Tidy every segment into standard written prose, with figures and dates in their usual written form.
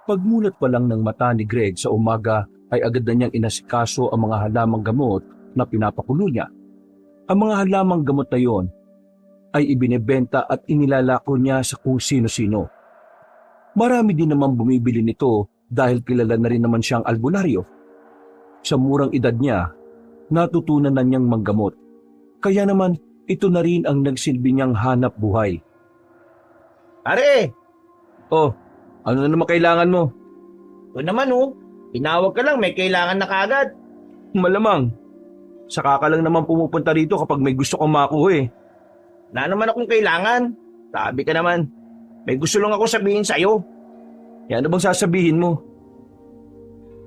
Pagmulat pa lang ng mata ni Greg sa umaga ay agad na niyang inasikaso ang mga halamang gamot na pinapakulo niya. Ang mga halamang gamot na yon ay ibinebenta at inilalako niya sa kung sino-sino. Marami din naman bumibili nito dahil kilala na rin naman siyang albularyo. Sa murang edad niya, natutunan na niyang manggamot. Kaya naman ito na rin ang nagsilbi niyang hanap buhay. Pare, Oh, ano na naman kailangan mo? ito naman Tinawag ka lang, may kailangan na kaagad. Malamang. Saka ka lang naman pumupunta rito kapag may gusto kang makuha eh. Wala naman akong kailangan. Sabi ka naman, may gusto lang ako sabihin sa'yo. Yan ano bang sasabihin mo?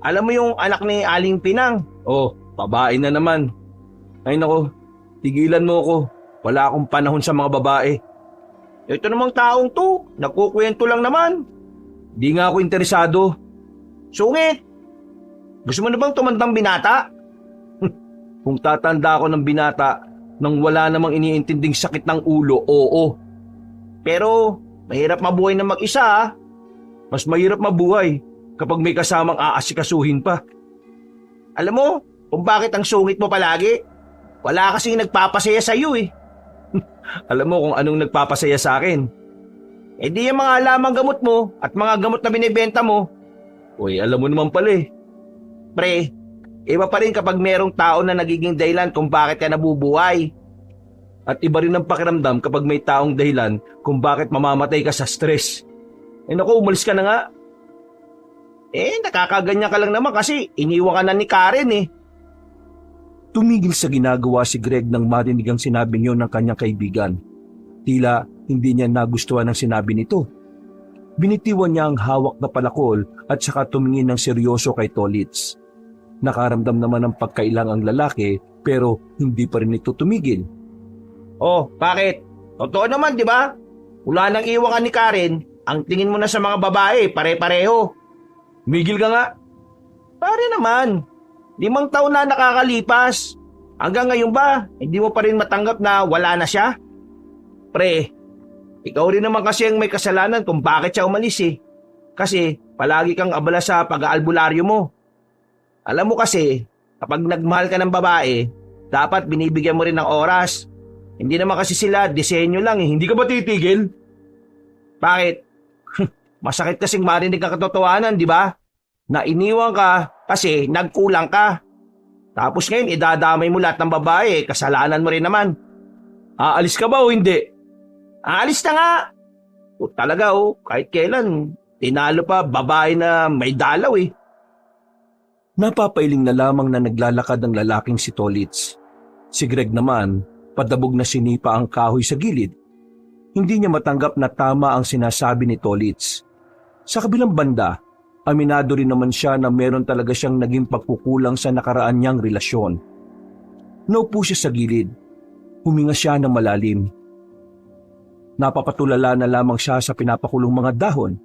Alam mo yung anak ni Aling Pinang? Oh, babae na naman. Ay nako, tigilan mo ako. Wala akong panahon sa mga babae. Ito namang taong to, nagkukwento lang naman. Di nga ako interesado. Sungit! Gusto mo na bang tumandang binata? Kung tatanda ako ng binata nang wala namang iniintinding sakit ng ulo, oo. Pero, mahirap mabuhay na mag-isa ha. Mas mahirap mabuhay kapag may kasamang aasikasuhin pa. Alam mo, kung bakit ang sungit mo palagi? Wala kasing nagpapasaya sa'yo eh. Alam mo kung anong nagpapasaya sa akin. Eh di yung mga halamang gamot mo at mga gamot na binibenta mo. Uy, alam mo naman pala eh. Pre, iba pa rin kapag merong tao na nagiging dahilan kung bakit ka nabubuhay. At iba rin ang pakiramdam kapag may taong dahilan kung bakit mamamatay ka sa stress. Eh naku, umalis ka na nga. Eh, nakakaganyan ka lang naman kasi iniwan ka na ni Karen eh. Tumigil sa ginagawa si Greg nang marinig ang sinabi niyo ng kanyang kaibigan. Tila hindi niya nagustuhan ang sinabi nito. Binitiwan niya ang hawak na palakol at saka tumingin ng seryoso kay Tolits. Nakaramdam naman ng pagkailang ang lalaki pero hindi pa rin ito tumigil. Oh, bakit? Totoo naman, di ba? Wala nang iwan ka ni Karen, ang tingin mo na sa mga babae, pare-pareho. Migil ka nga. Pare naman, 5 taon na nakakalipas. Hanggang ngayon ba, hindi mo pa rin matanggap na wala na siya? Pre, ikaw rin naman kasi ang may kasalanan kung bakit siya umalis eh. Kasi palagi kang abala sa pag-aalbularyo mo. Alam mo kasi, kapag nagmahal ka ng babae, dapat binibigyan mo rin ng oras. Hindi naman kasi sila disenyo lang eh. Hindi ka ba titigil? Bakit? Masakit kasing marinig ang katotohanan, di ba? Na iniwan ka kasi nagkulang ka. Tapos ngayon, idadamay mo lahat ng babae, kasalanan mo rin naman. Aalis ka ba o hindi? Aalis na nga! O talaga kahit kailan, tinalo pa babae na may dalaw eh. Napapailing na lamang na naglalakad ang lalaking si Tolits. Si Greg naman, padabog na sinipa ang kahoy sa gilid. Hindi niya matanggap na tama ang sinasabi ni Tolits. Sa kabilang banda, aminado rin naman siya na meron talaga siyang naging pagkukulang sa nakaraan niyang relasyon. Naupo siya sa gilid. Huminga siya ng malalim. Napapatulala na lamang siya sa pinapakulong mga dahon.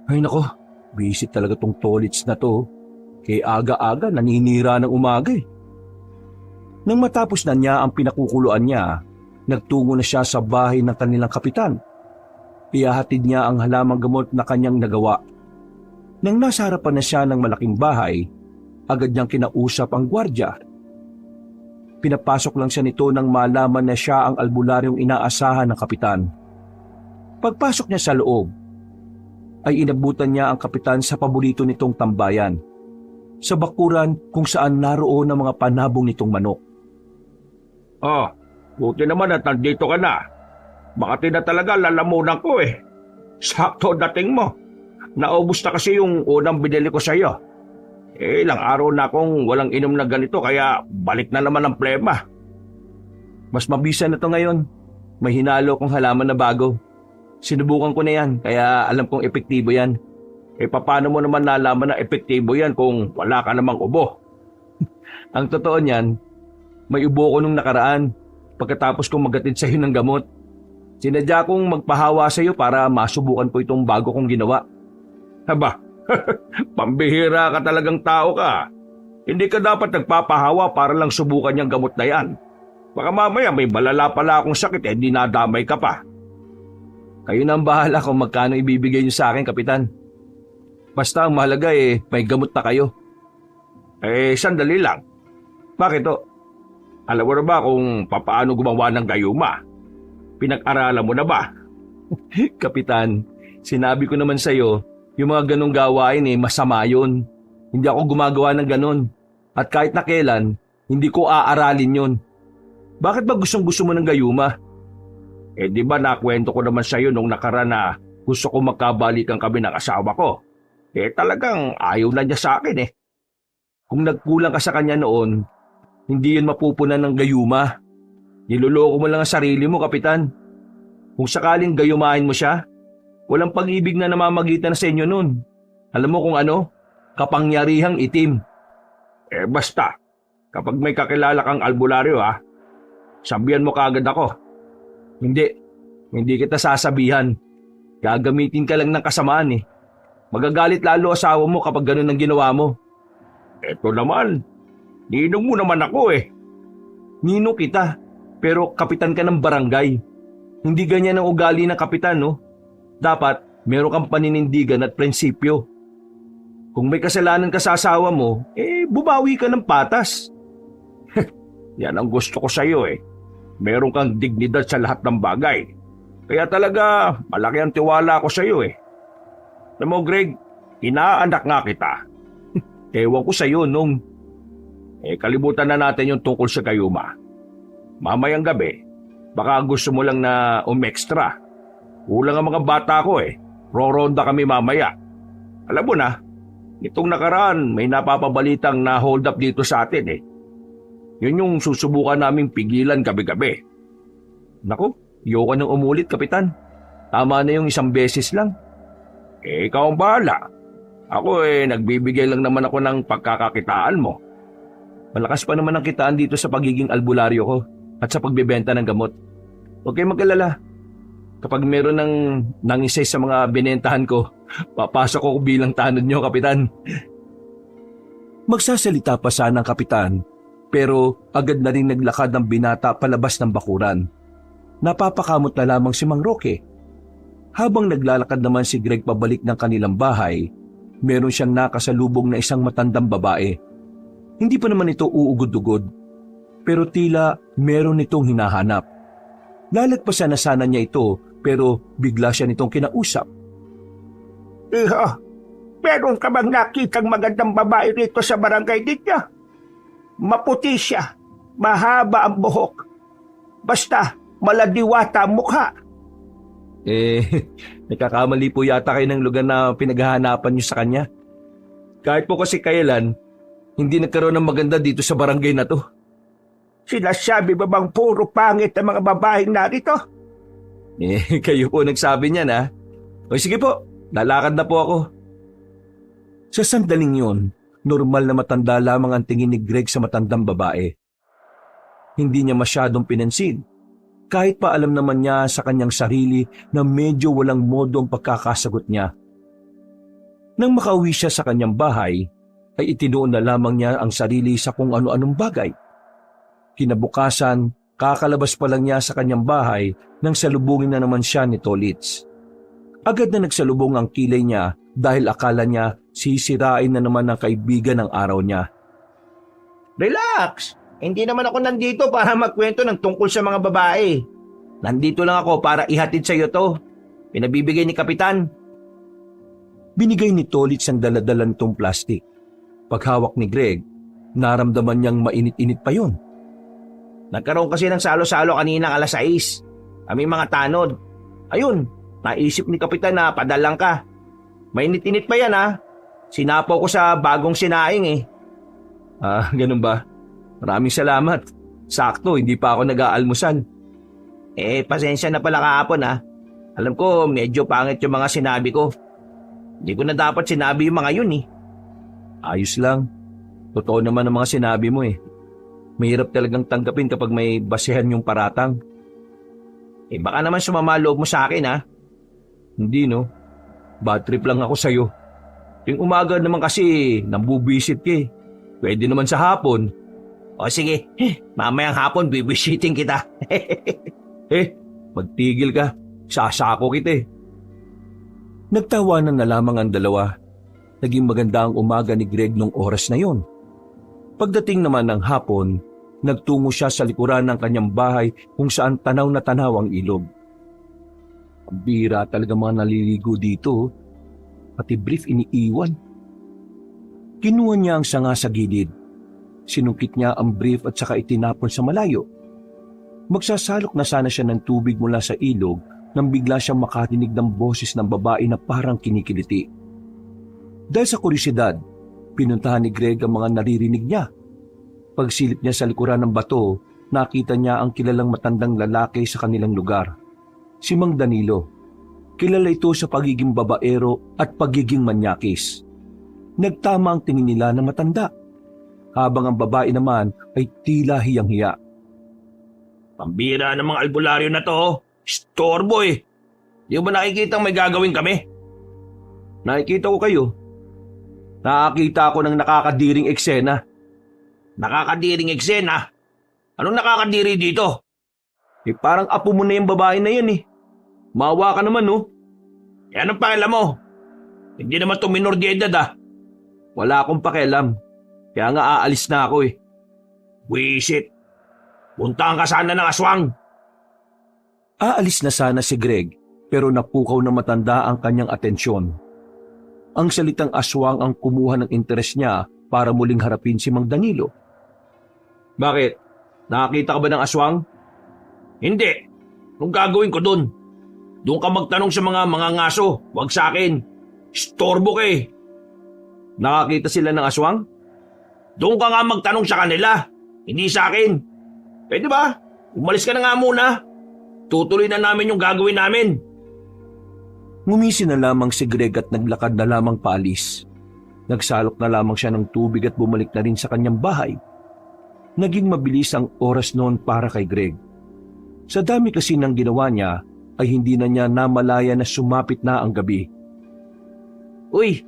Ay nako, visit talaga tong Tolits na to. Kay aga-aga naninira ng umaga eh. Nang matapos na niya ang pinakukuluan niya, nagtungo na siya sa bahay ng kanilang kapitan. Ihahatid niya ang halamang gamot na kanyang nagawa. Nang nasa harapan na siya ng malaking bahay, agad niyang kinausap ang gwardya. Pinapasok lang siya nito nang malaman na siya ang albularyong inaasahan ng kapitan. Pagpasok niya sa loob, ay inabutan niya ang kapitan sa paborito nitong tambayan, sa bakuran kung saan naroon ang mga panabong nitong manok. Oh, buti naman at nandito ka na. Baka na talaga lalamunan ko eh. Sakto dating mo. Naubos na kasi yung unang binili ko sa iyo. Ilang araw na akong walang inom na ganito kaya balik na naman ang plema. Mas mabisa na to ngayon. May hinalo kong halaman na bago. Sinubukan ko na yan kaya alam kong epektibo yan. Paano mo naman nalaman na epektibo yan kung wala ka namang ubo? Ang totoo niyan, may ubo ko nung nakaraan pagkatapos kong magatid sa iyo ng gamot. Sinadya kong magpahawa sa iyo para masubukan ko itong bago kong ginawa. Haba, pambihira ka talagang tao ka. Hindi ka dapat nagpapahawa para lang subukan yung gamot na yan. Baka mamaya may malala pala akong sakit di nadamay ka pa. Kayo na ang bahala kung magkano ibibigay niyo sa akin, Kapitan. Basta ang mahalaga may gamot na kayo. Sandali lang. Bakit to? Alam mo na ba kung papaano gumawa ng gayuma? Pinag-aralan mo na ba? Kapitan, sinabi ko naman sa'yo, yung mga ganong gawain masama yun. Hindi ako gumagawa ng ganon. At kahit na kailan, hindi ko aaralin yun. Bakit ba gustong-gusto mo ng gayuma? Di ba nakwento ko naman sa'yo nung nakaraan na gusto ko magkabalikan kami ng asawa ko? Talagang ayaw na niya sa akin Kung nagkulang ka sa kanya noon, hindi yun mapupunan ng gayuma. Niloloko mo lang ang sarili mo, Kapitan. Kung sakaling gayumahin mo siya, walang pag-ibig na namamagitan sa inyo noon. Alam mo kung ano? Kapangyarihang itim. Basta, kapag may kakilala kang albularyo sabihan mo kaagad ako. Hindi kita sasabihan. Gagamitin ka lang ng kasamaan Magagalit lalo asawa mo kapag ganun ang ginawa mo. Eto naman, ninong mo naman ako Ninong kita, pero kapitan ka ng barangay. Hindi ganyan ang ugali ng kapitan, no? Dapat meron kang paninindigan at prinsipyo. Kung may kasalanan ka sa asawa mo, bumawi ka ng patas. Yan ang gusto ko sa'yo Meron kang dignidad sa lahat ng bagay. Kaya talaga, malaki ang tiwala ko sa'yo Alam mo, Greg, inaanak nga kita. Ewan ko sa'yo, nung. Kalimutan na natin yung tungkol sa gayuma. Mamayang gabi, baka gusto mo lang na umextra. Kulang ang mga bata ko Roronda kami mamaya. Alam mo na, itong nakaraan may napapabalitang na hold up dito sa atin Yun yung susubukan naming pigilan gabi-gabi. Naku, ayoko nang umulit, Kapitan. Tama na yung isang beses lang. Ikaw ang bahala. Ako nagbibigay lang naman ako ng pagkakakitaan mo. Malakas pa naman ang kitaan dito sa pagiging albularyo ko at sa pagbebenta ng gamot. Huwag kayong mag-alala. Kapag meron ng nangisay sa mga binentahan ko, papasok ko bilang tanod nyo, Kapitan. Magsasalita pa sana ang Kapitan, pero agad na rin naglakad ang binata palabas ng bakuran. Napapakamot na lamang si Mang Roque. Habang naglalakad naman si Greg pabalik ng kanilang bahay, meron siyang nakasalubong na isang matandang babae. Hindi pa naman ito uugod-ugod, pero tila meron itong hinahanap. Lalagpasan na sana niya ito, pero bigla siya nitong kinausap. Iha, meron ka bang nakitang magandang babae rito sa barangay ninyo? Maputi siya, mahaba ang buhok. Basta, maladiwata ang mukha. Nagkakamali po yata kayo ng lugar na pinaghahanapan niyo sa kanya. Kahit po kasi kailan, hindi nagkaroon ng maganda dito sa barangay na to. Sinasabi ba bang puro pangit ang mga babaeng narito? Kayo po nagsabi niyan O sige po, lalakad na po ako. Sa sandaling yun, normal na matanda lamang ang tingin ni Greg sa matandang babae. Hindi niya masyadong pinansin. Kahit pa alam naman niya sa kanyang sarili na medyo walang modo ang pagkakasagot niya. Nang makauwi siya sa kanyang bahay, ay itinuon na lamang niya ang sarili sa kung ano-anong bagay. Kinabukasan, kakalabas pa lang niya sa kanyang bahay nang salubungin na naman siya ni Tolits. Agad na nagsalubong ang kilay niya dahil akala niya sisirain na naman ng kaibigan ng araw niya. Relax! Hindi naman ako nandito para magkwento ng tungkol sa mga babae. Nandito lang ako para ihatid sa iyo to. Pinabibigay ni Kapitan. Binigay ni Tolits ang daladala nitong plastic. Paghawak ni Greg, naramdaman niyang mainit-init pa yon. Nagkaroon kasi ng salo-salo kaninang 6:00. Kami mga tanod. Ayun, naisip ni Kapitan na padalang ka. Mainit-init pa yan Sinapaw ko sa bagong sinaing Ganun ba? Maraming salamat. Sakto, hindi pa ako nag-aalmusal. Pasensya na pala kahapon Alam ko medyo pangit yung mga sinabi ko. Hindi ko na dapat sinabi yung mga yun Ayos lang. Totoo naman ang mga sinabi mo Mahirap talagang tanggapin kapag may basehan yung paratang. Baka naman sumama loob mo sa akin Hindi no. Bad trip lang ako sa'yo. Yung umaga naman kasi nambubisit ka Pwede naman sa hapon. O sige, mamayang hapon bibisiting kita. Magtigil ka. Sasako kita Nagtawanan na lamang ang dalawa. Naging maganda ang umaga ni Greg nung oras na yon. Pagdating naman ng hapon, nagtungo siya sa likuran ng kanyang bahay kung saan tanaw na tanaw ang ilog. Ang bira talaga mga naliligo dito, pati brief iniiwan. Kinuha niya ang sanga sa gilid. Sinungkit niya ang brief at saka itinapon sa malayo. Magsasalok na sana siya ng tubig mula sa ilog nang bigla siyang makatinig ng boses ng babae na parang kinikiliti. Dahil sa kuryosidad, pinuntahan ni Greg ang mga naririnig niya. Pagsilip niya sa likuran ng bato, nakita niya ang kilalang matandang lalaki sa kanilang lugar. Si Mang Danilo. Kilala ito sa pagiging babaero at pagiging manyakis. Nagtama ang tingin nila na matanda, habang ang babae naman ay tila hiyang-hiya. Pambira ng mga albularyo na to. Storbo eh. Di mo ba nakikita may gagawin kami? Nakikita ko kayo. Nakakita ako ng nakakadiring eksena. Nakakadiring eksena? Anong nakakadiri dito? Parang apo mo na yung babae na yan eh. Maawa ka naman no? Anong pakialam mo? Hindi naman ito minor de edad ah. Wala akong pakialam. Kaya nga aalis na ako eh. Wisit. Puntahan ka sana ng aswang. Aalis na sana si Greg pero napukaw na matanda ang kanyang atensyon. Ang salitang aswang ang kumuha ng interes niya para muling harapin si Mang Danilo. Bakit? Nakakita ka ba ng aswang? Hindi. Anong gagawin ko dun? Doon ka magtanong sa mga ngaso. Huwag sa akin. Storbo ka eh. Nakakita sila ng aswang? Doon ka nga magtanong sa kanila. Hindi sa akin. Pwede ba? Umalis ka na nga muna. Tutuloy na namin yung gagawin namin. Ngumisi na lamang si Greg at naglakad na lamang paalis. Nagsalok na lamang siya ng tubig at bumalik na rin sa kanyang bahay. Naging mabilis ang oras noon para kay Greg. Sa dami kasi ng ginawa niya ay hindi na niya namalaya na sumapit na ang gabi. Uy,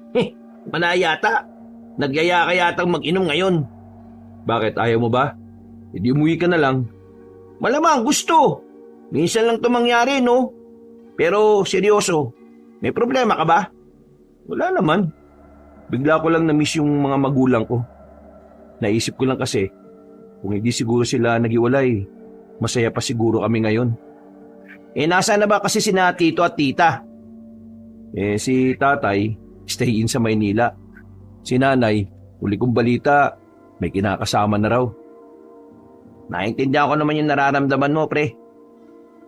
manayata. Nagyaya ka yatang mag-inom ngayon. Bakit, ayaw mo ba? Hindi umuwi ka na lang. Malamang gusto. Minsan lang ito mangyari, no? Pero seryoso, may problema ka ba? Wala naman. Bigla ko lang na-miss yung mga magulang ko. Naisip ko lang kasi, kung hindi siguro sila nagiwalay, masaya pa siguro kami ngayon. Nasaan na ba kasi sina tito at tita? Si tatay, stay in sa Maynila. Si nanay, huli kong balita, may kinakasama na raw. Naintindihan ko naman yung nararamdaman mo, pre.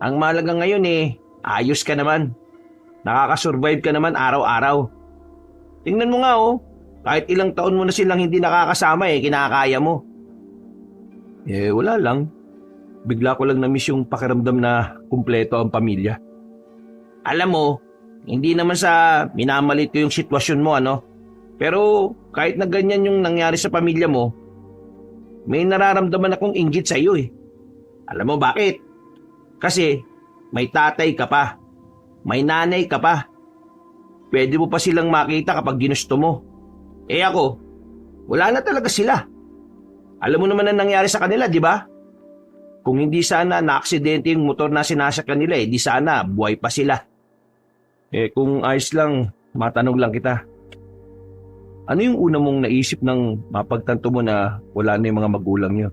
Ang mahalaga ngayon ayos ka naman. Nakakasurvive ka naman araw-araw. Tingnan mo nga kahit ilang taon mo na silang hindi nakakasama kinakaya mo. Wala lang. Bigla ko lang na-miss yung pakiramdam na kumpleto ang pamilya. Alam mo, hindi naman sa minamalit ko yung sitwasyon mo, Pero kahit na ganyan yung nangyari sa pamilya mo, may nararamdaman akong inggit sa iyo Alam mo bakit? Kasi may tatay ka pa, may nanay ka pa. Pwede mo pa silang makita kapag ginusto mo. Ako, wala na talaga sila. Alam mo naman ang nangyari sa kanila, di ba? Kung hindi sana na-aksidente yung motor na sinasakyan nila, di sana buhay pa sila. Kung ayos lang, matanong lang kita. Ano yung una mong naisip nang mapagtanto mo na wala na yung mga magulang niyo?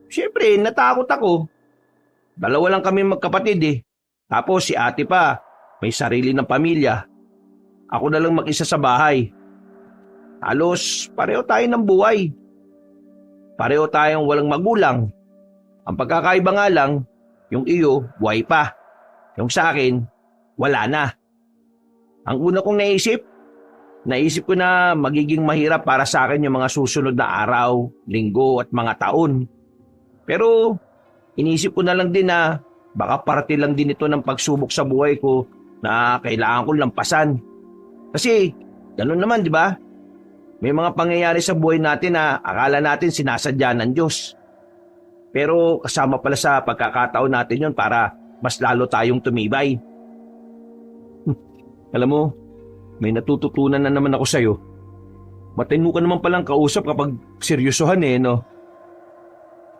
Siyempre, natakot ako. Dalawa lang kami magkapatid Tapos si ate pa, may sarili ng pamilya. Ako na lang mag-isa sa bahay. Halos pareho tayo ng buhay. Pareho tayong walang magulang. Ang pagkakaiba nga lang, yung iyo, buhay pa. Yung sa akin, wala na. Ang una kong naisip ko na magiging mahirap para sa akin yung mga susunod na araw, linggo at mga taon. Pero inisip ko na lang din na baka parte lang din ito ng pagsubok sa buhay ko na kailangan kong lampasan. Kasi ganun naman, di ba? May mga pangyayari sa buhay natin na akala natin sinasadya ng Diyos. Pero kasama pala sa pagkakataon natin yon para mas lalo tayong tumibay. Alam mo, may natututunan na naman ako sa'yo. Matino ka naman palang kausap kapag seryosohan no?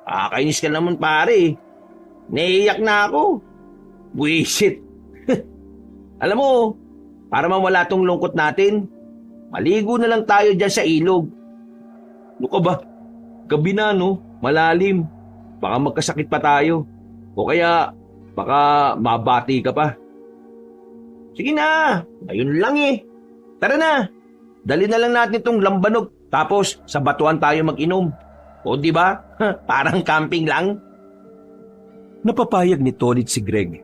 Kainis ka naman pare. Naiiyak na ako. Buisit. Alam mo, para mawala tong lungkot natin, Maligo na lang tayo dyan sa ilog. Ano ka ba? Gabi na, no? Malalim. Baka magkasakit pa tayo. O kaya, baka mabati ka pa. Sige na, ayun lang eh. Tara na, dali na lang natin itong lambanog. Tapos sa batuan tayo mag-inom. O di ba? Parang camping lang. Napapayag ni Tolit si Greg.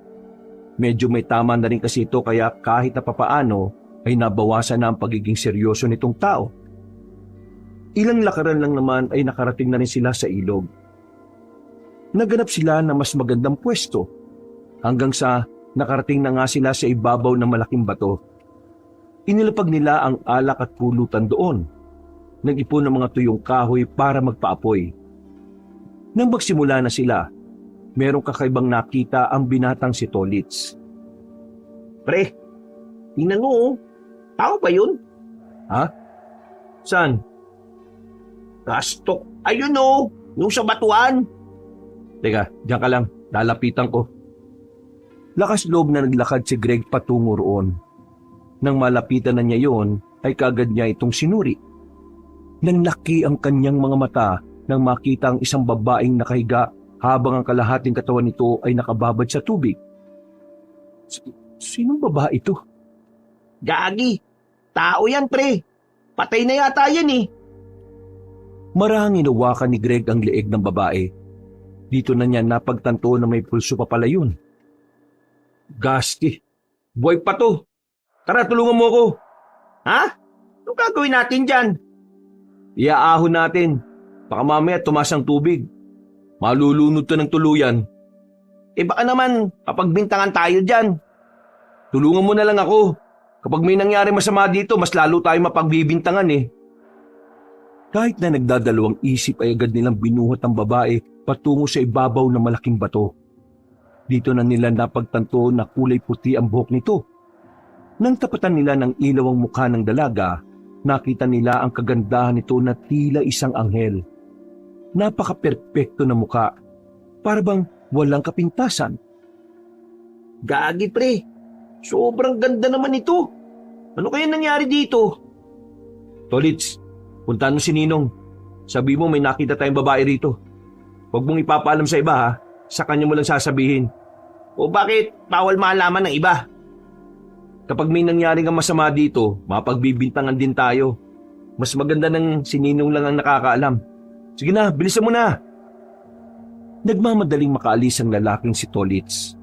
Medyo may tama na rin kasi ito kaya kahit na papaano ay nabawasan na ang pagiging seryoso nitong tao. Ilang lakaran lang naman ay nakarating na rin sila sa ilog. Naganap sila ng mas magandang pwesto hanggang sa nakarating na nga sila sa ibabaw ng malaking bato. Inilapag nila ang alak at pulutan doon. Nag-ipon ng mga tuyong kahoy para magpaapoy. Nang magsimula na sila, merong kakaibang nakita ang binatang si Tolits. Pre, tingnan mo oh. Tao ba yun? Ha? Saan? Gastok. Ayun oh, yung sa batuan. Teka, diyan ka lang. Lalapitan ko. Lakas loob na naglakad si Greg patungo roon. Nang malapitan na niya yon, ay kagad niya itong sinuri. Nang laki ang kanyang mga mata nang makita ang isang babaeng nakahiga habang ang kalahating katawan nito ay nakababad sa tubig. Sinong babae ito? Gagi, tao yan pre. Patay na yata yan eh. Marahang inawakan ni Greg ang leeg ng babae. Dito na niya napagtanto na may pulso pa pala yun. Gasti, buhay pa to. Tara, tulungan mo ako. Ha? Anong gagawin natin dyan? Iaahon natin. Baka mamaya tumas ang tubig. Malulunod to ng tuluyan. Eh baka naman papagbintangan tayo dyan. Tulungan mo na lang ako. Kapag may nangyari masama dito, mas lalo tayo mapagbibintangan eh. Kahit na nagdadalawang isip ay agad nilang binuhat ang babae patungo sa ibabaw ng malaking bato. Dito na nila napagtanto na kulay puti ang buhok nito. Nang tapatan nila ng ilaw ang mukha ng dalaga, nakita nila ang kagandahan nito na tila isang anghel. Napaka-perpekto na mukha. Para bang walang kapintasan. Gagi pre, sobrang ganda naman ito. Ano kaya nangyari dito? Tolits, puntahan mo si Ninong. Sabi mo may nakita tayong babae rito. Huwag mong ipapaalam sa iba ha. Sa kanya mo lang sasabihin. O bakit bawal malaman ng iba? Kapag may nangyari kang masama dito, mapagbibintangan din tayo. Mas maganda ng si Ninong lang ang nakakaalam. Sige na, bilisan mo na. Nagmamadaling makaalis ang lalaking si Tolits.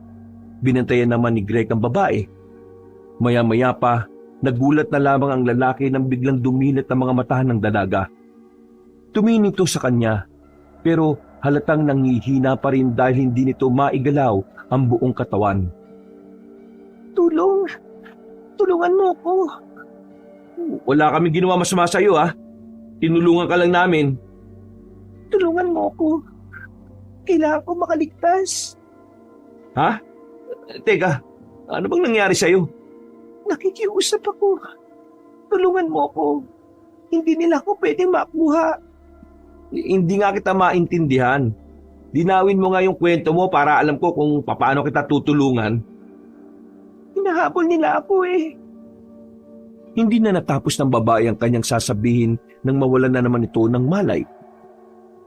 Binantayan naman ni Greg ang babae. Maya-maya pa, nagulat na lamang ang lalaki nang biglang dumilat ang mga mata ng dalaga. Tumingin ito sa kanya, pero halatang nanghihina pa rin dahil hindi nito maigalaw ang buong katawan. Tulungan mo ko. Wala kaming ginawa masama sa iyo ha. Tinulungan ka lang namin. Tulungan mo ko. Kailangan ko makaligtas. Ha? Teka, ano bang nangyari sa iyo? Nakikiusap ako. Tulungan mo ko. Hindi nila ako pwede makuha. Hindi nga kita maintindihan. Dinawin mo nga yung kwento mo para alam ko kung paano kita tutulungan. Hinahabol nila ako eh. Hindi na natapos ng babae ang kanyang sasabihin nang mawalan na naman ito ng malay.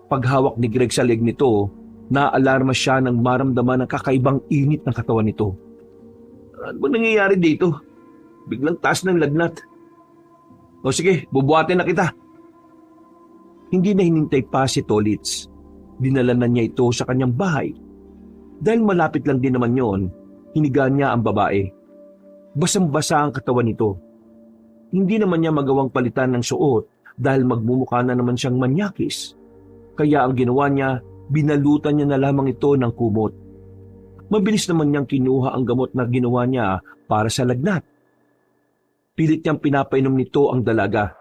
Paghawak ni Greg sa leg nito, naalarma siya nang maramdaman ang kakaibang init ng katawan nito. Ano ba nangyayari dito? Biglang taas ng lagnat. O sige, bubuhatin na kita. Hindi na hinintay pa si Tolits. Dinala na niya ito sa kanyang bahay. Dahil malapit lang din naman yon, hiniga niya ang babae. Basang-basa ang katawan nito. Hindi naman niya magawang palitan ng suot dahil magmumukha na naman siyang manyakis. Kaya ang ginawa niya, binalutan niya na lamang ito ng kumot. Mabilis naman niyang kinuha ang gamot na ginawa niya para sa lagnat. Pilit niyang pinapainom nito ang dalaga.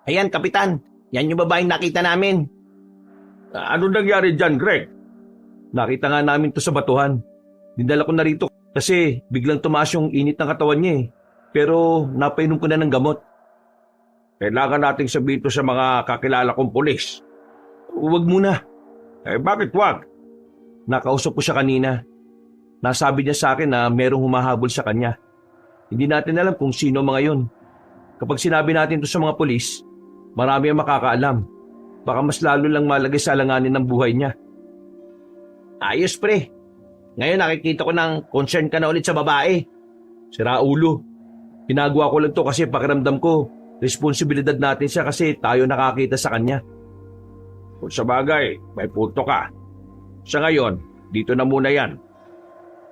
Ayan, Kapitan. Yan yung babaeng nakita namin. Ano nangyari dyan, Greg? Nakita nga namin to sa batuhan. Dinala ko na rito kasi biglang tumaas yung init ng katawan niya eh. Pero napainom ko na ng gamot. Kailangan nating sabihin to sa mga kakilala kong pulis. Huwag muna. Bakit wag? Nakausap ko siya kanina. Nasabi niya sa akin na merong humahabol sa kanya. Hindi natin alam kung sino mga yun. Kapag sinabi natin to sa mga pulis, marami ang makakaalam. Baka mas lalo lang malagay sa alanganin ng buhay niya. Ayos pre. Ngayon nakikita ko ng concern ka na ulit sa babae. Sira ulo. Ginagawa ko lang to kasi pakiramdam ko, responsibilidad natin siya kasi tayo nakakita sa kanya. Kung sa bagay, may punto ka. Sa ngayon, dito na muna yan.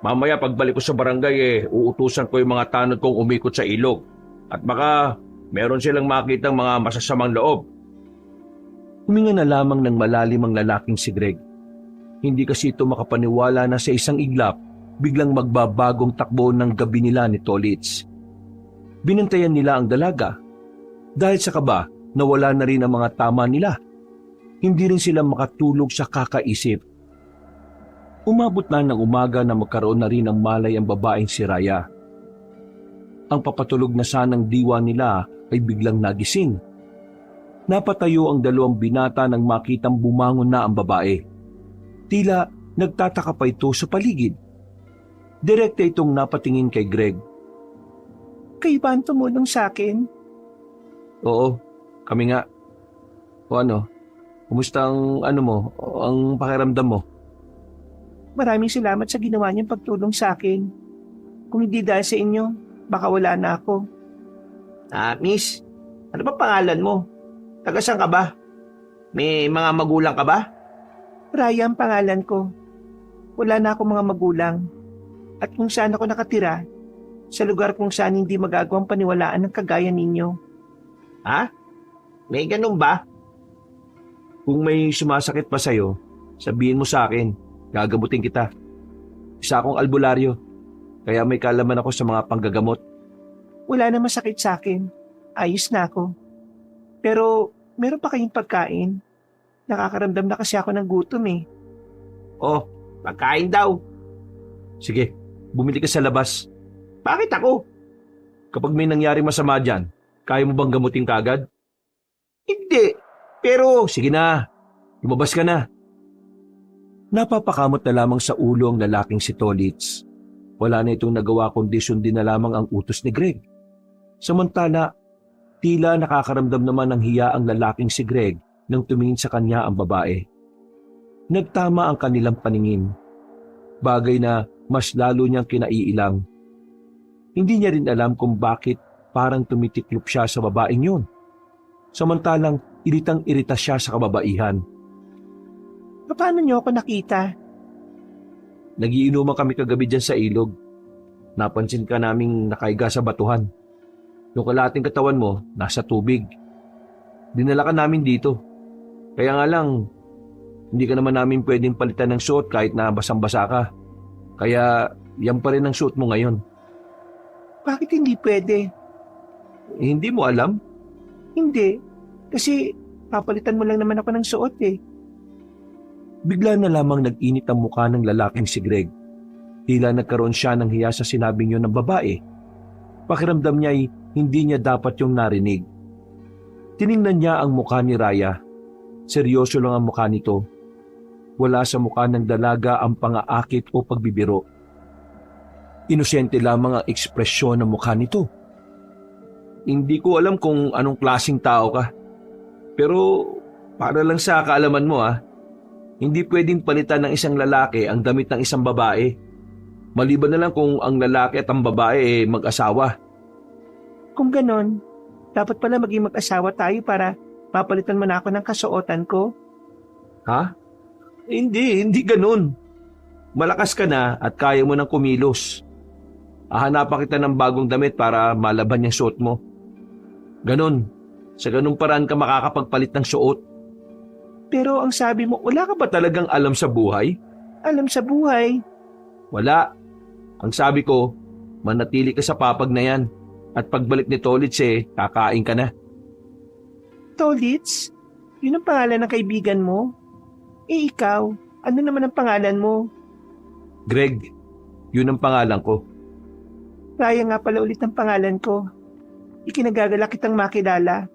Mamaya pagbalik ko sa barangay uutusan ko yung mga tanod kong umikot sa ilog. At baka meron silang makitang mga masasamang loob. Huminga na lamang ng malalim ang lalaking si Greg. Hindi kasi ito makapaniwala na sa isang iglap, biglang magbabagong takbo ng gabi nila ni Tolits. Binantayan nila ang dalaga. Dahil sa kaba, nawala na rin ang mga tama nila. Hindi rin sila makatulog sa kakaisip. Umabot na ng umaga na magkaroon na rin ng malay ang babaeng si Raya. Ang papatulog na sanang diwa nila ay biglang nagising. Napatayo ang dalawang binata nang makitang bumangon na ang babae. Tila nagtataka pa ito sa paligid. Direkta itong napatingin kay Greg. Kayo ba ang tumulong sa akin? Oo, kami nga. O ano, kumusta ang ang pakiramdam mo? Maraming salamat sa ginawa niyong pagtulong sa akin. Kung hindi dahil sa inyo, baka wala na ako. Miss, ano ba pangalan mo? Taga saan ka ba? May mga magulang ka ba? Raya ang pangalan ko. Wala na akong mga magulang. At kung saan ako nakatira, sa lugar kung saan hindi magagawang paniwalaan ng kagaya ninyo. Ha? May ganun ba? Kung may sumasakit pa sa'yo, sabihin mo sa akin, gagamutin kita. Isa akong albularyo, kaya may kalaman ako sa mga panggagamot. Wala na masakit sa akin. Ayos na ako. Pero meron pa kayong pagkain? Nakakaramdam na kasi ako ng gutom eh. Oh, pagkain daw. Sige, bumili ka sa labas. Bakit ako? Kapag may nangyari masama dyan, kaya mo bang gamutin kagad? Hindi. Pero, Sige na, lumabas ka na. Napapakamot na lamang sa ulo ang lalaking si Tolits. Wala na itong nagawa kundi sundin na lamang ang utos ni Greg. Samantala, tila nakakaramdam naman ng hiya ang lalaking si Greg nang tumingin sa kanya ang babae. Nagtama ang kanilang paningin. Bagay na mas lalo niyang kinaiilang. Hindi niya rin alam kung bakit parang tumitiklop siya sa babaeng yun. Samantalang iritang-irita siya sa kababaihan. Paano niyo ako nakita? Nagiinuman kami kagabi dyan sa ilog. Napansin ka naming nakaiga sa batuhan. Yung kalating katawan mo, nasa tubig. Dinala ka namin dito. Kaya nga lang, hindi ka naman namin pwedeng palitan ng suot kahit na basang-basa ka. Kaya yan pa rin ang suot mo ngayon. Bakit hindi pwede? Hindi mo alam? Hindi. Kasi papalitan mo lang naman ako ng suot eh. Bigla na lamang nag-init ang mukha ng lalaking si Greg. Tila nagkaroon siya ng hiya sa sinabing yun ng babae. Pakiramdam niya ay hindi niya dapat yung narinig. Tiningnan niya ang mukha ni Raya. Seryoso lang ang mukha nito. Wala sa mukha ng dalaga ang pangaakit o pagbibiro. Inosente lamang ang ekspresyon ng mukha nito. Hindi ko alam kung anong klaseng tao ka. Pero para lang sa kaalaman mo hindi pwedeng palitan ng isang lalaki ang damit ng isang babae. Maliban na lang kung ang lalaki at ang babae mag-asawa. Kung ganon, dapat pala maging mag-asawa tayo para mapalitan mo na ako ng kasuotan ko. Ha? Hindi ganun. Malakas ka na at kaya mo nang kumilos. Hahanapan kita ng bagong damit para malaban yung suot mo. Ganon. Sa ganung paraan ka makakapagpalit ng suot. Pero ang sabi mo, Wala ka ba talagang alam sa buhay? alam sa buhay. Wala. Ang sabi ko, manatili ka sa papag na yan. At pagbalik ni Tolits kakain ka na. Tolits? Yun ang pangalan ng kaibigan mo? Eh ikaw, ano naman ang pangalan mo? Greg, yun ang pangalan ko. Raya nga pala ulit ang pangalan ko. Ikinagagala kitang makilala.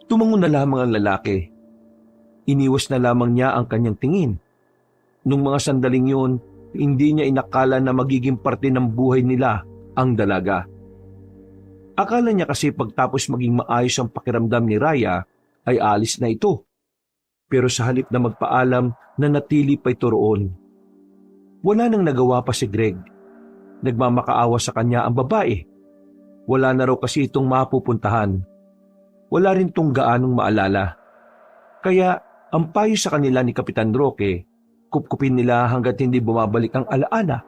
Tumango na lamang ang lalaki. Iniwas na lamang niya ang kanyang tingin. Nung mga sandaling yun, hindi niya inakala na magiging parte ng buhay nila ang dalaga. Akala niya kasi pagtapos maging maayos ang pakiramdam ni Raya ay alis na ito. Pero sa halip na magpaalam, nanatili pa ito roon. Wala nang nagawa pa si Greg. Nagmamakaawa sa kanya ang babae. Wala na raw kasi itong mapupuntahan. Wala rin tong gaanong maalala. Kaya ang payo sa kanila ni Kapitan Roque, kupkupin nila hanggat hindi bumabalik ang alaala.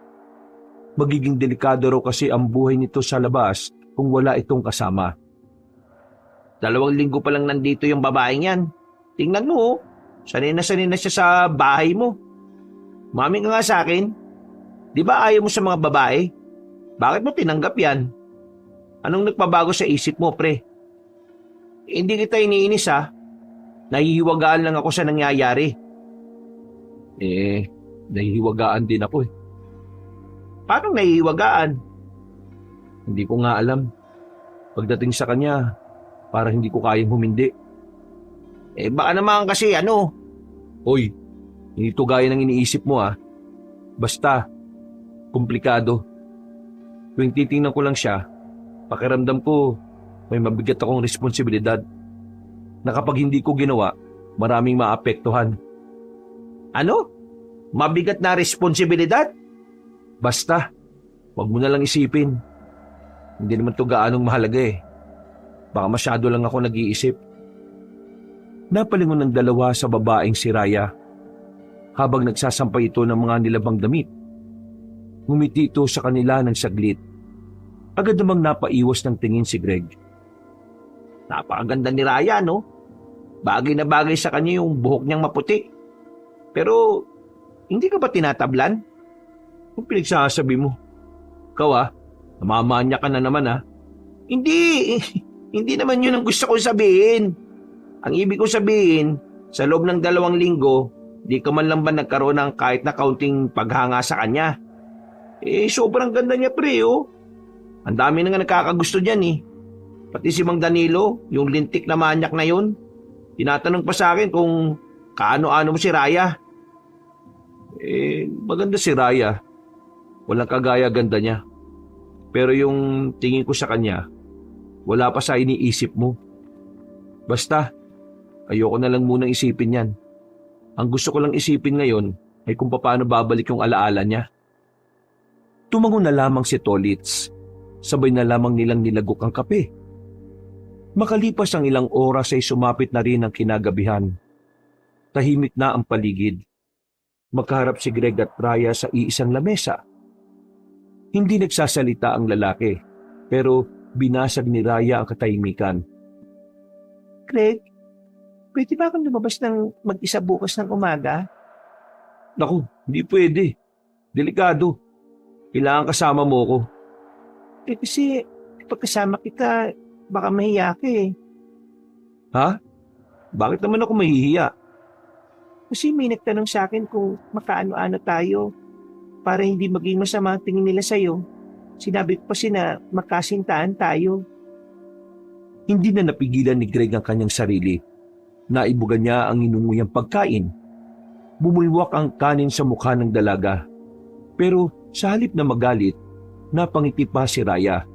Magiging delikado raw kasi ang buhay nito sa labas kung wala itong kasama. 2 linggo pa lang nandito yung babaeng yan. Tingnan mo, sanay na siya sa bahay mo. Mami ka nga sa akin. Di ba ayaw mo sa mga babae? Bakit mo tinanggap yan? Anong nagpabago sa isip mo, pre? Hindi kita iniinis ha. Nahihiwagaan lang ako sa nangyayari. Nahihiwagaan din ako eh. Paano nahihiwagaan? Hindi ko nga alam. Pagdating sa kanya, parang hindi ko kayang humindi. Baka naman kasi Hoy, hindi to gaya ng iniisip mo ah. Basta, komplikado. Tuwing titingnan ko lang siya, pakiramdam ko may mabigat akong responsibilidad na kapag hindi ko ginawa, maraming maapektuhan. Ano? Mabigat na responsibilidad? Basta, wag mo na lang isipin. Hindi naman to gaanong mahalaga eh. Baka masyado lang ako nag-iisip. Napalingon ng dalawa sa babaeng si Raya habang nagsasampay ito ng mga nilabang damit. Ngumiti ito sa kanila ng saglit. Agad namang napaiwas ng tingin si Greg. Napakaganda ni Raya, no? Bagay na bagay sa kanya yung buhok niyang maputi. Pero, hindi ka ba tinatablan? Kung pinagsasabi mo, ikaw namamanya ka na naman Hindi, hindi naman yun ang gusto kong sabihin. Ang ibig kong sabihin, sa loob ng 2 linggo, di ka man lang ba nagkaroon ng kahit na kaunting paghanga sa kanya? Sobrang ganda niya, pre, oh. Ang dami na nga nakakagusto dyan, eh. Pati si Mang Danilo, yung lintik na manyak na yun, tinatanong pa sa akin kung kaano-ano mo si Raya. Maganda si Raya. Walang kagaya ganda niya. Pero yung tingin ko sa kanya, wala pa sa iniisip mo. Basta, ayoko na lang munang isipin yan. Ang gusto ko lang isipin ngayon ay kung paano babalik yung alaala niya. Tumango na lamang si Tolitz. Sabay na lamang nilang nilagok ang kape. Makalipas ang ilang oras ay sumapit na rin ang kinagabihan. Tahimik na ang paligid. Magkaharap si Greg at Raya sa iisang lamesa. Hindi nagsasalita ang lalaki, pero binasag ni Raya ang katahimikan. Greg, pwede ba akong lumabas ng mag-isa bukas ng umaga? Naku, hindi pwede. Delikado. Kailangan kasama mo ko. Kasi pagkasama kita, baka mahiya ka eh. Ha? Bakit naman ako mahihiya? Kasi may nagtanong sa akin kung makaano-ano tayo para hindi maging masama ang tingin nila sa'yo. Sinabi ko kasi na magkasintahan tayo. Hindi na napigilan ni Greg ang kanyang sarili. Naibugan niya ang inunguyang pagkain. Bumulwak ang kanin sa mukha ng dalaga. Pero sa halip na magalit, napangiti pa si Raya.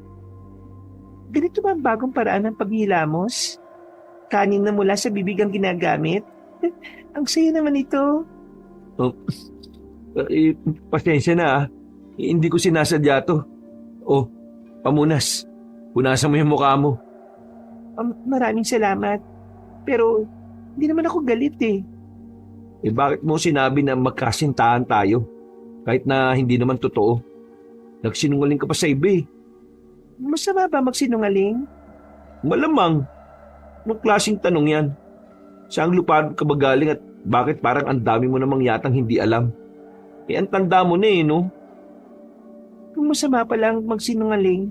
Ganito ba ang bagong paraan ng paghilamos? Kanin na mula sa bibig ang ginagamit? Ang saya naman ito. Pasensya na Hindi ko sinasadya to. Oh, pamunas. Punasan mo yung mukha mo. Maraming salamat. Pero hindi naman ako galit eh. Bakit mo sinabi na magkasintahan tayo? Kahit na hindi naman totoo. Nagsinungaling ka pa sa iba eh. Masama ba magsinungaling? Malamang. Anong klaseng tanong yan? Saan lupad ka ba galing at bakit parang ang dami mo namang yatang hindi alam? Ang tanda mo na no? Kung masama pa lang magsinungaling,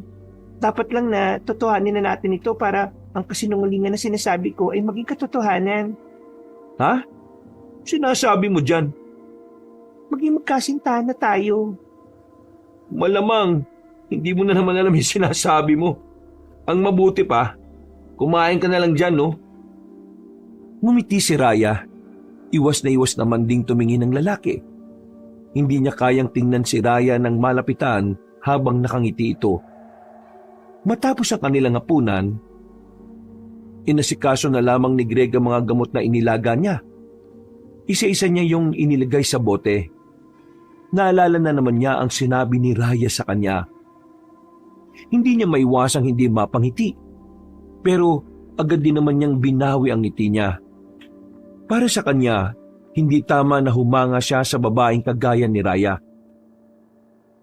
dapat lang na totohanin na natin ito para ang kasinungalingan na sinasabi ko ay maging katotohanan. Ha? Sinasabi mo dyan? Maging magkasintahan na tayo. Malamang, hindi mo na naman alam yung sinasabi mo. Ang mabuti pa, kumain ka na lang dyan, no? Ngumiti si Raya. Iwas na iwas naman ding tumingin ng lalaki. Hindi niya kayang tingnan si Raya ng malapitan habang nakangiti ito. Matapos ang kanilang hapunan, inasikaso na lamang ni Greg ang mga gamot na inilaga niya. Isa-isa niya yung inilagay sa bote. Naalala na naman niya ang sinabi ni Raya sa kanya. Hindi niya maiwasang hindi mapangiti. Pero agad din naman niyang binawi ang ngiti niya. Para sa kanya, hindi tama na humanga siya sa babaeng kagaya ni Raya.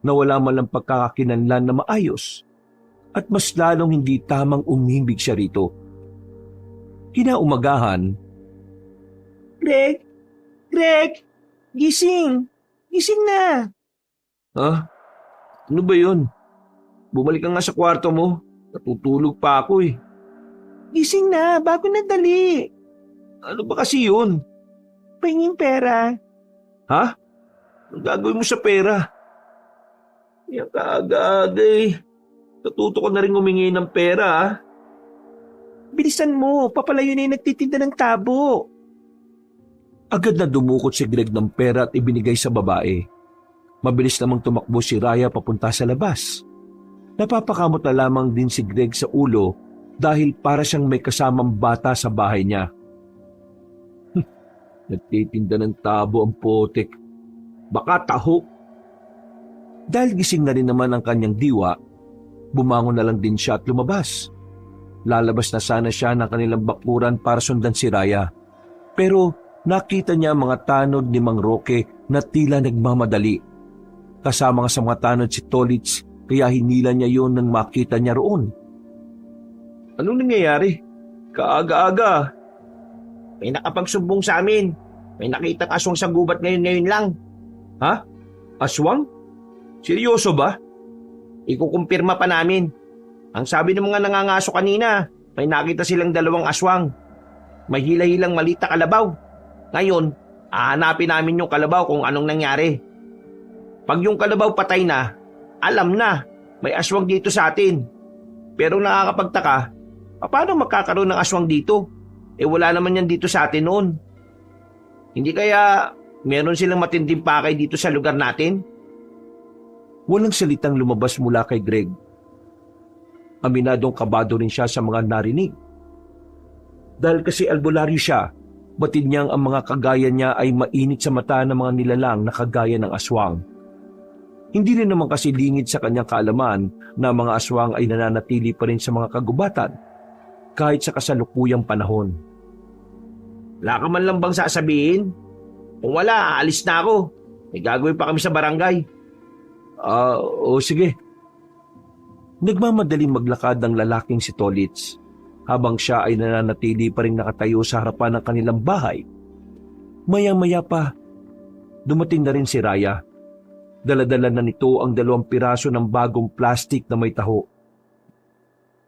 Nawala man lang pagkakakinanlan na maayos at mas lalong hindi tamang umimbig siya rito. Kinaumagahan, Greg! Greg! Gising! Gising na! Ha? Ano ba yun? Bumalik ka nga sa kwarto mo. Natutulog pa ako eh. Gising na! Bago na dali! Ano ba kasi yun? Pahinging pera. Ha? Anong gagawin mo sa pera? Yan ka-aga-aga eh. Natuto ko na rin humingi ng pera ha. Bilisan mo! Papalayo na yung nagtitinda ng tabo. agad na dumukot si Greg ng pera at ibinigay sa babae. Mabilis namang tumakbo si Raya papunta sa labas. Napapakamot na lamang din si Greg sa ulo dahil para siyang may kasamang bata sa bahay niya. Nagtitinda ng tabo ang potek. Baka taho. Dahil gising na rin naman ang kanyang diwa, bumangon na lang din siya at lumabas. Lalabas na sana siya ng kanilang bakuran para sundan si Raya. Pero nakita niya ang mga tanod ni Mang Roque na tila nagmamadali. Kasama nga sa mga tanod si Tolits kaya hinila niya yon nang makita niya roon. Anong nangyayari? Kaaga-aga. May nakapagsumbong sa amin. May nakitang aswang sa gubat ngayon lang. Ha? Aswang? Seryoso ba? Ikukumpirma pa namin. Ang sabi ng mga nangangaso kanina, may nakita silang dalawang aswang. May hila-hilang malita kalabaw. Ngayon, hahanapin namin yung kalabaw kung anong nangyari. Pag yung kalabaw patay na, alam na, may aswang dito sa atin. Pero nakakapagtaka, paano magkakaroon ng aswang dito? Wala naman yan dito sa atin noon. Hindi kaya meron silang matinding pakay dito sa lugar natin? Walang salitang lumabas mula kay Greg. Aminadong kabado rin siya sa mga narinig. Dahil kasi albularyo siya, batid niyang ang mga kagaya niya ay mainit sa mata ng mga nilalang na kagaya ng aswang. Hindi rin naman kasi lingid sa kanyang kaalaman na mga aswang ay nananatili pa rin sa mga kagubatan kahit sa kasalukuyang panahon. Wala ka man lang bang sasabihin? Kung wala, aalis na ako. May gagawin pa kami sa barangay. O sige. Nagmamadaling maglakad ang lalaking si Tolits habang siya ay nananatili pa rin nakatayo sa harapan ng kanilang bahay. Maya-maya pa, dumating na rin si Raya. Daladala na nito ang 2 piraso ng bagong plastik na may taho.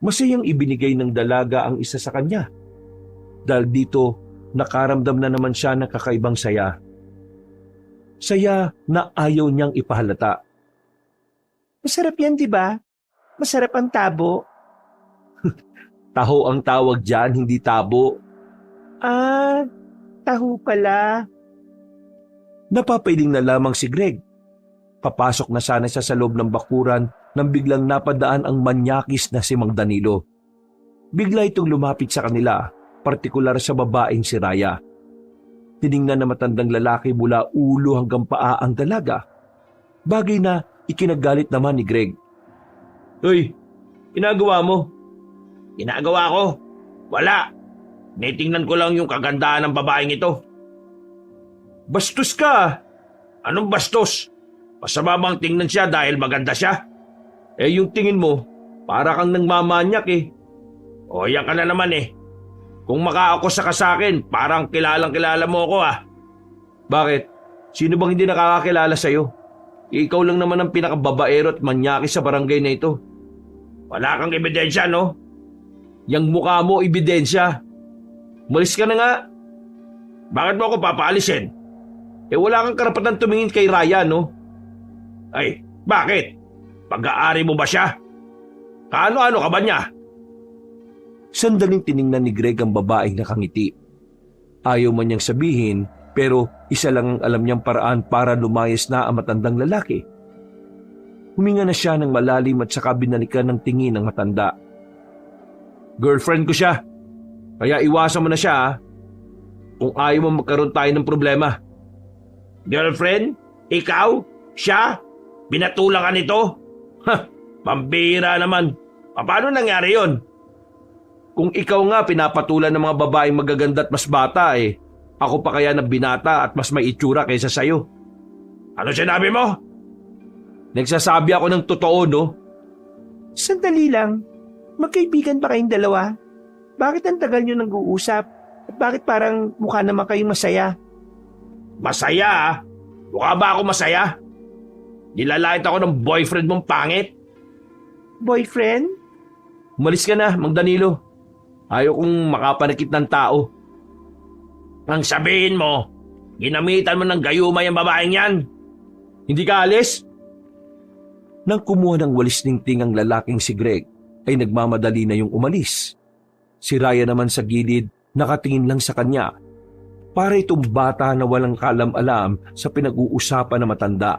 Masayang ibinigay ng dalaga ang isa sa kanya. Dahil dito, nakaramdam na naman siya ng kakaibang saya. Saya na ayaw niyang ipahalata. Masarap yan, di ba? Masarap ang tabo. Taho ang tawag dyan, hindi tabo. Ah, taho pala. Napapailing na lamang si Greg. Papasok na sana siya sa loob ng bakuran nang biglang napadaan ang manyakis na si Mang Danilo. Bigla itong lumapit sa kanila, partikular sa babaeng si Raya. Tiningnan na matandang lalaki mula ulo hanggang paa ang dalaga. Bagay na ikinagalit naman ni Greg. Hoy, ginagawa mo? Ginagawa ko? Wala. Nitingnan ko lang yung kagandahan ng babaeng ito. Bastos ka! Anong bastos? Masama bang tingnan siya dahil maganda siya? Yung tingin mo, para kang nagmamanyak eh. O yan ka na naman eh. Kung makaakusa ka sa akin, parang kilalang-kilala mo ako ah. Bakit? Sino bang hindi nakakakilala sa'yo? Ikaw lang naman ang pinakababaero at manyaki sa barangay na ito. Wala kang ebidensya, no? Yang mukha mo, ebidensya. Umalis ka na nga. Bakit mo ako papaalisin? Wala kang karapatan tumingin kay Raya, no? Ay, bakit? Pag-aari mo ba siya? Kaano-ano ka ba niya? Sandaling tiningnan ni Greg ang babaeng nakangiti. Ayaw man niyang sabihin, pero isa lang ang alam niyang paraan para lumayas na ang matandang lalaki. Huminga na siya ng malalim at saka binalikan ng tingin ng matanda. Girlfriend ko siya. Kaya iwasan mo na siya, ha? Kung ayaw mo magkaroon tayo ng problema. Girlfriend? Ikaw? Siya? Binatulang ka nito? Ha, pambira naman. Paano nangyari yon? Kung ikaw nga pinapatulan ng mga babaeng magaganda at mas bata ako pa kaya na binata at mas may itsura kaysa sayo. Ano sinabi mo? Nagsasabi ako ng totoo, no? Sandali lang. Magkaibigan ba kayong dalawa? Bakit ang tagal nyo nag-uusap? At bakit parang mukha naman kayong masaya? Masaya, ah? Mukha ba ako masaya? Nilalait ako ng boyfriend mong pangit. Boyfriend? Umalis ka na, Mang Danilo. Ayaw kong makapanakit ng tao. Ang sabihin mo, ginamitan mo ng gayuma yung babaeng yan. Hindi ka alis? Nang kumuha ng walis ningting ang lalaking si Greg, ay nagmamadali na yung umalis. Si Raya naman sa gilid, nakatingin lang sa kanya. Para itong bata na walang kalam-alam sa pinag-uusapan na matanda.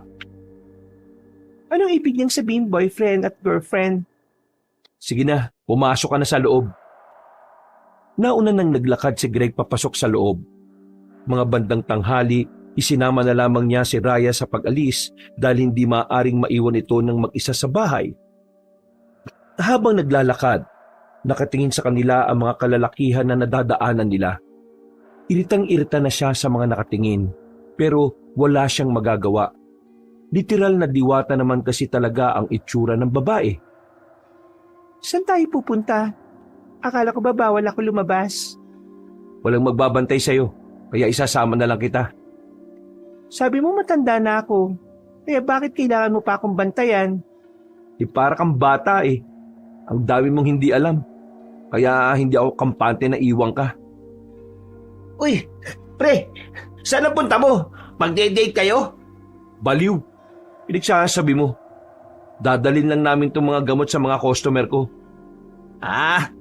Anong ibig niyang sabihin boyfriend at girlfriend? Sige na, pumasok ka na sa loob. Nauna nang naglakad si Greg papasok sa loob. Mga bandang tanghali, isinama na lamang niya si Raya sa pag-alis dahil hindi maaaring maiwan ito ng mag-isa sa bahay. Habang naglalakad, nakatingin sa kanila ang mga kalalakihan na nadadaanan nila. Iritang-irita na siya sa mga nakatingin, pero wala siyang magagawa. Literal na diwata naman kasi talaga ang itsura ng babae. Saan tayo pupunta? Akala ko ba bawal ako lumabas? Walang magbabantay sa'yo, kaya isasama na lang kita. Sabi mo matanda na ako. Kaya bakit kailangan mo pa akong bantayan? Para kang bata. Ang dami mong hindi alam. Kaya hindi ako kampante na iwan ka. Uy, pre, saan ang punta mo? Magde-date kayo? Baliw. Pinagsasabi mo. Dadalin lang namin itong mga gamot sa mga customer ko. Ah,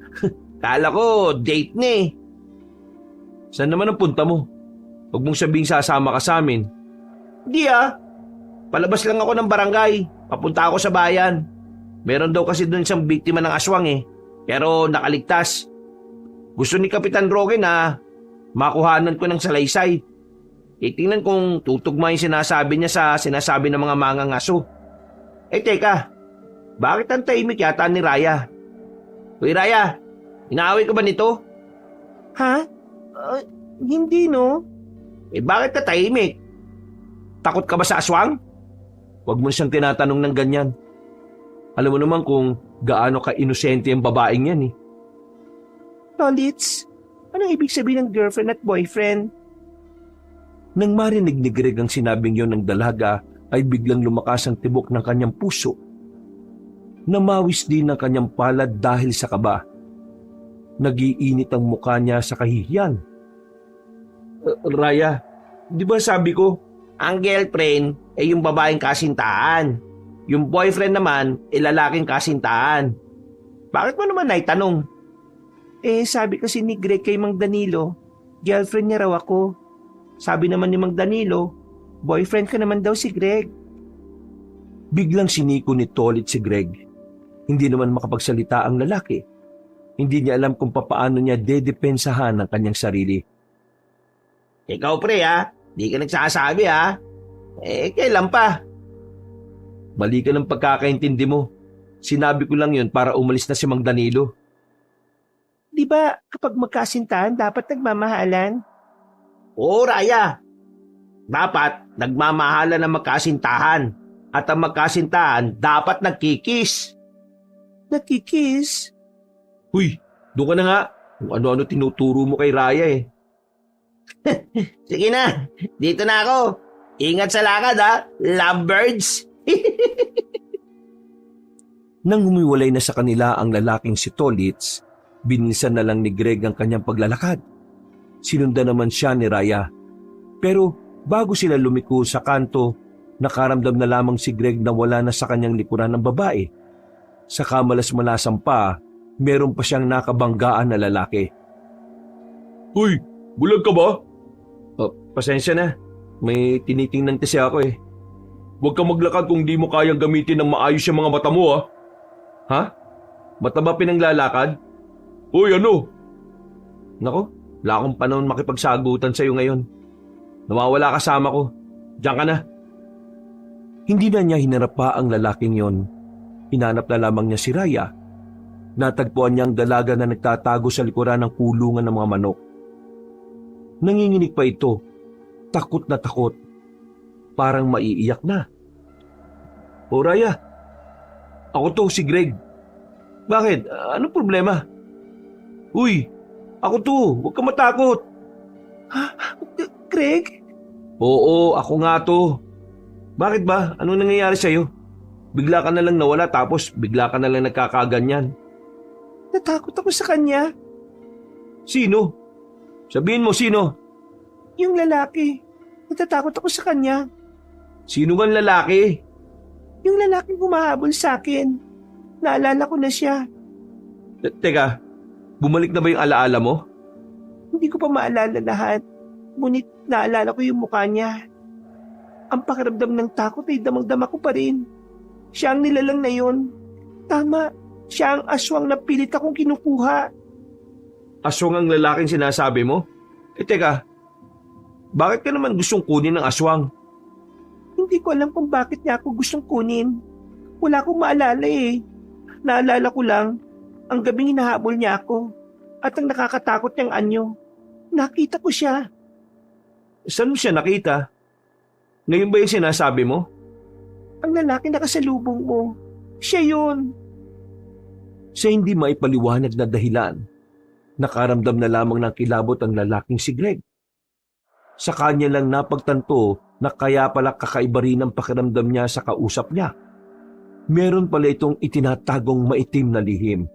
kala ko date na eh. Saan naman ang punta mo? Huwag mong sabing sasama ka sa amin. Di ah. Palabas lang ako ng barangay. Papunta ako sa bayan. Meron daw kasi doon isang biktima ng aswang eh. Pero nakaligtas. Gusto ni Kapitan Roque na makuhanan ko ng salaysay. Tingnan kung tutugma yung sinasabi niya sa sinasabi ng mga mangangaso. Teka. Bakit ang tahimik yata ni Raya? Uy Raya, inaaway ka ba nito? Ha? Hindi no. Bakit ka tahimik? Takot ka ba sa aswang? Huwag mo siyang tinatanong ng ganyan. Alam mo naman kung gaano ka-inosente ang babaeng yan eh. Tolits, anong ibig sabihin ng girlfriend at boyfriend? Nang marinig ni Greg ang sinabing yon ng dalaga, ay biglang lumakas ang tibok ng kanyang puso. Namawis din ang kanyang palad dahil sa kaba. Nagiinit ang mukha niya sa kahihiyan. Raya, di ba sabi ko, Ang girlfriend ay yung babaeng kasintahan. Yung boyfriend naman ay lalaking kasintahan. Bakit mo naman naitanong? Sabi kasi ni Greg kay Mang Danilo, girlfriend niya raw ako. Sabi naman ni Mang Danilo, boyfriend ka naman daw si Greg. Biglang siniko ni Tolit si Greg. Hindi naman makapagsalita ang lalaki. Hindi niya alam kung papaano niya dedepensahan ang kanyang sarili. Ikaw pre ha, di ka nagsasabi ha. Kailan pa? Mali ka ng pagkakaintindi mo. Sinabi ko lang yun para umalis na si Mang Danilo. Di ba kapag magkasintahan dapat nagmamahalan? Oo Raya. Dapat nagmamahalan ng magkasintahan. At ang magkasintahan dapat nagkikis. Nagkikiss? Huy, doon ka na nga. Kung ano-ano tinuturo mo kay Raya eh. Sige na, dito na ako. Ingat sa lakad ha, lovebirds. Nang humiwalay na sa kanila ang lalaking si Tolits, binilisan na lang ni Greg ang kanyang paglalakad. Sinundan naman siya ni Raya. Pero bago sila lumiko sa kanto, nakaramdam na lamang si Greg na wala na sa kanyang likuran ng babae. Sa kamalas-malasan pa, meron pa siyang nakabanggaan na lalaki. Hoy, bulag ka ba? Pasensya na. May tinitingnan kasi ako eh. Huwag kang maglakad kung di mo kayang gamitin ng maayos yung mga mata mo, ha? Ha? Mata ba pinanglalakad? Uy, ano? Nako, wala akong panahon makipagsagutan sa'yo ngayon. Nawawala kasama ko. Diyan ka na. Hindi na niya hinarap pa ang lalaking yon. Hinanap na lamang niya si Raya. Natagpuan niya ang dalaga na nagtatago sa likuran ng kulungan ng mga manok. Nanginginig pa ito. Takot na takot. Parang maiiyak na. O Raya, ako to si Greg. Bakit? Anong problema? Uy, ako to. Huwag ka matakot. Greg? Oo, ako nga to. Bakit ba? Anong nangyayari sa'yo? Bigla ka na lang nawala tapos bigla ka na lang nagkakaganyan. Natakot ako sa kanya. Sino? Sabihin mo sino? Yung lalaki. Natatakot ako sa kanya. Sino bang lalaki? Yung lalaking humahabol sa akin. Naalala ko na siya. Teka, bumalik na ba yung alaala mo? Hindi ko pa maalala lahat. Ngunit naalala ko yung mukha niya. Ang pakiramdam ng takot ay damang-dama ko pa rin. Siya ang nilalang na yun. Tama, siya ang aswang na pilit akong kinukuha. Aswang ang lalaking sinasabi mo? Teka, bakit ka naman gustong kunin ng aswang? Hindi ko alam kung bakit niya ako gustong kunin. Wala akong maalala eh. Naalala ko lang, ang gabing hinahabol niya ako at ang nakakatakot niyang anyo. Nakita ko siya. Saan mo siya nakita? Ngayon ba yung sinasabi mo? Ang lalaki na kasalubong mo. Siya yun. Sa hindi maipaliwanag na dahilan, nakaramdam na lamang ng kilabot ang lalaking si Greg. Sa kanya lang napagtanto na kaya pala kakaiba rin ang pakiramdam niya sa kausap niya. Meron pala itong itinatagong maitim na lihim.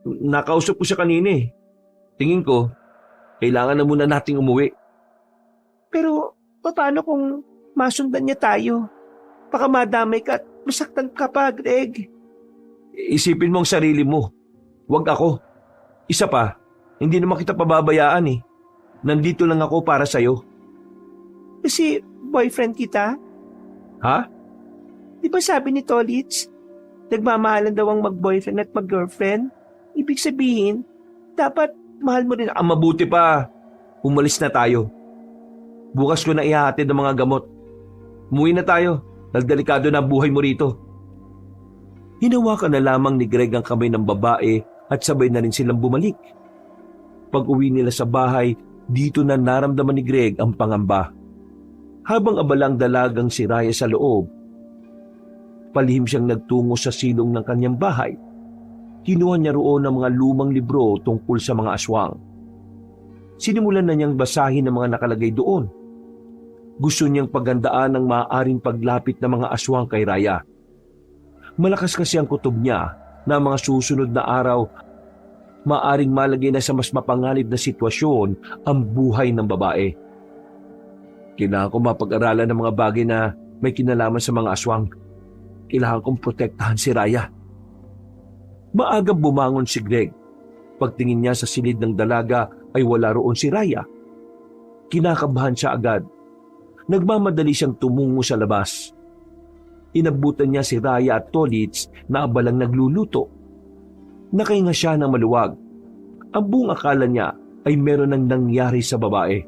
Nakausap ko siya kanina eh. Tingin ko, kailangan na muna nating umuwi. Pero paano kung masundan niya tayo? Baka madamay ka at masaktan ka pa, Greg. Isipin mo ang sarili mo. Huwag ako. Isa pa, hindi naman kita pababayaan eh. Nandito lang ako para sa'yo. Kasi boyfriend kita. Ha? Di ba sabi ni Tolitz, nagmamahalan daw ang mag-boyfriend at mag-girlfriend? Ibig sabihin, dapat mahal mo rin. Ang mabuti pa, umalis na tayo. Bukas ko na ihahatid ang mga gamot. Umuwi na tayo, dahil delikado na ang buhay mo rito. Hinawakan na lamang ni Greg ang kamay ng babae at sabay na rin silang bumalik. Pag-uwi nila sa bahay, dito na naramdaman ni Greg ang pangamba. Habang abalang dalagang si Raya sa loob, palihim siyang nagtungo sa silong ng kanyang bahay. Kinuha niya roon ang mga lumang libro tungkol sa mga aswang. Sinimulan na niyang basahin ang mga nakalagay doon. Gusto niyang paghandaan ang maaaring paglapit ng mga aswang kay Raya. Malakas kasi ang kutob niya na mga susunod na araw maaaring malagay na sa mas mapanganib na sitwasyon ang buhay ng babae. Kailangan ko mapag-aralan ng mga bagay na may kinalaman sa mga aswang. Kailangan kong protektahan si Raya. Maagang bumangon si Greg. Pagtingin niya sa silid ng dalaga ay wala roon si Raya. Kinakabahan siya agad. Nagmamadali siyang tumungo sa labas. Inabutan niya si Raya at Tolitz na abalang nagluluto. Nakahinga siya ng maluwag. Ang buong akala niya ay meron nang nangyari sa babae.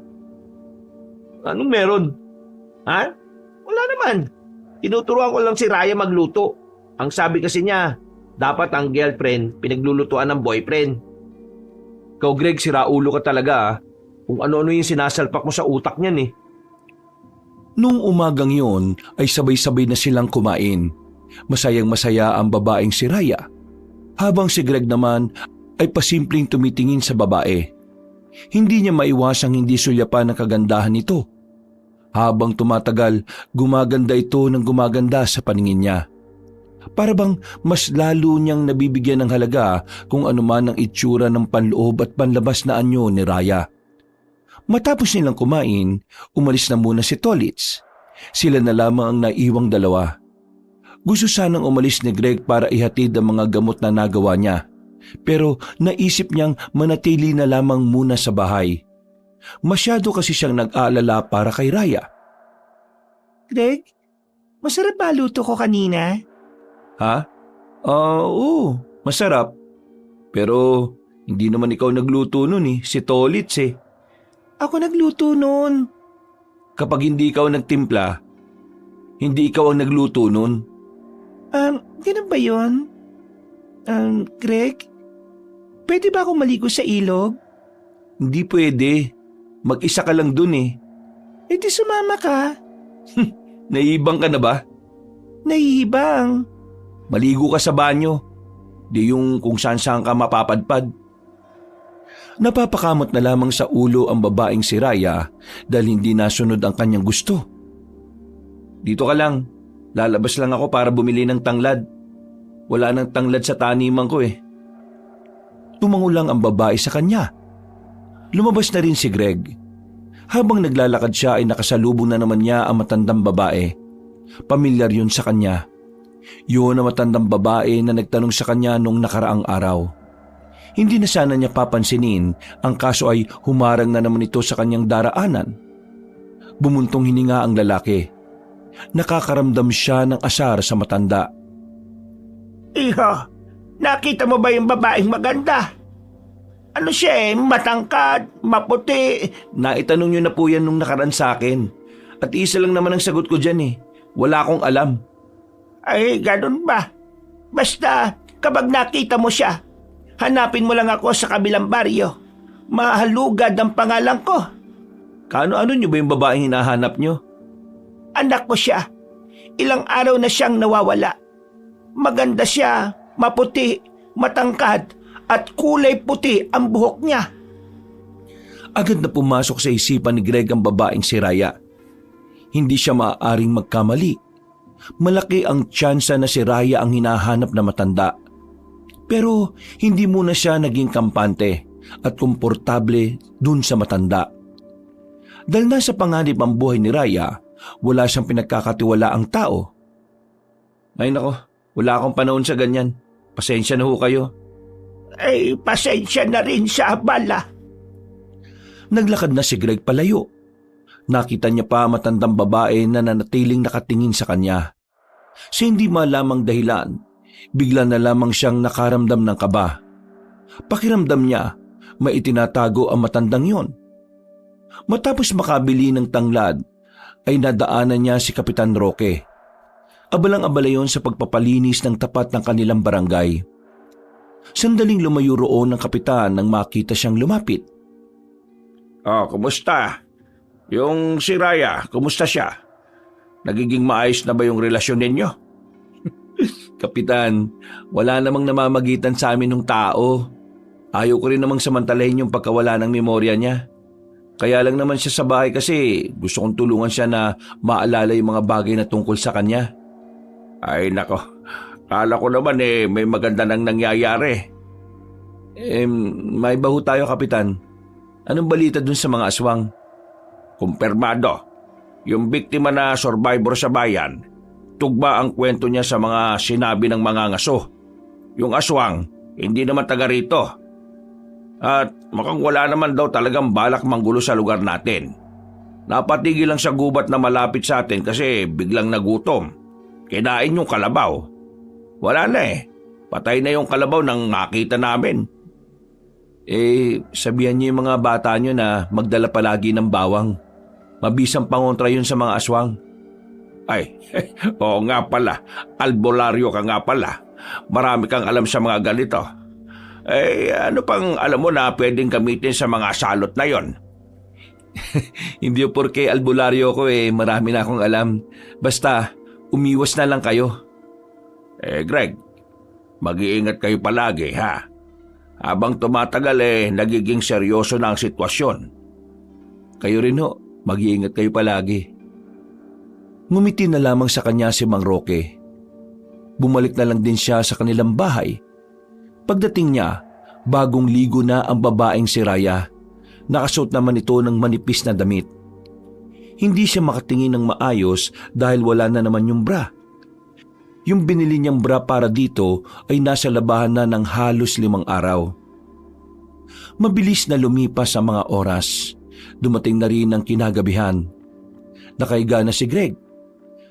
Anong meron? Ha? Wala naman. Tinuturuan ko lang si Raya magluto. Ang sabi kasi niya, dapat ang girlfriend pinaglulutuan ng boyfriend. Ikaw Greg, siraulo ka talaga ah. Kung ano-ano yung sinasalpak mo sa utak niyan eh. Nung umagang yun ay sabay-sabay na silang kumain. Masayang-masaya ang babaeng si Raya. Habang si Greg naman ay pasimpleng tumitingin sa babae. Hindi niya maiwasang hindi sulyapan ang kagandahan nito. Habang tumatagal, gumaganda ito ng gumaganda sa paningin niya. Para bang mas lalo niyang nabibigyan ng halaga kung anuman ang itsura ng panloob at panlabas na anyo ni Raya. Matapos nilang kumain, umalis na muna si Tolitz. Sila na lamang ang naiwang dalawa. Gusto sanang umalis ni Greg para ihatid ang mga gamot na nagawa niya. Pero naisip niyang manatili na lamang muna sa bahay. Masyado kasi siyang nag-aalala para kay Raya. Greg, Masarap ba luto ko kanina? Ha? Oo, masarap. Pero hindi naman ikaw nagluto nun si Tolits Ako nagluto nun. Kapag hindi ikaw nagtimpla, hindi ikaw ang nagluto nun. Ganun ba yun? Greg? Pwede ba akong maligo sa ilog? Hindi pwede. Mag-isa ka lang dun Di sumama ka. Naiibang ka na ba? Nahihibang. Maligo ka sa banyo. Di yung kung saan-saan ka mapapadpad. Napapakamot na lamang sa ulo ang babaeng si Raya dahil hindi nasunod ang kanyang gusto. Dito ka lang. Lalabas lang ako para bumili ng tanglad. Wala nang tanglad sa taniman ko Tumango lang ang babae sa kanya. Lumabas na rin si Greg. Habang naglalakad siya ay nakasalubong na naman niya ang matandang babae. Pamilyar yun sa kanya. Yun ang matandang babae na nagtanong sa kanya nung nakaraang araw. Hindi na sana niya papansinin, ang kaso ay humarang na naman ito sa kanyang daraanan. Bumuntong hininga ang lalaki. Nakakaramdam siya ng asar sa matanda. Iho, nakita mo ba yung babaeng maganda? Ano siya matangkad, maputi. Naitanong niyo na po yan nung nakaraan sa akin. At isa lang naman ang sagot ko dyan Wala akong alam. Ay, ganun ba? Basta, kapag nakita mo siya, hanapin mo lang ako sa kabilang baryo. Mahalugad ang pangalan ko. Kaano-ano niyo ba yung babaeng hinahanap niyo? Anak ko siya. Ilang araw na siyang nawawala. Maganda siya, maputi, matangkad, at kulay puti ang buhok niya. Agad na pumasok sa isipan ni Greg ang babaeng si Raya. Hindi siya maaaring magkamali. Malaki ang tsansa na si Raya ang hinahanap na matanda. Pero hindi muna siya naging kampante at komportable dun sa matanda. Dahil nasa panganib ang buhay ni Raya, wala siyang pinagkakatiwalaang tao. Ay nako, wala akong panahon sa ganyan. Pasensya na ho kayo. Ay, pasensya na rin sa abala. Naglakad na si Greg palayo. Nakita niya pa matandang babae na nanatiling nakatingin sa kanya. Sa hindi malamang dahilan, bigla na lamang siyang nakaramdam ng kaba. Pakiramdam niya, may itinatago ang matandang yon. Matapos makabili ng tanglad, ay nadaanan niya si Kapitan Roque. Abalang-abala yon sa pagpapalinis ng tapat ng kanilang barangay. Sandaling lumayo roon ng kapitan nang makita siyang lumapit. Kumusta? Yung si Raya, kumusta siya? Nagiging maayos na ba yung relasyon ninyo? Kapitan, wala namang namamagitan sa amin ng tao. Ayaw ko rin namang samantalahin yung pagkawala ng memorya niya. Kaya lang naman siya sa bahay kasi gusto kong tulungan siya na maalala yung mga bagay na tungkol sa kanya. Ay nako, kala ko naman may maganda nang nangyayari. May baho tayo, Kapitan. Anong balita dun sa mga aswang? Kumpirmado, yung biktima na survivor sa bayan, tugma ang kwento niya sa mga sinabi ng mga ngaso. Yung aswang, hindi naman taga rito. At mukhang wala naman daw talagang balak manggulo sa lugar natin. Napatigil lang sa gubat na malapit sa atin kasi biglang nagutom. Kinain yung kalabaw. Wala na patay na yung kalabaw nang nakita namin. Sabihan niyo yung mga bata niyo na magdala palagi ng bawang. Mabisang pangontra yun sa mga aswang. Ay, oo nga pala. Albularyo ka nga pala. Marami kang alam sa mga ganito. Ano pang alam mo na pwedeng gamitin sa mga salot na yon? Hindi porke albularyo ko marami na akong alam. Basta, umiwas na lang kayo. Greg, mag-iingat kayo palagi ha. Habang tumatagal nagiging seryoso na ang sitwasyon. Kayo rin ho, mag-iingat kayo palagi. Ngumiti na lamang sa kanya si Mang Roque. Bumalik na lang din siya sa kanilang bahay. Pagdating niya, bagong ligo na ang babaeng si Raya. Nakasuot naman ito ng manipis na damit. Hindi siya makatingin ng maayos dahil wala na naman yung bra. Yung binili niyang bra para dito ay nasa labahan na ng halos 5 araw. Mabilis na lumipas ang mga oras. Dumating na rin ang kinagabihan. Nakahiga na si Greg.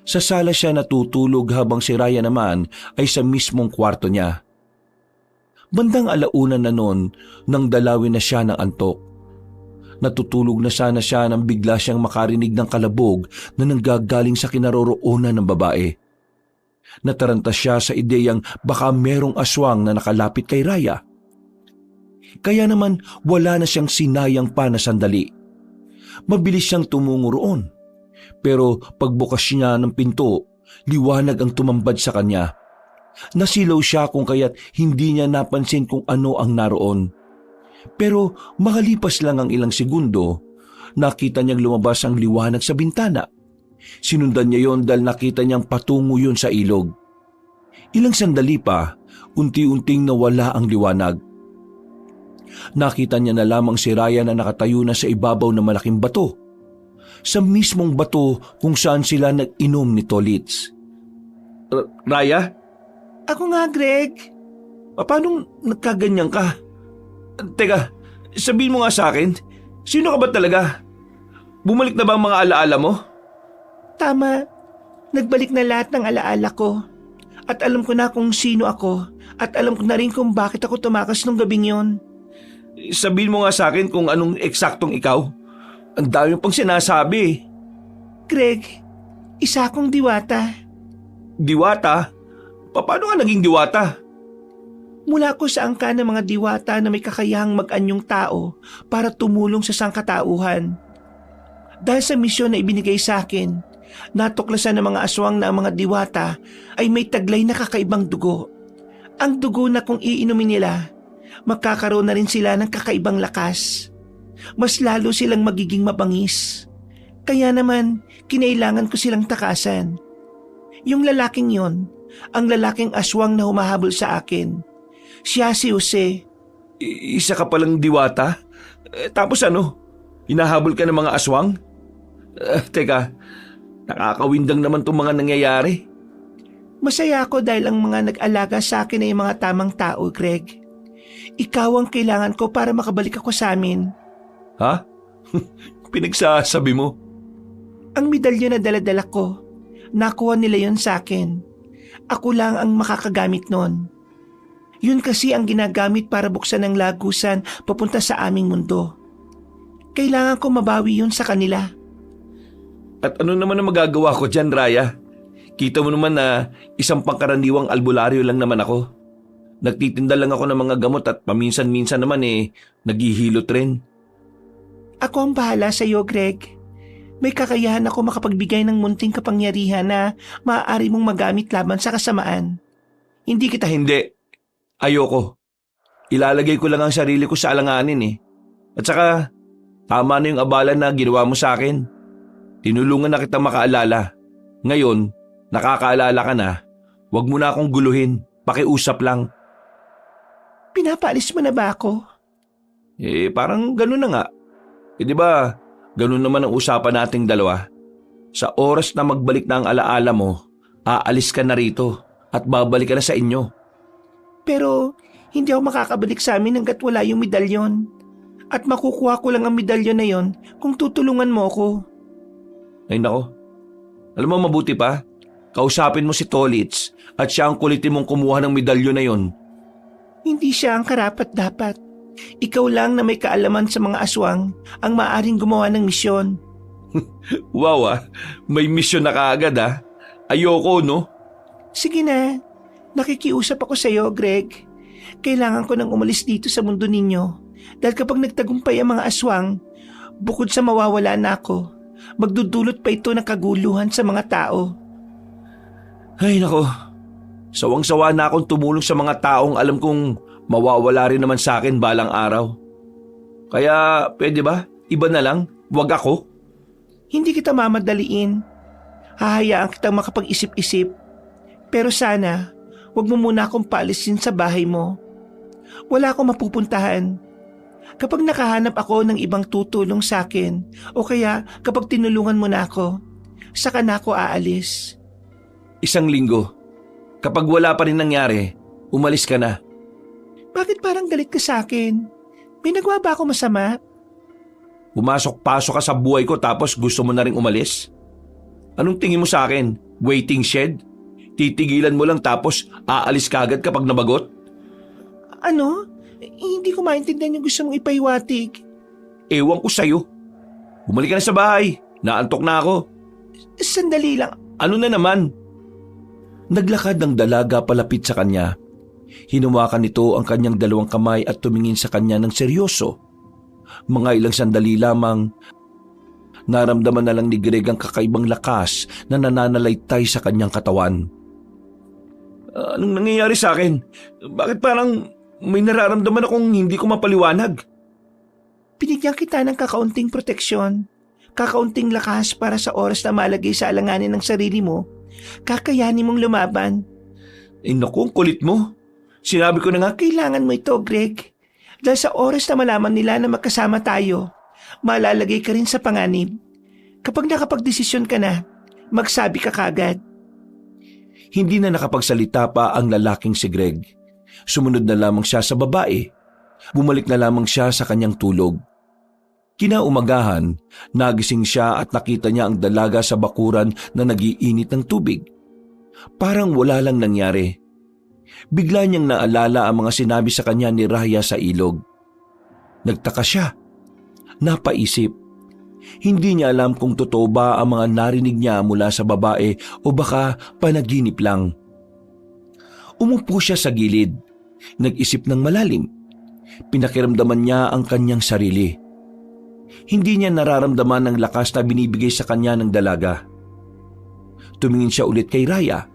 Sa sala siya natutulog habang si Raya naman ay sa mismong kwarto niya. Bandang alauna na noon nang dalawin na siya ng antok. Natutulog na sana siya nang bigla siyang makarinig ng kalabog na nanggagaling sa kinaroroonan ng babae. Nataranta siya sa ideyang baka merong aswang na nakalapit kay Raya. Kaya naman wala na siyang sinayang pa na sandali. Mabilis siyang tumungo roon. Pero pagbukas niya ng pinto, liwanag ang tumambad sa kanya. Nasilaw siya kung kaya't hindi niya napansin kung ano ang naroon. Pero makalipas lang ang ilang segundo, nakita niyang lumabas ang liwanag sa bintana. Sinundan niya yon dahil nakita niyang patungo yun sa ilog. Ilang sandali pa, unti-unting nawala ang liwanag. Nakita niya na lamang si Raya na nakatayo na sa ibabaw ng malaking bato. Sa mismong bato kung saan sila nag-inom ni Tolits. Raya? Ako nga, Greg. Paano nagkaganyan ka? Teka, sabihin mo nga sa akin, sino ka ba talaga? Bumalik na ba ang mga alaala mo? Tama. Nagbalik na lahat ng alaala ko. At alam ko na kung sino ako. At alam ko na rin kung bakit ako tumakas nung gabing yon. Sabihin mo nga sa akin kung anong eksaktong ikaw. Ang dami pang sinasabi. Greg, isa akong diwata. Diwata? Paano ka naging diwata? Mula ko sa angka ng mga diwata na may kakayahang mag-anyong tao para tumulong sa sangkatauhan. Dahil sa misyon na ibinigay sa akin, natuklasan ng mga aswang na ang mga diwata ay may taglay na kakaibang dugo. Ang dugo na kung iinumin nila, magkakaroon na rin sila ng kakaibang lakas. Mas lalo silang magiging mabangis. Kaya naman, kinailangan ko silang takasan. Yung lalaking yon, ang lalaking aswang na humahabol sa akin. Siya si Jose. Isa ka palang diwata? Tapos ano? Hinahabol ka ng mga aswang? Teka, nakakawindang naman itong mga nangyayari. Masaya ako dahil ang mga nag-alaga sa akin ay mga tamang tao, Greg. Ikaw ang kailangan ko para makabalik ako sa amin. Ha? Pinagsasabi mo? Ang medalyon na dala-dala ko, nakuha nila yon sa akin. Ako lang ang makakagamit nun. Yun kasi ang ginagamit para buksan ang lagusan papunta sa aming mundo. Kailangan ko mabawi yun sa kanila. At ano naman ang magagawa ko dyan, Raya? Kita mo naman na isang pangkaraniwang albularyo lang naman ako. Nagtitinda lang ako ng mga gamot at paminsan-minsan naman naghihilot rin. Ako ang bahala sa iyo, Greg. May kakayahan ako makapagbigay ng munting kapangyarihan na maaari mong magamit laban sa kasamaan. Hindi. Ayoko. Ilalagay ko lang ang sarili ko sa alanganin. At saka, tama na yung abala na ginawa mo sa akin. Tinulungan na kita makaalala. Ngayon, nakakaalala ka na. Huwag mo na akong guluhin. Pakiusap lang. Pinapaalis mo na ba ako? Parang ganun na nga. Di ba, ganun naman ang usapan nating dalawa. Sa oras na magbalik na ang alaala mo, aalis ka na rito at babalik ka na sa inyo. Pero hindi ako makakabalik sa amin hanggat wala yung medalyon. At makukuha ko lang ang medalyon na yon kung tutulungan mo ako. Ay nako, alam mo mabuti pa, kausapin mo si Tolits at siya ang kulitin mong kumuha ng medalyon na yon. Hindi siya ang karapat-dapat. Ikaw lang na may kaalaman sa mga aswang ang maaaring gumawa ng misyon. Wow may misyon na kaagad Ayoko no? Sige na, nakikiusap ako sa iyo, Greg. Kailangan ko nang umalis dito sa mundo ninyo. Dahil kapag nagtagumpay ang mga aswang, bukod sa mawawala na ako, magdudulot pa ito ng kaguluhan sa mga tao. Ay nako, sawang-sawa na akong tumulong sa mga taong alam kong mawawala rin naman sa akin balang araw. Kaya pwede ba? Iba na lang? Wag ako? Hindi kita mamadaliin. Hahayaan kitang makapag-isip-isip. Pero sana, wag mo muna akong paalisin sa bahay mo. Wala akong mapupuntahan. Kapag nakahanap ako ng ibang tutulong sa akin, o kaya kapag tinulungan mo na ako, saka na ako aalis. 1 linggo. Kapag wala pa rin nangyari, umalis ka na. Bakit parang galit ka sa akin? May nagawa ba ako masama? Pumasok-pasok ka sa buhay ko tapos gusto mo na rin umalis? Anong tingin mo sa akin? Waiting shed? Titigilan mo lang tapos aalis ka agad kapag nabagot? Ano? Hindi ko maintindihan yung gusto mong ipaiwatig. Ewan ko sa'yo. Bumalik ka na sa bahay. Naantok na ako. Sandali lang. Ano na naman? Naglakad ang dalaga palapit sa kanya. Hinawakan nito ang kanyang dalawang kamay at tumingin sa kanya ng seryoso. Mga ilang sandali lamang, naramdaman na lang ni Greg ang kakaibang lakas na nananalaytay sa kanyang katawan. Anong nangyayari sa akin? Bakit parang may nararamdaman akong hindi ko mapaliwanag? Binigyan kita ng kakaunting proteksyon, kakaunting lakas para sa oras na malagay sa alanganin ng sarili mo, kakayanin mong lumaban. Naku, ang kulit mo. Sinabi ko na nga, Kailangan mo ito, Greg. Dahil sa oras na malaman nila na magkasama tayo, malalagay ka rin sa panganib. Kapag nakapagdesisyon ka na, magsabi ka kagad. hindi na nakapagsalita pa ang lalaking si Greg. Sumunod na lamang siya sa babae. Bumalik na lamang siya sa kanyang tulog. Kinaumagahan, nagising siya at nakita niya ang dalaga sa bakuran na nagiinit ng tubig. Parang wala lang nangyari. Bigla niyang naalala ang mga sinabi sa kanya ni Raya sa ilog. Nagtaka siya. Napaisip. Hindi niya alam kung totoo ba ang mga narinig niya mula sa babae o baka panaginip lang. Umupo siya sa gilid. Nag-isip ng malalim. Pinakiramdaman niya ang kanyang sarili. Hindi niya nararamdaman ang lakas na binibigay sa kanya ng dalaga. Tumingin siya ulit kay Raya.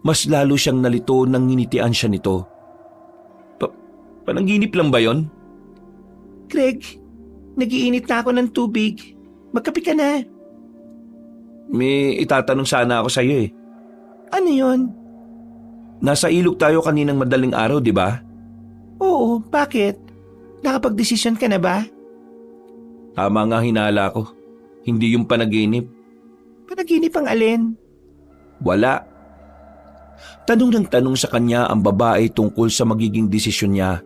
Mas lalo siyang nalito nang nginitian siya nito. Panaginip lang ba yon? Greg, nagiinit na ako ng tubig. Magkape ka na. May itatanong sana ako sa iyo eh. Ano yon? Nasa ilog tayo kaninang madaling araw, di ba? Oo, bakit? Nakapag-desisyon ka na ba? Tama nga hinala ko. Hindi yung panaginip. Panaginip ang alin? Wala. Tanong ng tanong sa kanya ang babae tungkol sa magiging desisyon niya.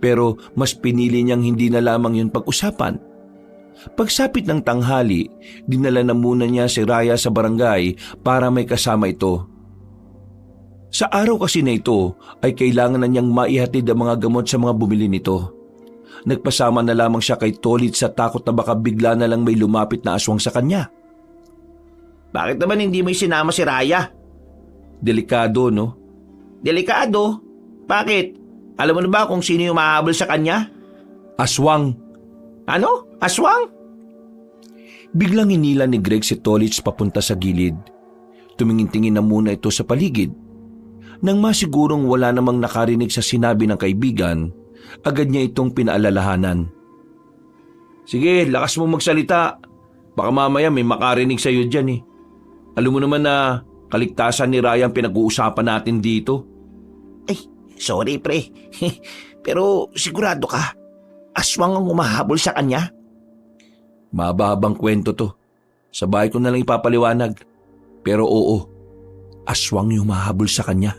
Pero mas pinili niyang hindi na lamang yun pag-usapan. Pagsapit ng tanghali, dinala na muna niya si Raya sa barangay para may kasama ito. Sa araw kasi na ito ay kailangan na niyang maihatid ang mga gamot sa mga bumili nito. Nagpasama na lamang siya kay Tolit sa takot na baka bigla na lang may lumapit na aswang sa kanya. Bakit naman hindi mo sinama si Raya? Delikado, no? Delikado? Bakit? Alam mo na ba kung sino yung mahabol sa kanya? Aswang. Ano? Aswang? Biglang hinila ni Greg si Tolits papunta sa gilid. Tumingin-tingin na muna ito sa paligid. Nang masigurong wala namang nakarinig sa sinabi ng kaibigan, agad niya itong pinaalalahanan. Sige, lakas mo magsalita. Baka mamaya may makarinig sa iyo dyan eh. Alam mo naman na kaligtasan ni Raya ang pinag-uusapan natin dito. Ay, sorry pre. Pero sigurado ka, aswang ang umahabol sa kanya? Mahabang kwento to. Sa bahay ko na lang ipapaliwanag. Pero oo, aswang yung mahabol sa kanya.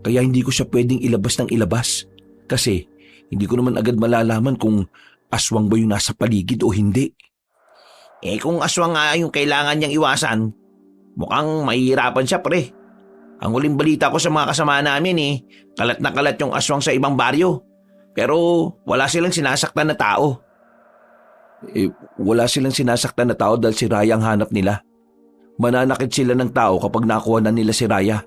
Kaya hindi ko siya pwedeng ilabas ng ilabas. Kasi hindi ko naman agad malalaman kung aswang ba yung nasa paligid o hindi. Eh kung aswang nga yung kailangan niyang iwasan, mukhang mahihirapan siya pre. Ang huling balita ko sa mga kasama namin kalat na kalat yung aswang sa ibang baryo. Pero wala silang sinasaktan na tao. Wala silang sinasaktan na tao dahil si Raya ang hanap nila. Mananakit sila ng tao kapag nakuha na nila si Raya.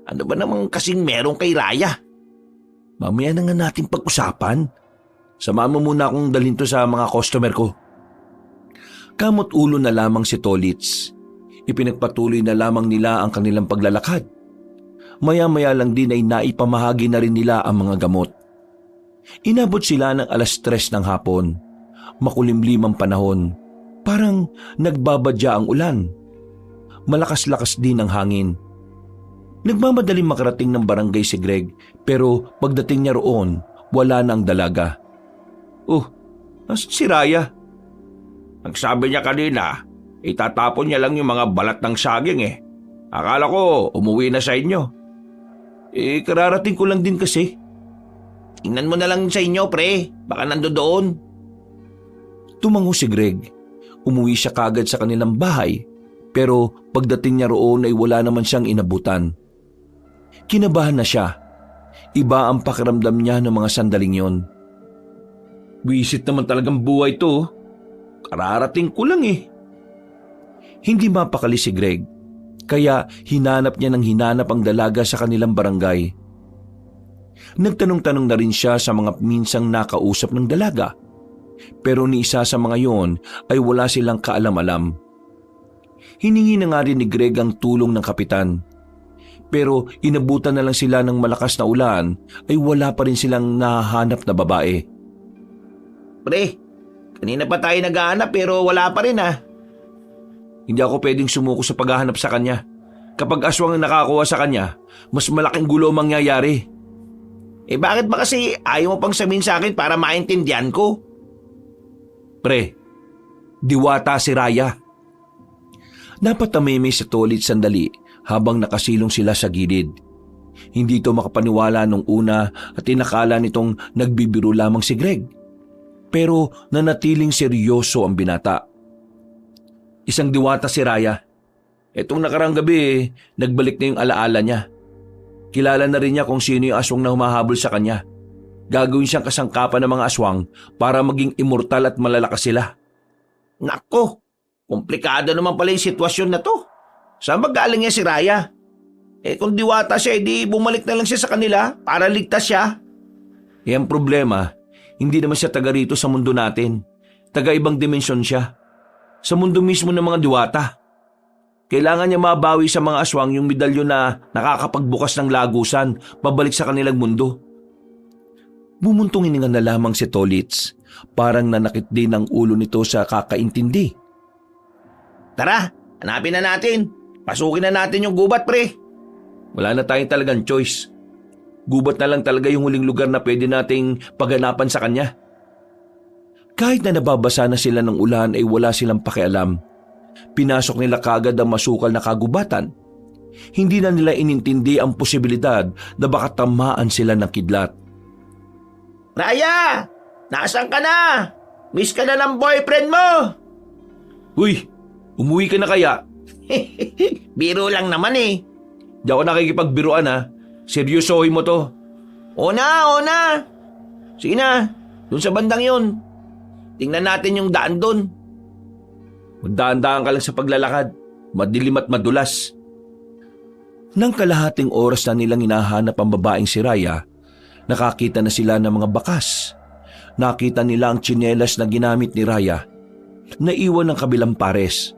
Ano ba namang kasing meron kay Raya? Mamaya na nga natin pag-usapan. Samahan mo muna akong dalhin to sa mga customer ko. Kamot ulo na lamang si Tolits. Ipinagpatuloy na lamang nila ang kanilang paglalakad. Maya-maya lang din ay naipamahagi na rin nila ang mga gamot. Inabot sila ng 3:00 ng hapon. Makulimlim ang panahon. Parang nagbabadya ang ulan. Malakas-lakas din ang hangin. Nagmamadaling makarating ng barangay si Greg pero pagdating niya roon, wala na ang dalaga. Nasaan si Raya? Nagsabi niya kanina, itatapon niya lang yung mga balat ng saging eh. Akala ko umuwi na sa inyo. Kararating ko lang din kasi. Tingnan mo na lang sa inyo pre, baka nandoon. Tumango si Greg. Umuwi siya kagad sa kanilang bahay Pero pagdating niya roon ay wala naman siyang inabutan. Kinabahan na siya. Iba ang pakiramdam niya ng mga sandaling yon. Wisit naman talagang buhay to. Kararating ko lang eh. Hindi mapakali si Greg, kaya hinanap niya ng hinanap ang dalaga sa kanilang barangay. Nagtanong-tanong na rin siya sa mga minsang nakausap ng dalaga, pero ni isa sa mga yon ay wala silang kaalam-alam. Hiningi na nga rin ni Greg ang tulong ng kapitan, pero inabutan na lang sila ng malakas na ulan ay wala pa rin silang nahahanap na babae. Pre, kanina pa tayo naghahanap pero wala pa rin ah. Hindi ako pwedeng sumuko sa paghahanap sa kanya. Kapag aswang ang nakakuha sa kanya, mas malaking gulo ang mangyayari. Eh bakit ba kasi ayaw mo pang sabihin sa akin para maintindihan ko? Pre, diwata si Raya. Napatamimi si Tolit sandali habang nakasilong sila sa gilid. Hindi ito makapaniwala nung una at inakala nitong nagbibiro lamang si Greg. Pero nanatiling seryoso ang binata. Isang diwata si Raya. Etong nakarang gabi, nagbalik na yung alaala niya. Kilala na rin niya kung sino yung aswang na humahabol sa kanya. Gagawin siyang kasangkapan ng mga aswang para maging immortal at malalakas sila. Nako, komplikado naman pala yung sitwasyon na to. Saan ba galing niya si Raya? Eh kung diwata siya, edi bumalik na lang siya sa kanila para ligtas siya. Eh ang problema, hindi naman siya taga rito sa mundo natin. Taga ibang dimensyon siya. Sa mundo mismo ng mga diwata. Kailangan niya mabawi sa mga aswang yung medalyon na nakakapagbukas ng lagusan pabalik sa kanilang mundo. Bumuntong hininga na lamang si Tolits. Parang nanakit din ang ulo nito sa kakaintindi. Tara, hanapin na natin. Pasukin na natin yung gubat, pre. Wala na tayong talagang choice. Gubat na lang talaga yung huling lugar na pwede nating pagganapan sa kanya. Kahit na nababasa na sila ng ulan ay wala silang pakialam. Pinasok nila kagad ang masukal na kagubatan. Hindi na nila inintindi ang posibilidad na baka tamaan sila ng kidlat. Raya! Nasaan ka na? Miss ka na ng boyfriend mo! Uy! Umuwi ka na kaya? Biro lang naman eh. Di ako nakikipagbiruan ha. Seryosohin mo to. O na! Sige na, dun sa bandang yun. Tingnan natin yung daan dun. Magdaan-daan ka lang sa paglalakad. Madilim at madulas. Nang kalahating oras na nilang hinahanap ang babaeng si Raya, nakakita na sila ng mga bakas. Nakita nila ang tsinelas na ginamit ni Raya. Naiwan ng kabilang pares.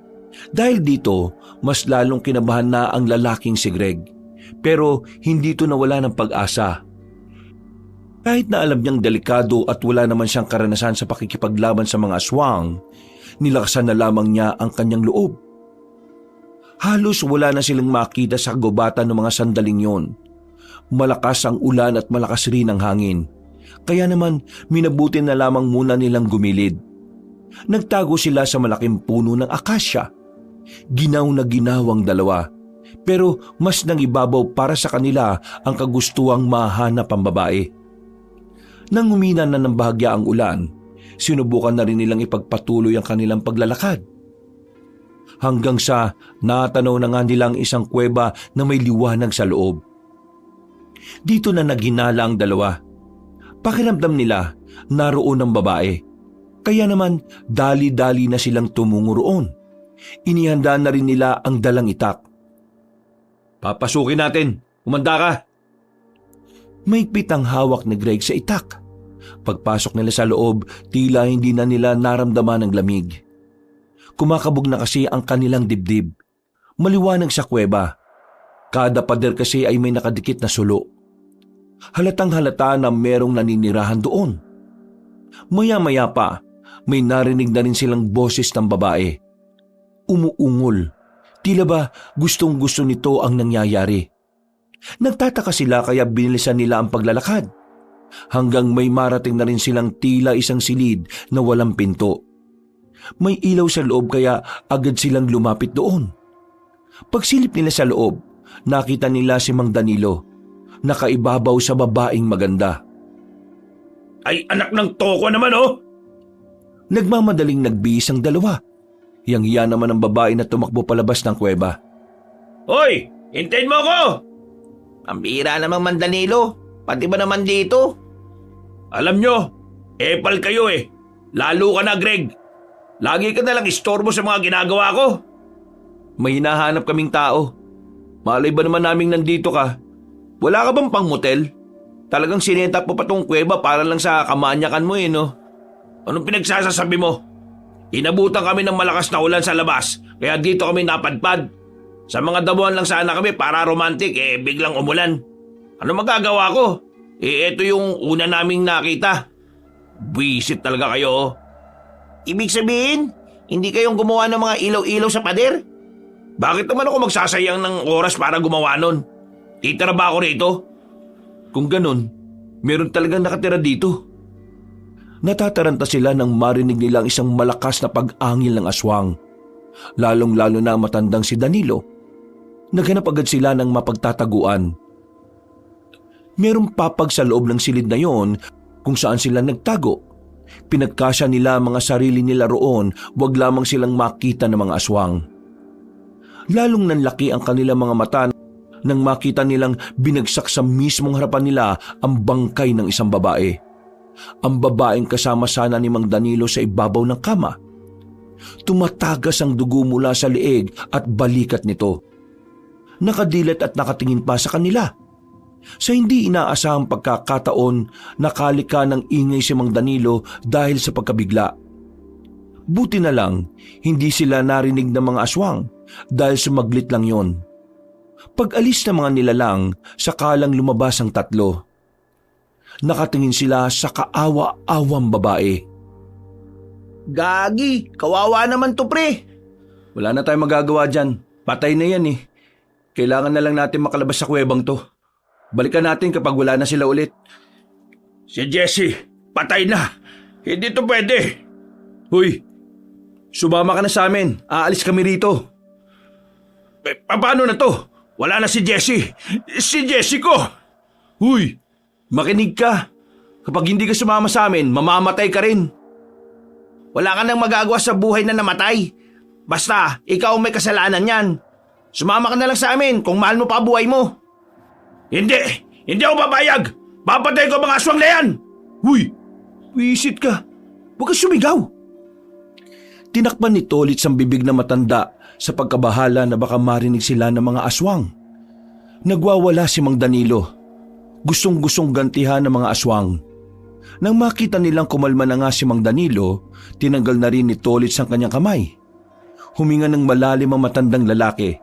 Dahil dito, mas lalong kinabahan na ang lalaking si Greg. Pero hindi ito nawala ng pag-asa. Kahit na alam niyang delikado at wala naman siyang karanasan sa pakikipaglaban sa mga aswang, nilakasan na lamang niya ang kanyang loob. Halos wala na silang makita sa kagubatan ng mga sandaling yon. Malakas ang ulan at malakas rin ang hangin. Kaya naman minabuti na lamang muna nilang gumilid. Nagtago sila sa malaking puno ng akasya. Ginaw na ginaw ang dalawa. Pero mas nangibabaw para sa kanila ang kagustuhang mahanap ang babae. Nang humina na ng bahagya ang ulan, sinubukan na rin nilang ipagpatuloy ang kanilang paglalakad. Hanggang sa natanaw na nga nilang isang kuweba na may liwanag sa loob. Dito na naghinala ang dalawa. Pakiramdam nila naroon ang babae. Kaya naman dali-dali na silang tumungo roon. Inihanda na rin nila ang dalang itak. Papasukin natin. Umanda ka. Maigpit ang hawak ni Greg sa itak. Pagpasok nila sa loob, tila hindi na nila naramdaman ang lamig. Kumakabog na kasi ang kanilang dibdib. Maliwanag sa kuweba. Kada pader kasi ay may nakadikit na sulo. Halatang halata na merong naninirahan doon. Maya-maya pa, may narinig na rin silang boses ng babae. Umuungol. Tila ba gustong-gusto nito ang nangyayari. Nagtataka sila kaya binilisan nila ang paglalakad. Hanggang may marating na rin silang tila isang silid na walang pinto. May ilaw sa loob kaya agad silang lumapit doon. Pagsilip nila sa loob, nakita nila si Mang Danilo. Nakaibabaw sa babaeng maganda. Ay anak ng toko naman oh! Nagmamadaling nagbihis ang dalawa. Hiyang-hiya naman ang babae na tumakbo palabas ng kuweba. Hoy! Hintayin mo ako! Ang bira namang Mandanilo. Pati ba naman dito? Alam nyo, epal kayo eh. Lalo ka na, Greg. Lagi ka nalang istorbo sa mga ginagawa ko. May hinahanap kaming tao. Malay ba naman naming nandito ka? Wala ka bang pang motel? Talagang sinetap mo pa tong kuweba para lang sa kamanyakan mo no? Anong pinagsasasabi mo? Inabutan kami ng malakas na ulan sa labas, kaya dito kami napadpad. Sa mga damuhan lang sana kami para romantic, biglang umulan. Ano magagawa ko? Eto yung una naming nakita. Buisit talaga kayo. Ibig sabihin, hindi kayong gumawa ng mga ilaw-ilaw sa pader? Bakit naman ako magsasayang ng oras para gumawa nun? Titira ba ako rito? Kung ganun, meron talagang nakatira dito. Natataranta sila nang marinig nila ang isang malakas na pag-angil ng aswang. Lalong-lalo na ang matandang si Danilo. Naghanap agad sila ng mapagtataguan. Merong papag sa loob ng silid na yon kung saan sila nagtago. Pinagkasya nila ang mga sarili nila roon, wag lamang silang makita ng mga aswang. Lalong nanlaki ang kanilang mga mata nang makita nilang binagsak sa mismong harapan nila ang bangkay ng isang babae. Ang babaeng kasama sana ni Mang Danilo sa ibabaw ng kama. Tumatagas ang dugo mula sa leeg at balikat nito. Nakadilat at nakatingin pa sa kanila. Sa hindi inaasahang pagkakataon, nakalika ng ingay si Mang Danilo dahil sa pagkabigla. Buti na lang, hindi sila narinig ng mga aswang dahil sumaglit lang yon. Pag-alis ng mga nilalang, sakalang lumabas ang tatlo. Nakatingin sila sa kaawa-awang babae. Gagi, kawawa naman to pre. Wala na tayong magagawa dyan. Patay na yan eh. Kailangan na lang natin makalabas sa kuwebang to. Balikan natin kapag wala na sila ulit. Si Jessie, patay na. Hindi to pwede. Huy, sumama ka na sa amin. Aalis kami rito. Paano na to? Wala na si Jessie. Si Jessie ko. Huy, makinig ka. Kapag hindi ka sumama sa amin, mamamatay ka rin. Wala ka nang magagawa sa buhay na namatay. Basta, ikaw may kasalanan yan. Sumama ka na lang sa amin kung mahal mo pa buhay mo. Hindi ako papayag. Papatay ko mga aswang na yan. Huy, wisit ka. Huwag kang sumigaw. Tinakpan ni Tolits ang bibig na matanda sa pagkabahala na baka marinig sila ng mga aswang. Nagwawala si Mang Danilo. Gustong-gustong gantihan ng mga aswang. Nang makita nilang kumalma na nga si Mang Danilo, tinanggal na rin ni Tolits ang kanyang kamay. Huminga ng malalim ang matandang lalaki.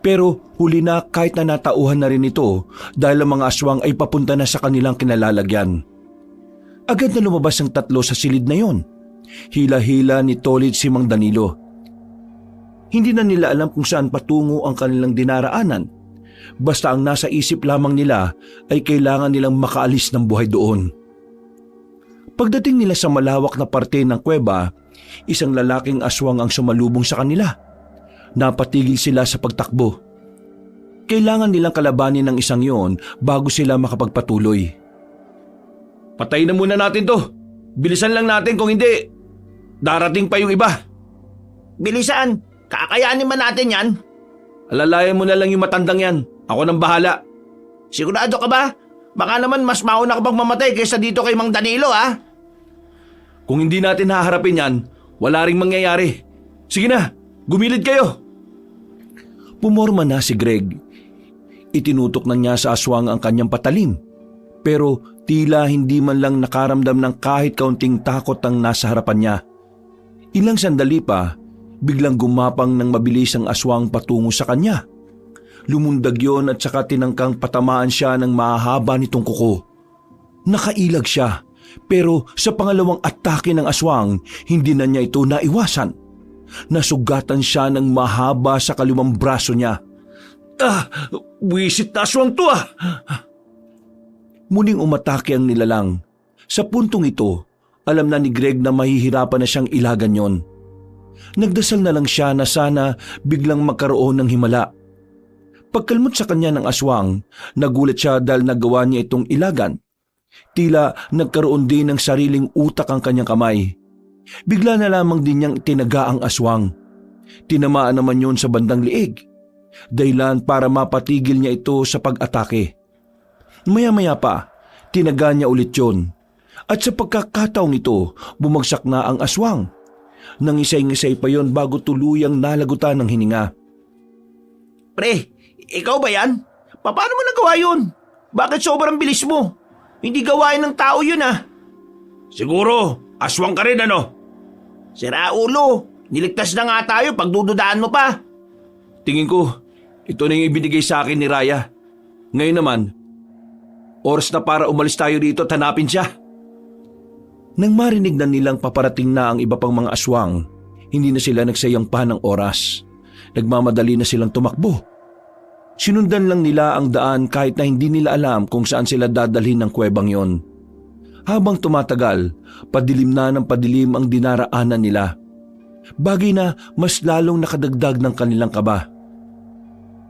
Pero huli na kahit na natauhan na rin ito dahil ang mga aswang ay papunta na sa kanilang kinalalagyan. Agad na lumabas ang tatlo sa silid na yon. Hila-hila ni Tolits si Mang Danilo. Hindi na nila alam kung saan patungo ang kanilang dinaraanan. Basta ang nasa isip lamang nila ay kailangan nilang makaalis ng buhay doon. Pagdating nila sa malawak na parte ng kuweba, isang lalaking aswang ang sumalubong sa kanila. Napatigil sila sa pagtakbo. Kailangan nilang kalabanin ng isang yon bago sila makapagpatuloy. Patayin na muna natin to. Bilisan lang natin kung hindi. Darating pa yung iba. Bilisan? Kakayanin man natin yan? Alalayan mo na lang yung matandang yan. Ako nang bahala. Sigurado ka ba? Baka naman mas mauna ka bang mamatay kaysa dito kay Mang Danilo ha? Kung hindi natin haharapin yan, wala ring mangyayari. Sige na, gumilid kayo. Pumorma na si Greg. Itinutok na niya sa aswang ang kanyang patalim. Pero tila hindi man lang nakaramdam ng kahit kaunting takot ang nasa harapan niya. Ilang sandali pa, biglang gumapang ng mabilis ang aswang patungo sa kanya. Lumundag yon at saka tinangkang patamaan siya ng mahaba nitong kuko. Nakailag siya, pero sa pangalawang atake ng aswang, hindi na niya ito naiwasan. Nasugatan siya ng mahaba sa kaliwang braso niya. Wisit na aswang to ah! Muling umatake ang nilalang. Sa puntong ito, alam na ni Greg na mahihirapan na siyang ilagan yon. Nagdasal na lang siya na sana biglang magkaroon ng himala. Pagkalmot sa kanya ng aswang, nagulat siya dahil nagawa niya itong ilagan. Tila nagkaroon din ng sariling utak ang kanyang kamay. Bigla na lamang din niyang itinaga ang aswang. Tinamaan naman yon sa bandang liig, dahilan para mapatigil niya ito sa pag-atake. Maya-maya pa, tinaga niya ulit yon. At sa pagkakataong ito, bumagsak na ang aswang. Nangisay-ngisay pa yon bago tuluyang nalagutan ng hininga. Pre, ikaw ba yan? Paano mo nagawa yun? Bakit sobrang bilis mo? Hindi gawain ng tao yun ah. Siguro, aswang ka rin ano? Sira ulo, niligtas na nga tayo pagdududaan mo pa. Tingin ko, ito na yung ibinigay sa akin ni Raya. Ngayon naman, oras na para umalis tayo dito at hanapin siya. Nang marinig na nilang paparating na ang iba pang mga aswang, hindi na sila nagsayang pa ng oras. Nagmamadali na silang tumakbo. Sinundan lang nila ang daan kahit na hindi nila alam kung saan sila dadalhin ng kuwebang yon. Habang tumatagal, padilim na ng padilim ang dinaraanan nila. Bagay na mas lalong nakadagdag ng kanilang kaba.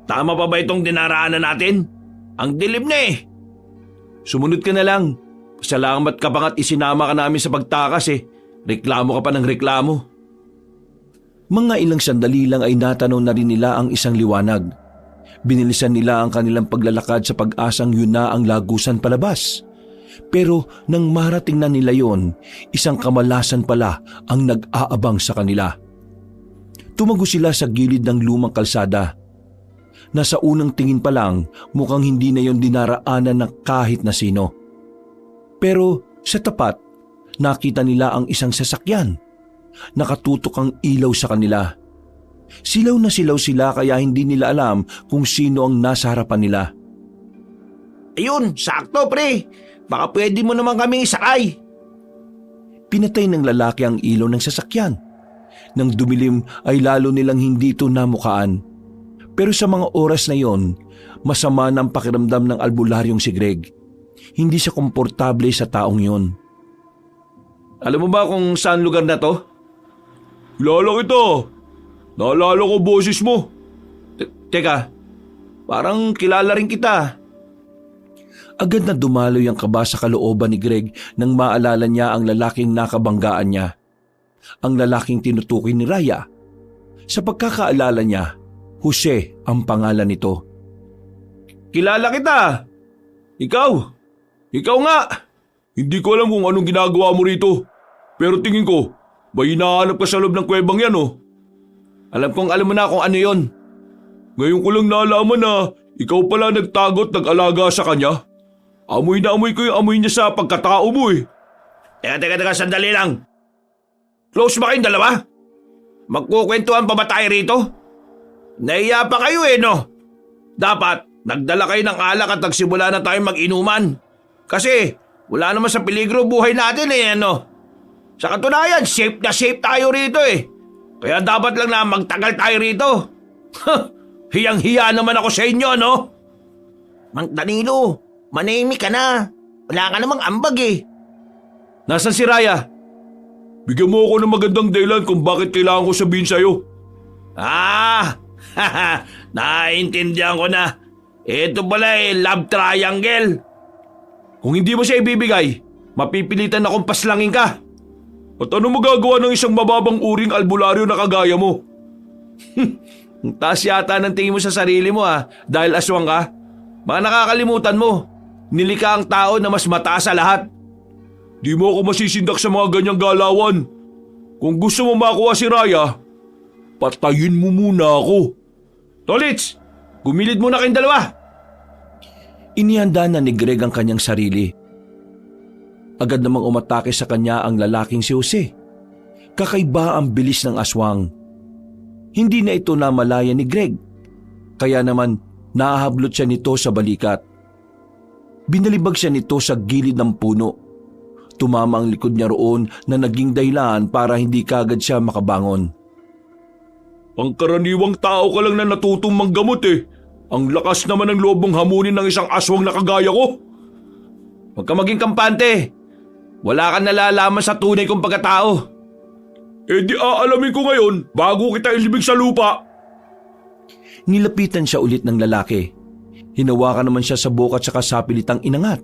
Tama pa ba itong dinaraanan natin? Ang dilim na eh. Sumunod ka na lang. Salamat ka pa nga't isinama ka namin sa pagtakas eh. Reklamo ka pa ng reklamo. Mga ilang sandali lang ay natanaw na rin nila ang isang liwanag. Binilisan nila ang kanilang paglalakad sa pag-asang yun na ang lagusan palabas. Pero nang marating na nila yon, isang kamalasan pala ang nag-aabang sa kanila. Tumago sila sa gilid ng lumang kalsada. Nasa unang tingin pa lang, mukhang hindi na yon dinaraanan ng kahit na sino. Pero sa tapat, nakita nila ang isang sasakyan. Nakatutok ang ilaw sa kanila. Silaw na silaw sila kaya hindi nila alam kung sino ang nasa harapan nila. Ayun, sakto pre. Baka pwede mo naman kaming isakay. Pinatay ng lalaki ang ilaw ng sasakyan. Nang dumilim ay lalo nilang hindi ito namukaan. Pero sa mga oras na yon, masama na ang pakiramdam ng albularyong si Greg. Hindi siya komportable sa taong yon. Alam mo ba kung saan lugar na to? Kilala kita. Naalala ko boses mo. Teka, parang kilala rin kita. Agad na dumaloy ang kaba sa kalooban ni Greg nang maalala niya ang lalaking nakabanggaan niya. Ang lalaking tinutukoy ni Raya. Sa pagkakaalala niya, Jose ang pangalan nito. Kilala kita. Ikaw nga. Hindi ko alam kung anong ginagawa mo rito. Pero tingin ko, may hinahanap ka sa loob ng kuwebang yan oh. Alam kong alam mo na kung ano yon. Ngayon ko lang nalaman na ikaw pala nagtagot nag-alaga sa kanya. Amoy na amoy ko yung amoy niya sa pagkatao mo eh. Teka, sandali lang. Close ba kayong dalawa? Magkukwentuhan pa ba tayo rito? Naiya pa kayo eh no? Dapat nagdala kayo ng alak at nagsimula na tayo mag-inuman. Kasi wala naman sa peligro buhay natin eh ano. Sa katunayan, safe na safe tayo rito eh. Kaya dapat lang na magtagal tayo rito. Hiyang-hiya naman ako sa inyo, no? Mang Danilo, manahimik ka na. Wala ka namang ambag eh. Nasaan si Raya? Bigyan mo ako ng magandang dahilan kung bakit kailangan ko sabihin sa'yo. Naiintindihan ko na. Ito pala love triangle. Kung hindi mo siya ibibigay, mapipilitan akong paslangin ka. At ano magagawa ng isang mababang uring albularyo na kagaya mo? Ang taas yata ng tingin mo sa sarili mo dahil aswang ka. Baka nakakalimutan mo, nilikha ang tao na mas mataas sa lahat. Di mo ako masisindak sa mga ganyang galawan. Kung gusto mo makuha si Raya, patayin mo muna ako. Tolits, gumilid muna kayong dalawa. Inihanda na ni Greg ang kanyang sarili. Agad namang umatake sa kanya ang lalaking si Jose. Kakaiba ang bilis ng aswang. Hindi na ito namalaya ni Greg. Kaya naman nahahablot siya nito sa balikat. Binalibag siya nito sa gilid ng puno. Tumama ang likod niya roon na naging dahilan para hindi kagad siya makabangon. Pangkaraniwang tao ka lang na natutong manggamot eh. Ang lakas naman ng loob mong hamunin ng isang aswang na kagaya ko. Huwag ka maging kampante. Wala kang nalalaman sa tunay kong pagkatao. Eh di aalamin ko ngayon bago kita ilibig sa lupa. Nilapitan siya ulit ng lalaki. Hinawakan naman siya sa buka at saka sapilitang inangat.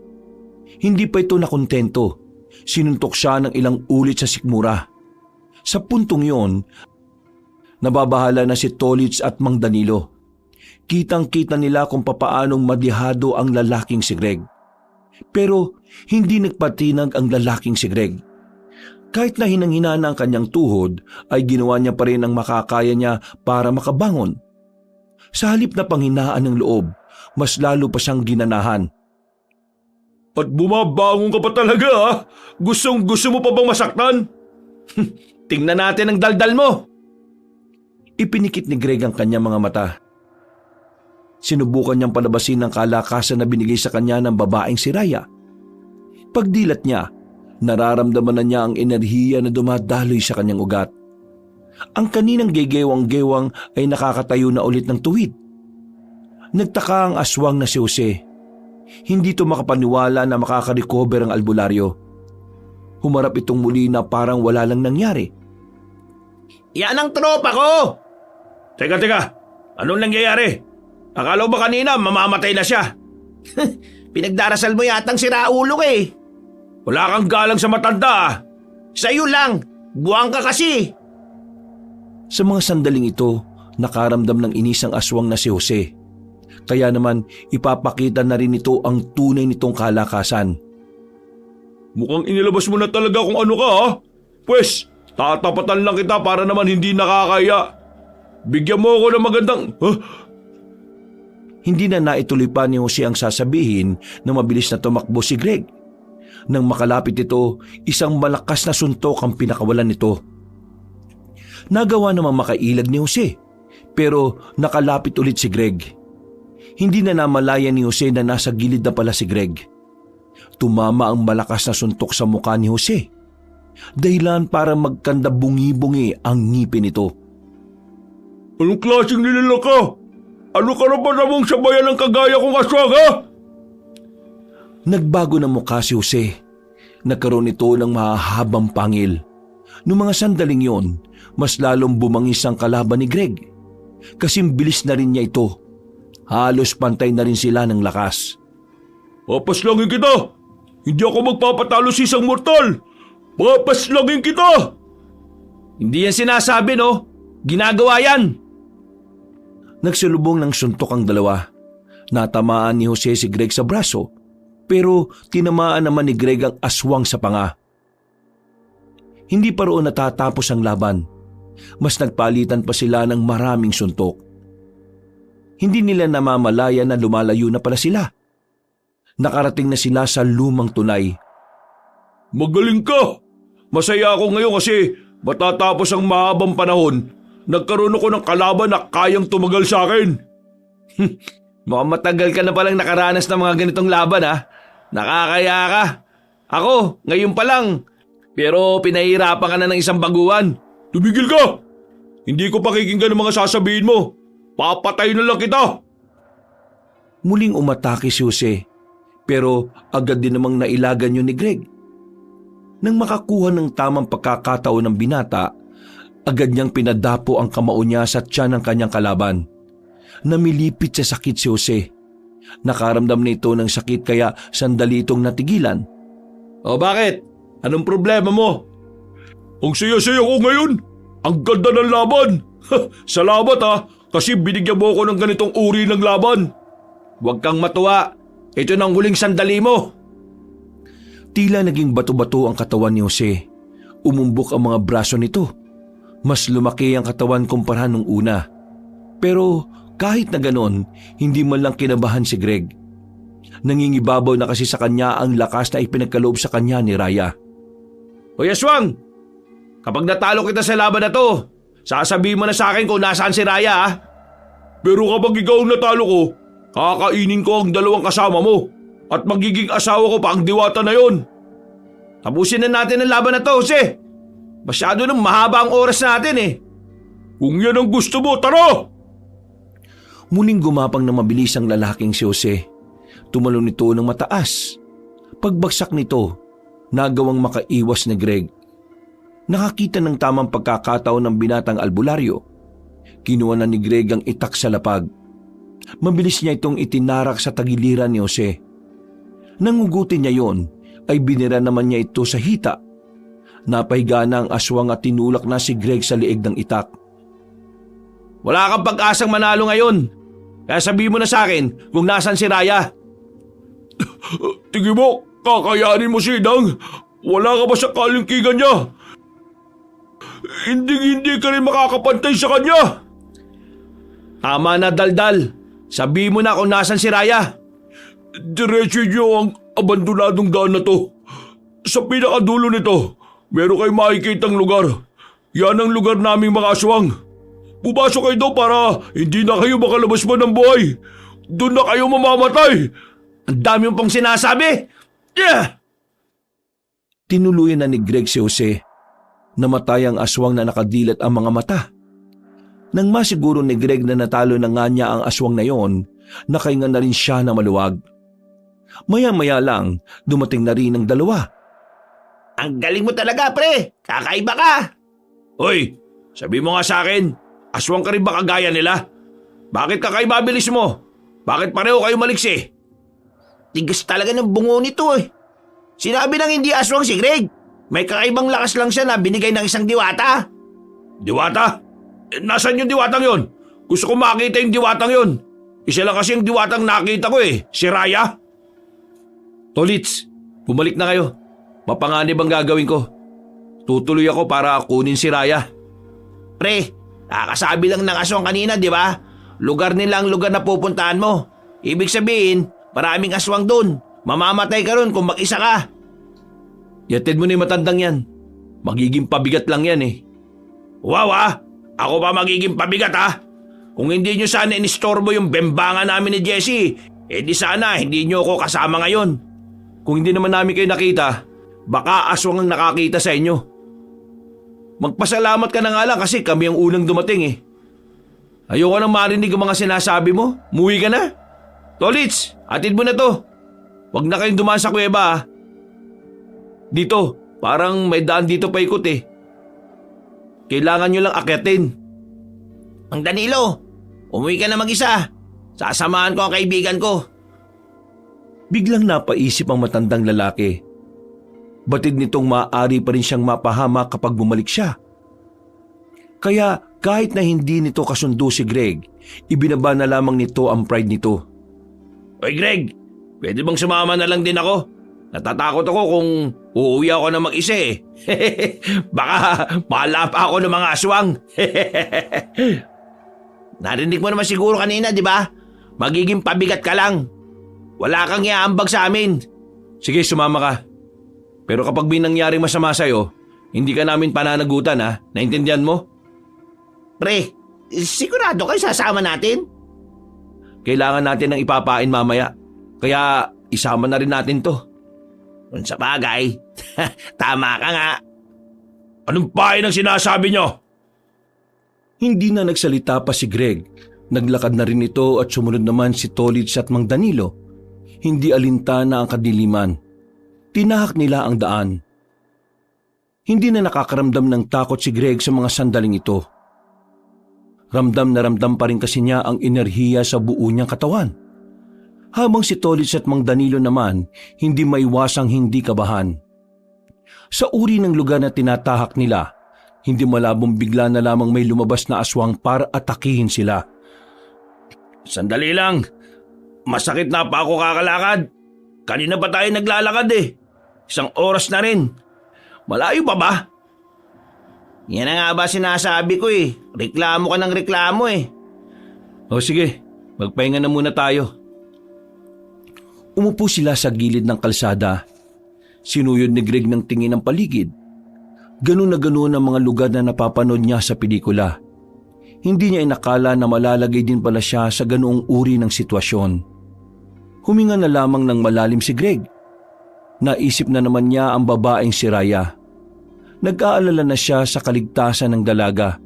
Hindi pa ito nakontento. Sinuntok siya ng ilang ulit sa sikmura. Sa puntong yon, nababahala na si Tolits at Mang Danilo. Kitang-kita nila kung papaanong madihado ang lalaking si Greg. Pero hindi nagpatinag ang lalaking si Greg. Kahit na hinang-hina na ang kanyang tuhod, ay ginawa niya pa rin ang makakaya niya para makabangon. Sa halip na panghinaan ng loob, mas lalo pa siyang ginanahan. At bumabangon ka pa talaga ha? Gusto mo pa bang masaktan? Tingnan natin ang daldal mo. Ipinikit ni Greg ang kanyang mga mata. Sinubukan niyang palabasin ang kalakasan na binigay sa kanya ng babaeng si Raya. Pagdilat niya, nararamdaman na niya ang enerhiya na dumadaloy sa kanyang ugat. Ang kaninang gegewang-gewang ay nakakatayo na ulit ng tuwid. Nagtaka ang aswang na si Jose. Hindi ito makapaniwala na makaka-recover ang albularyo. Humarap itong muli na parang wala lang nangyari. Yan ang tropa ko! Teka, anong nangyayari? Akala ba kanina mamamatay na siya? Pinagdarasal mo yatang siraulo eh. Wala kang galang sa matanda ah. Sa'yo lang, buwang ka kasi. Sa mga sandaling ito, nakaramdam ng inis ang aswang na si Jose. Kaya naman ipapakita na rin ito ang tunay nitong kalakasan. Mukhang inilabas mo na talaga kung ano ka ha? Pwes, tatapatan lang kita para naman hindi nakakaya. Bigyan mo ako ng magandang... Hindi na naituloy pa ni Jose ang sasabihin na mabilis na tumakbo si Greg. Nang makalapit ito, isang malakas na suntok ang pinakawalan nito. Nagawa namang makailag ni Jose, pero nakalapit ulit si Greg. Hindi na namalaya ni Jose na nasa gilid na pala si Greg. Tumama ang malakas na suntok sa mukha ni Jose. Dahilan para magkanda bungi-bungi ang ngipin nito. Anong klaseng nilala ka? Ano ka na ba namang sabayan ng kagaya kong aswang ha? Nagbago ng mukha si Jose. Nagkaroon ito ng mahahabang pangil. Noong mga sandaling yon, mas lalong bumangis ang kalaban ni Greg. Kasing bilis na rin niya ito. Halos pantay na rin sila ng lakas. Papaslangin kita! Hindi ako magpapatalo sa isang mortal! Papaslangin kita! Hindi yan sinasabi no? Ginagawa yan! Nagsulubong ng suntok ang dalawa. Natamaan ni Jose si Greg sa braso, pero tinamaan naman ni Greg ang aswang sa panga. Hindi pa roon natatapos ang laban. Mas nagpalitan pa sila ng maraming suntok. Hindi nila namamalaya na lumalayo na pala sila. Nakarating na sila sa lumang tunay. Magaling ka! Masaya ako ngayon kasi matatapos ang mahabang panahon. Nagkaroon ako ng kalaban na kayang tumagal sa akin. Mukhang matagal ka na palang nakaranas ng mga ganitong laban ha. Nakakaya ka. Ako, ngayon pa lang. Pero pinahirapan ka na ng isang baguhan. Tumigil ka! Hindi ko pakikinggan ang mga sasabihin mo. Papatay na lang kita! Muling umatake si Jose, pero agad din namang nailagan yun ni Greg. Nang makakuha ng tamang pagkakataon ng binata, agad niyang pinadapo ang kamao niya sa tiyan ng kanyang kalaban. Namilipit sa sakit si Jose. Nakaramdam nito ng sakit kaya sandali itong natigilan. O bakit? Anong problema mo? Ang saya-saya ko ngayon! Ang ganda ng laban! Salamat ha! Kasi binigyan mo ako ng ganitong uri ng laban. Huwag kang matuwa. Ito na ang huling sandali mo. Tila naging bato-bato ang katawan ni Jose. Umumbok ang mga braso nito. Mas lumaki ang katawan kumpara nung una. Pero kahit na ganon, hindi man lang kinabahan si Greg. Nangingibabaw na kasi sa kanya ang lakas na ipinagkaloob sa kanya ni Raya. Hoy aswang! Kapag natalo kita sa laban na to, sasabihin mo na sa akin kung nasaan si Raya ha? Pero kapag ikaw ang natalo ko, kakainin ko ang dalawang kasama mo at magiging asawa ko pa ang diwata na yon. Tapusin na natin ang laban na to, Jose. Masyado nang mahaba ang oras natin eh. Kung yan ang gusto mo, tara! Muling gumapang na mabilis ang lalaking si Jose. Tumalon nito ng mataas. Pagbagsak nito, nagawang makaiwas ni Greg. Nakakita ng tamang pagkakataon ng binatang albularyo. Kinuha na ni Greg ang itak sa lapag. Mabilis niya itong itinarak sa tagiliran ni Jose. Nangugutin niya yon, ay binira naman niya ito sa hita. Napahiga na ang aswang at tinulak na si Greg sa liig ng itak. Wala kang pag-asang manalo ngayon. Kaya sabihin mo na sa akin kung nasan si Raya. Tingin mo, kakayanin mo si Inang? Wala ka ba sa kalingkigan niya? Hindi ka rin makakapantay sa kanya. Tama na, Daldal. Sabihin mo na kung nasan si Raya. Diretso niyo ang abandonadong daan na to. Sa pinakadulo nito, meron kayong makikitang lugar. Yan ang lugar naming mga aswang. Pumasok kayo doon para hindi na kayo makalabas pa ng buhay. Doon na kayo mamamatay. Ang dami mo pong sinasabi. Yeah! Tinuluyan na ni Greg si Jose. Namatay ang aswang na nakadilat ang mga mata. Nang masiguro ni Greg na natalo na nga niya ang aswang na yon, nakahinga na rin siya na maluwag. Maya-maya lang, dumating na rin ang dalawa. Ang galing mo talaga, pre. Kakaiba ka. Hoy, sabi mo nga sa akin, aswang ka rin ba kagaya nila? Bakit kakaiba bilis mo? Bakit pareho kayo maliksi? Tigas talaga ng bungo nito eh. Sinabi nang hindi aswang si Greg. May kakaibang lakas lang siya na binigay ng isang diwata. Diwata? Nasaan yung diwatang yon? Gusto ko makita yung diwatang yon. Isa lang kasi yung diwatang nakita ko si Raya. Tolits, bumalik na kayo. Mapanganib ang gagawin ko. Tutuloy ako para kunin si Raya. Pre, kakasabi lang ng aswang kanina, di ba? Lugar nila ang lugar na pupuntahan mo. Ibig sabihin, maraming aswang doon. Mamamatay ka ron kung mag-isa ka. Yatid mo na yung matandang yan. Magiging pabigat lang yan eh. Wow Ako pa magiging pabigat Kung hindi nyo sana inistorbo yung bembangan namin ni Jessie, di sana hindi nyo ako kasama ngayon. Kung hindi naman namin kayo nakita, baka aswang ang nakakita sa inyo. Magpasalamat ka na nga lang kasi kami ang unang dumating Ayoko nang marinig ang mga sinasabi mo. Muwi ka na. Tolits, atid mo na to. Huwag na kayong dumaan sa kuweba Dito, parang may daan dito pa ikot Kailangan nyo lang akyatin. Ang Danilo, umuwi ka na mag-isa. Sasamahan ko ang kaibigan ko. Biglang napaisip ang matandang lalaki. Batid nitong maaari pa rin siyang mapahama kapag bumalik siya. Kaya kahit na hindi nito kasundo si Greg, ibinaba na lamang nito ang pride nito. Hoy Greg, pwede bang sumama na lang din ako? Natatakot ako kung uuwi ako na mag-isa Baka mahala pa ako ng mga aswang. Narinig mo naman siguro kanina, di ba? Magiging pabigat ka lang. Wala kang iaambag sa amin. Sige, sumama ka. Pero kapag may nangyaring masama sa'yo, hindi ka namin pananagutan Naintindihan mo? Pre, sigurado kayo sasama natin? Kailangan natin ng ipapain mamaya. Kaya isama na rin natin to. Kung sa bagay, tama ka nga. Anong pain ang sinasabi nyo? Hindi na nagsalita pa si Greg. Naglakad na rin ito at sumunod naman si Tolits at Mang Danilo. Hindi alintana ang kadiliman. Tinahak nila ang daan. Hindi na nakakaramdam ng takot si Greg sa mga sandaling ito. Ramdam na ramdam pa rin kasi niya ang enerhiya sa buo niyang katawan. Habang si Tolits at Mang Danilo naman, hindi maiwasang hindi kabahan. Sa uri ng lugar na tinatahak nila, hindi malabong bigla na lamang may lumabas na aswang para atakihin sila. Sandali lang. Masakit na pa ako kakalakad. Kanina pa tayo naglalakad 1 oras na rin. Malayo pa ba? Yan na nga ba sinasabi ko Reklamo ka ng reklamo O sige, magpahinga na muna tayo. Umupo sila sa gilid ng kalsada. Sinuyod ni Greg ng tingin ang paligid. Ganun na ganun ang mga lugar na napapanood niya sa pelikula. Hindi niya inakala na malalagay din pala siya sa ganoong uri ng sitwasyon. Huminga na lamang ng malalim si Greg. Naisip na naman niya ang babaeng si Raya. Nag-aalala na siya sa kaligtasan ng dalaga.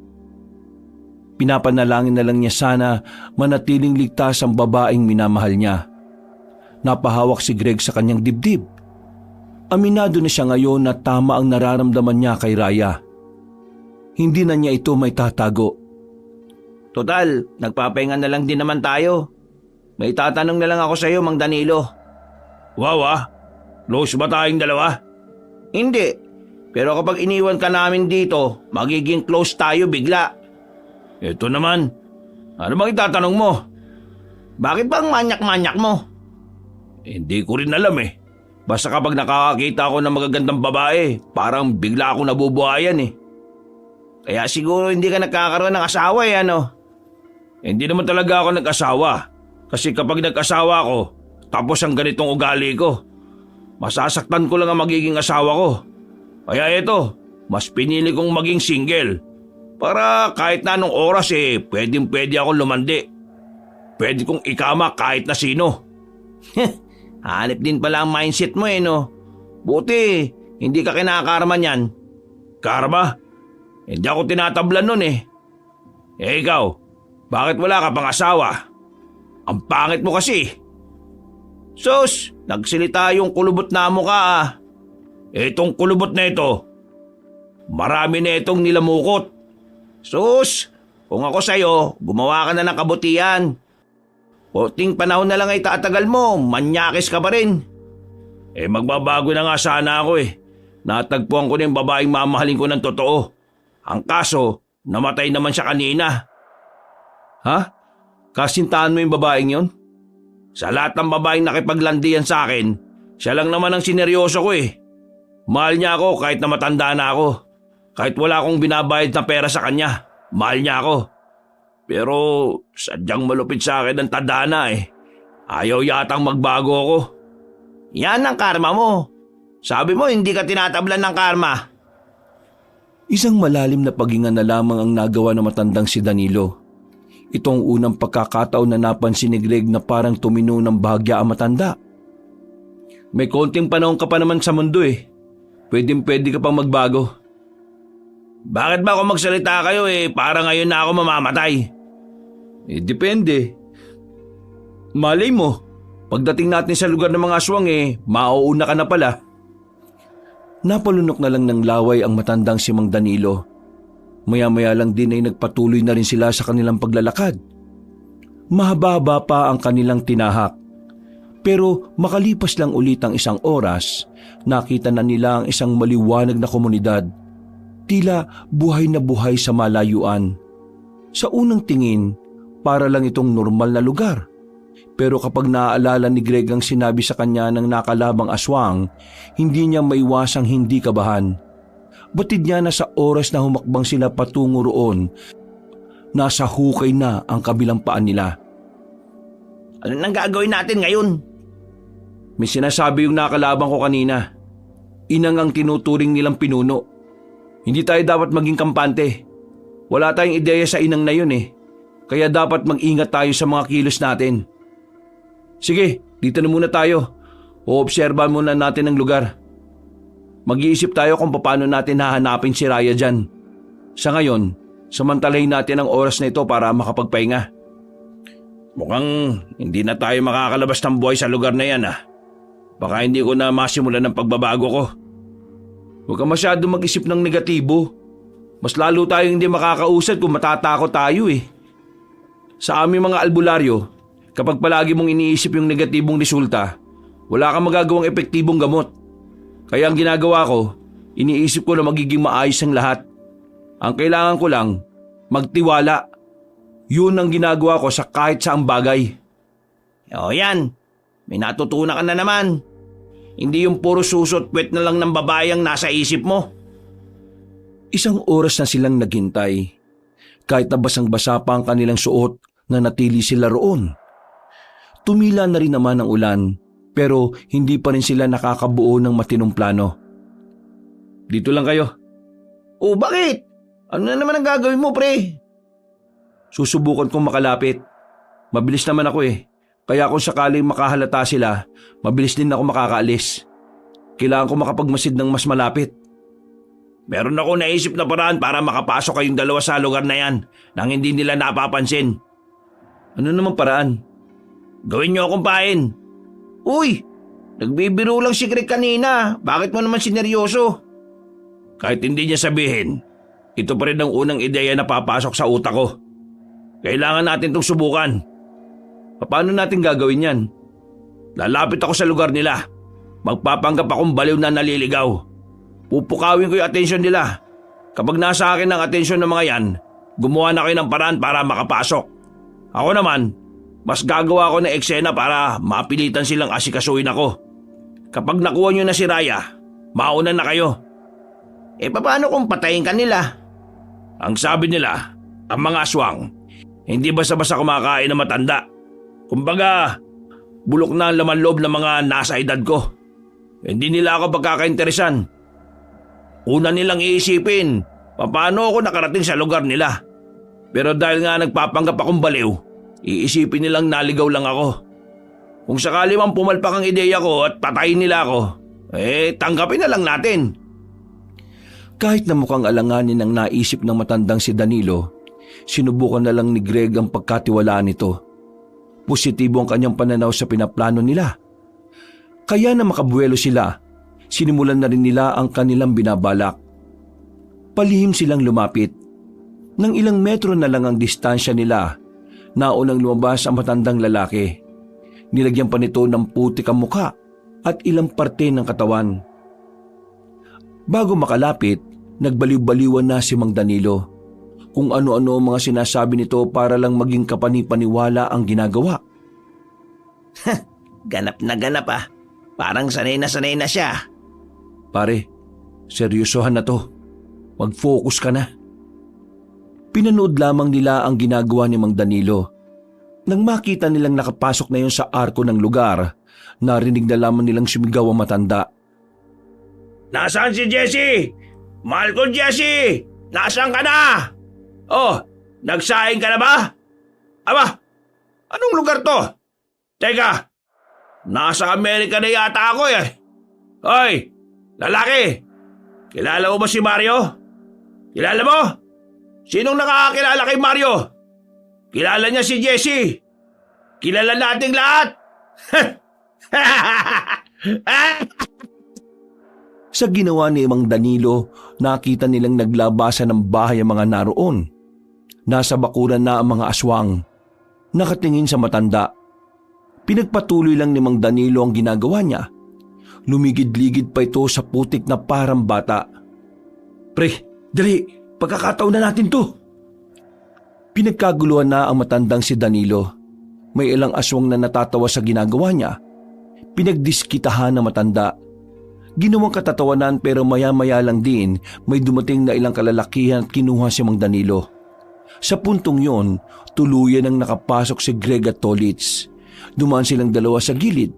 Pinapanalangin na lang niya sana manatiling ligtas ang babaeng minamahal niya. Napahawak si Greg sa kanyang dibdib. Aminado na siya ngayon na tama ang nararamdaman niya kay Raya. Hindi na niya ito may tatago. Total, nagpapahinga na lang din naman tayo. May tatanong na lang ako sa iyo, Mang Danilo. Wow Close ba tayong dalawa? Hindi. Pero kapag iniwan ka namin dito, magiging close tayo bigla. Ito naman, Ano bang itatanong mo? Bakit bang manyak-manyak mo? Hindi ko rin alam eh. Basta kapag nakakakita ako ng magagandang babae, parang bigla akong nabubuhayan eh. Kaya siguro hindi ka nagkakaroon ng asawa eh, ano? Hindi naman talaga ako nag-asawa. Kasi kapag nag-asawa ako, tapos ang ganitong ugali ko, masasaktan ko lang ang magiging asawa ko. Kaya eto, mas pinili kong maging single. Para kahit na anong oras eh, pwede akong lumandi. Pwede kong ikama kahit na sino. Hanip din pala ang mindset mo eh, no? Buti, hindi ka kinakarma niyan. Karma? Hindi ako tinatablan nun eh. Eh ikaw, bakit wala ka pang asawa? Ang pangit mo kasi. Sus, nagsilita yung kulubot na mo ka ah. Itong kulubot na ito, marami na itong nilamukot. Sus, kung ako sa'yo, gumawa ka na ng kabutihan. Kunting panahon na lang ay tatagal mo, manyakis ka pa rin. Eh magbabago na nga sana ako eh. Natagpuan ko na yung babaeng mamahalin ko ng totoo. Ang kaso, namatay naman siya kanina. Ha? Kasintahan mo yung babaeng yon? Sa lahat ng babaeng nakipaglandian sa akin, siya lang naman ang sineryoso ko eh. Mahal niya ako kahit na matanda na ako. Kahit wala akong binabayad na pera sa kanya, mahal niya ako. Pero sadyang malupit sa akin ang tadhana eh. Ayaw yatang magbago ako. Yan ang karma mo. Sabi mo hindi ka tinatablan ng karma. Isang malalim na paghinga na lamang ang nagawa ng matandang si Danilo. Itong unang pagkakataon na napansin ni Greg na parang tumino ng bahagya ang matanda. May konting panahon ka pa naman sa mundo eh. Pwede ka pang magbago. Bakit ba kung magsalita kayo eh para ngayon na ako mamamatay? Eh depende. Malay mo, pagdating natin sa lugar ng mga aswang eh, mauuna ka na pala. Napalunok na lang ng laway ang matandang si Mang Danilo. Maya-maya lang din ay nagpatuloy na rin sila sa kanilang paglalakad. Mahaba-haba pa ang kanilang tinahak. Pero makalipas lang ulit ang isang oras, nakita na nila ang isang maliwanag na komunidad. Tila buhay na buhay sa malayuan. Sa unang tingin, para lang itong normal na lugar. Pero kapag naaalala ni Greg ang sinabi sa kanya ng nakalabang aswang, hindi niya maiwasang hindi kabahan. Batid niya na sa oras na humakbang sila patungo roon, nasa hukay na ang kabilang paan nila. Ano nang gagawin natin ngayon? May sinasabi yung nakalabang ko kanina. Inang ang tinuturing nilang pinuno. Hindi tayo dapat maging kampante. Wala tayong ideya sa inang na yun eh. Kaya dapat mag-ingat tayo sa mga kilos natin. Sige, dito na muna tayo. Oobserbahan muna natin ang lugar. Mag-iisip tayo kung paano natin hahanapin si Raya dyan. Sa ngayon, samantalahin natin ang oras na ito para makapagpahinga. Mukhang hindi na tayo makakalabas ng buhay sa lugar na yan ah. Baka hindi ko na masimulan ng pagbabago ko. Huwag ka masyado mag-isip ng negatibo. Mas lalo tayong hindi makakausad kung matatakot tayo eh. Sa aming mga albularyo, kapag palagi mong iniisip yung negatibong resulta, wala kang magagawang epektibong gamot. Kaya ang ginagawa ko, iniisip ko na magiging maayos ang lahat. Ang kailangan ko lang, magtiwala. Yun ang ginagawa ko sa kahit saang bagay. O yan, may natutunan ka na naman. Hindi yung puro susot puwet na lang ng babae ang nasa isip mo. Isang oras na silang naghintay. Kahit na basang-basa pa ang kanilang suot na natili sila roon. Tumila na rin naman ang ulan, pero hindi pa rin sila nakakabuo ng matinong plano. Dito lang kayo. O bakit? Ano na naman ang gagawin mo, pre? Susubukan kong makalapit. Mabilis naman ako eh. Kaya kung sakaling makahalata sila, mabilis din ako makakaalis. Kailangan ko makapagmasid ng mas malapit. Meron ako naisip na paraan para makapasok kayong dalawa sa lugar na yan nang hindi nila napapansin. Ano naman paraan? Gawin niyo akong pain. Uy, nagbibiro lang si Greg kanina. Bakit mo naman sineryoso? Kahit hindi niya sabihin, ito pa rin ang unang ideya na papasok sa utak ko. Kailangan natin itong subukan. Paano natin gagawin yan? Lalapit ako sa lugar nila. Magpapanggap akong baliw na naliligaw. Pupukawin ko yung atensyon nila. Kapag nasa akin ang atensyon ng mga yan, gumawa na kayo ng paraan para makapasok. Ako naman, mas gagawa ako ng eksena para mapilitan silang asikasuhin ako. Kapag nakuha nyo na si Raya, mauna na kayo. Paano kung patayin ka nila? Ang sabi nila, ang mga aswang, hindi basta-basta kumakain ng matanda. Kumbaga, bulok na ang laman loob ng mga nasa edad ko. Hindi nila ako pagkakainteresan. Una nilang iisipin, paano ako nakarating sa lugar nila. Pero dahil nga nagpapanggap akong baliw, iisipin nilang naligaw lang ako. Kung sakali mang pumalpak ang ideya ko at patayin nila ako, tanggapin na lang natin. Kahit na mukhang alanganin ang naisip ng matandang si Danilo, sinubukan na lang ni Greg ang pagkatiwalaan nito. Positibo ang kanyang pananaw sa pinaplano nila. Kaya na makabuelo sila, sinimulan na rin nila ang kanilang binabalak. Palihim silang lumapit. Nang ilang metro na lang ang distansya nila, naunang lumabas ang matandang lalaki. Nilagyan pa nito ng putik ang mukha at ilang parte ng katawan. Bago makalapit, nagbaliw-baliwan na si Mang Danilo. Kung ano-ano ang mga sinasabi nito para lang maging kapani-paniwala ang ginagawa. Ganap na ganap ah. Parang sanay na siya. Pare, seryosohan na to. Mag-focus ka na. Pinanood lamang nila ang ginagawa ni Mang Danilo. Nang makita nilang nakapasok na yun sa arko ng lugar, narinig na lamang nilang sumigaw ang matanda. Nasaan si Jessie? Mahal ko Jessie! Nasaan ka na? Oh, nagsaing ka na ba? Aba, anong lugar to? Teka, nasa Amerika na yata ako eh. Hoy, lalaki! Kilala mo ba si Mario? Kilala mo? Sinong nakakakilala kay Mario? Kilala niya si Jessie. Kilala nating lahat. Sa ginawa ni Mang Danilo, nakita nilang naglabasan ng bahay ang mga naroon. Nasa bakuran na ang mga aswang. Nakatingin sa matanda. Pinagpatuloy lang ni Mang Danilo ang ginagawa niya. Lumigid-ligid pa ito sa putik na parang bata. Pre, dali, pagkakataon na natin to. Pinagkaguluhan na ang matandang si Danilo. May ilang aswang na natatawa sa ginagawa niya. Pinagdiskitahan ng matanda. Ginawang katatawanan pero maya-maya lang din may dumating na ilang kalalakihan at kinuha si Mang Danilo. Sa puntong yon, tuluyan ang nakapasok si Greg at Tolitz. Dumaan silang dalawa sa gilid.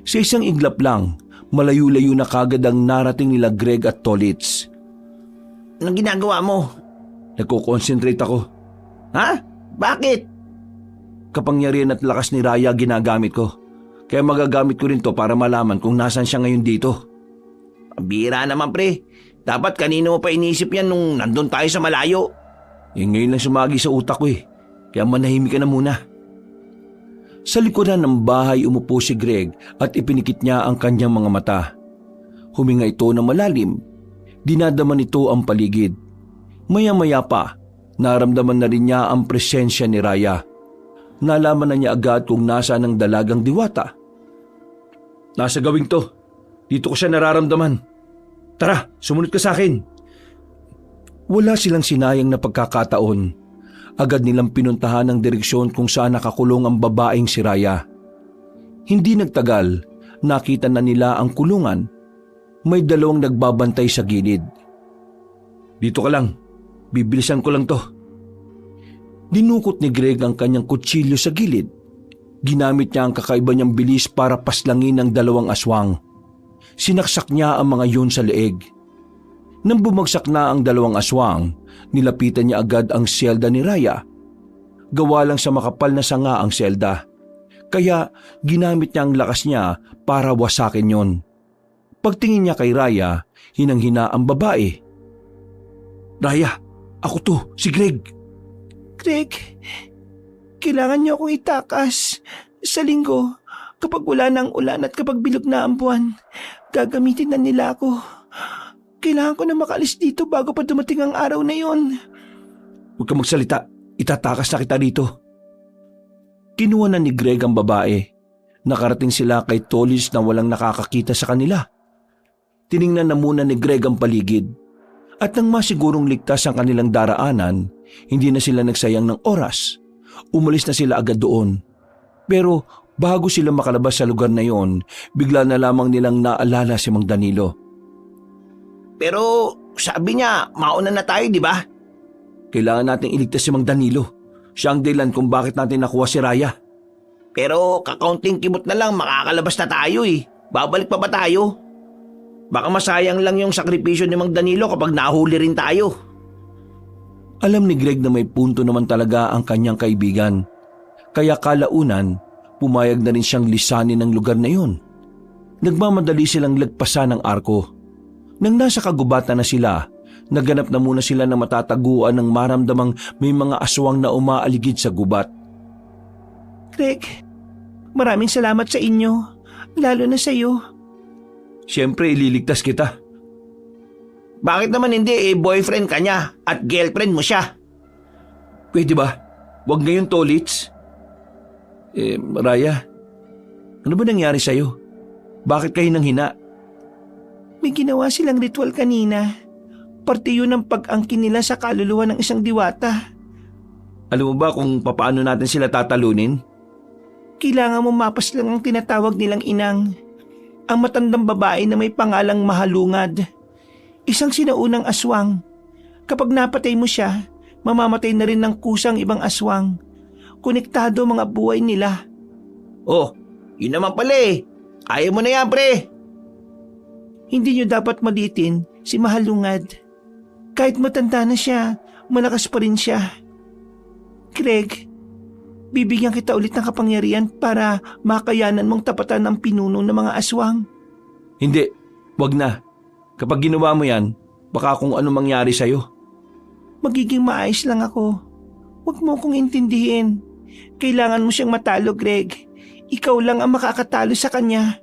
Sa isang iglap lang, malayo-layo na kagad ang narating nila Greg at Tolitz. Anong ginagawa mo? Nagko-concentrate ako. Ha? Bakit? Kapangyarihan at lakas ni Raya ginagamit ko. Kaya magagamit ko rin to para malaman kung nasan siya ngayon dito. Bira naman pre. Dapat kanino mo pa inisip yan nung nandun tayo sa malayo. Ngayon lang sumagi sa utak ko eh. Kaya manahimik ka na muna. Sa likuran ng bahay umupo si Greg at ipinikit niya ang kanyang mga mata. Huminga ito na malalim. Dinadama nito ang paligid. Maya-maya pa, naramdaman na rin niya ang presensya ni Raya. Nalaman na niya agad kung nasaan ang dalagang diwata. Nasa gawing to. Dito ko siya nararamdaman. Tara, sumunod ka sa akin. Wala silang sinayang na pagkakataon. Agad nilang pinuntahan ang direksyon kung saan nakakulong ang babaeng si Raya. Hindi nagtagal, nakita na nila ang kulungan. May dalawang nagbabantay sa gilid. Dito ka lang, bibilisan ko lang to. Dinukot ni Greg ang kanyang kutsilyo sa gilid. Ginamit niya ang kakaiba niyang bilis para paslangin ang dalawang aswang. Sinaksak niya ang mga yun sa leeg. Nang bumagsak na ang dalawang aswang, nilapitan niya agad ang selda ni Raya. Gawa lang sa makapal na sanga ang selda. Kaya ginamit niya ang lakas niya para wasakin yon. Pagtingin niya kay Raya, hinang-hina ang babae. Raya, ako to, si Greg. Greg, kailangan niyo akong itakas. Sa linggo, kapag wala ng ulan at kapag bilog na ang buwan, gagamitin na nila ako. Kailangan ko na makalis dito bago pa dumating ang araw na yon. Huwag ka magsalita, itatakas na kita dito. Kinuha na ni Greg ang babae. Nakarating sila kay Tolitz na walang nakakakita sa kanila. Tiningnan na muna ni Greg ang paligid. At nang masigurong ligtas ang kanilang daraanan, hindi na sila nagsayang ng oras. umalis na sila agad doon. Pero bago sila makalabas sa lugar na yon, bigla na lamang nilang naalala si Mang Danilo. Pero sabi niya, mauna na tayo, di ba? Kailangan nating iligtas si Mang Danilo. Siya ang dahilan kung bakit natin nakuha si Raya. Pero kakaunting kimot na lang, makakalabas na tayo eh. Babalik pa ba tayo? Baka masayang lang yung sakripisyo ni Mang Danilo kapag nahuli rin tayo. Alam ni Greg na may punto naman talaga ang kanyang kaibigan. Kaya kalaunan, pumayag na rin siyang lisanin ng lugar na yun. Nagmamadali silang lagpasan ng arko. Nang nasa kagubatan na sila, naganap na muna sila na matataguan ng maramdamang may mga aswang na umaaligid sa gubat. Greg, maraming salamat sa inyo, lalo na sa iyo. Siyempre, ililigtas kita. Bakit naman hindi boyfriend ka niya at girlfriend mo siya? Pwede ba? Huwag ngayon, Tolits. Raya, ano ba nangyari sa'yo? Bakit kayo nang hina? May ginawa silang ritual kanina. Parte yun ng pag-angkin nila sa kaluluwa ng isang diwata. Alam mo ba kung papaano natin sila tatalunin? Kailangan mo mapas lang ang tinatawag nilang inang. Ang matandang babae na may pangalang Mahalungad. Isang sinaunang aswang. Kapag napatay mo siya, mamamatay na rin ng kusang ibang aswang. Konektado mga buhay nila. Oh, yun naman pala eh. Kaya mo na yan, pre. Hindi nyo dapat malitin si Mahalungad. Kahit matanda na siya, malakas pa rin siya. Greg, bibigyan kita ulit ng kapangyarihan para makayanan mong tapatan ang pinuno ng mga aswang. Hindi, wag na. Kapag ginawa mo yan, baka kung ano mangyari sa'yo. Magiging maayos lang ako. Huwag mo kong intindihin. Kailangan mo siyang matalo, Greg. Ikaw lang ang makakatalo sa kanya.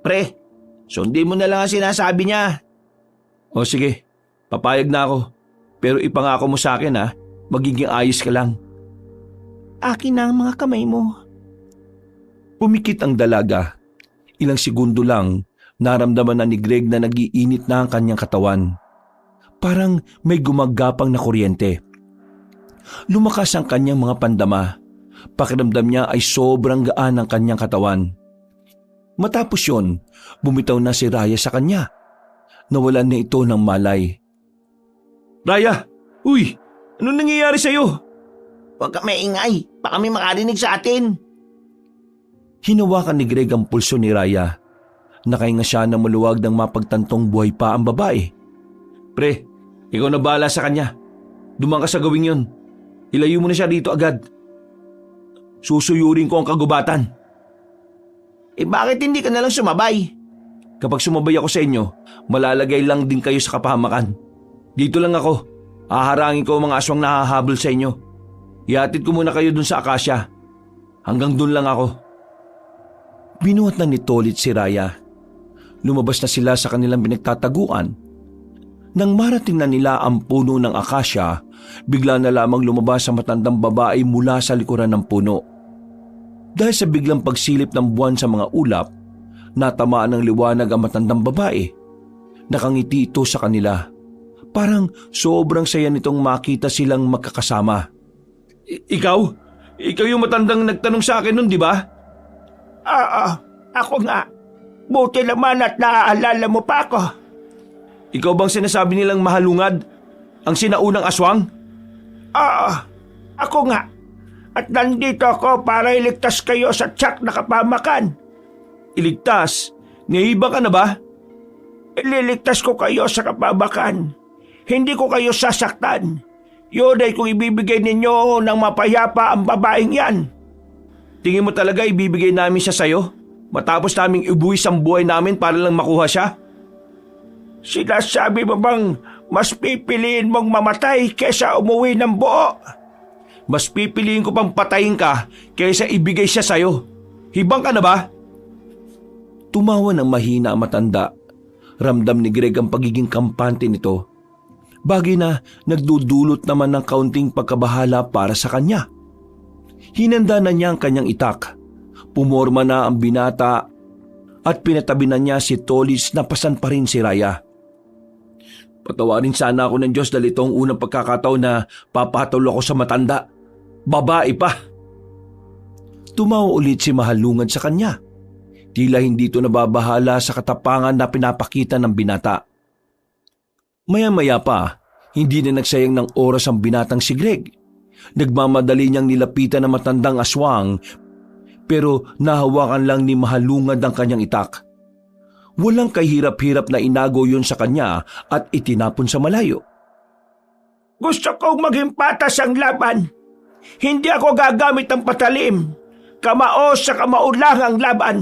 Pre, sundin mo na lang ang sinasabi niya. O sige, papayag na ako. Pero ipangako mo sa akin magiging ayos ka lang. Akin na ang mga kamay mo. Pumikit ang dalaga. Ilang segundo lang, naramdaman na ni Greg na nagiinit na ang kanyang katawan. Parang may gumagapang na kuryente. Lumakas ang kanyang mga pandama. Pakiramdam niya ay sobrang gaan ang kanyang katawan. Matapos yon, bumitaw na si Raya sa kanya. Nawalan na ito ng malay. Raya! Uy! Anong nangyayari sa'yo? Huwag ka maingay. Baka may makarinig sa atin. Hinawakan ni Greg ang pulso ni Raya. Nakahinga siya na maluwag ng mapagtantong buhay pa ang babae. Pre, ikaw na bahala sa kanya. Dumang ka sa gawing yun. Ilayo mo na siya dito agad. Susuyurin ko ang kagubatan. Bakit hindi ka nalang sumabay? Kapag sumabay ako sa inyo, malalagay lang din kayo sa kapahamakan. Dito lang ako. Haharangin ko ang mga aswang nahahabol sa inyo. Ihatid ko muna kayo dun sa akasya. Hanggang dun lang ako. Binuhat na ni Tolit si Raya. Lumabas na sila sa kanilang pinagtataguan. Nang marating na nila ang puno ng akasya, bigla na lamang lumabas ang matandang babae mula sa likuran ng puno. Dahil sa biglang pagsilip ng buwan sa mga ulap, natamaan ng liwanag ang matandang babae. Nakangiti ito sa kanila. Parang sobrang saya nitong makita silang magkakasama. Ikaw? Ikaw yung matandang nagtanong sa akin nun, di ba? Ako nga. Buti naman at naaalala mo pa ako. Ikaw bang sinasabi nilang Mahalungad? Ang sinaunang aswang? Ako nga. At nandito ako para iligtas kayo sa tiyak na kapamakan. Iligtas? Nahiba ka na ba? Ililigtas ko kayo sa kapamakan. Hindi ko kayo sasaktan. Yun ay kung ibibigay ninyo ng mapayapa ang babaeng yan. Tingin mo talaga ibibigay namin siya sa'yo? Matapos naming ibuwis ang buhay namin para lang makuha siya? Sinasabi mo bang mas pipiliin mong mamatay kaysa umuwi ng buo? Mas pipiliin ko pang patayin ka kaysa ibigay siya sa'yo. Hibang ka na ba? Tumawa ng mahina ang matanda. Ramdam ni Greg ang pagiging kampante nito. Bagay na nagdudulot naman ng kaunting pagkabahala para sa kanya. Hinanda na niya ang kanyang itak. Pumorma na ang binata at pinatabi na niya si Tolis na pasan pa rin si Raya. Patawarin sana ako ng Diyos dahil ito ang unang pagkakataon na papatol ako sa matanda. babae pa. Tumawa ulit si Mahalungad sa kanya. Tila hindi ito nababahala sa katapangan na pinapakita ng binata. Maya-maya pa, hindi na nagsayang ng oras ang binatang si Greg. Nagmamadali niyang nilapitan ng matandang aswang pero nahawakan lang ni Mahalungad ang kanyang itak. Walang kahirap-hirap na inago yun sa kanya at itinapon sa malayo. Gusto kong maging patas ang laban. Hindi ako gagamit ng patalim. Kamao sa kamao lang ang laban.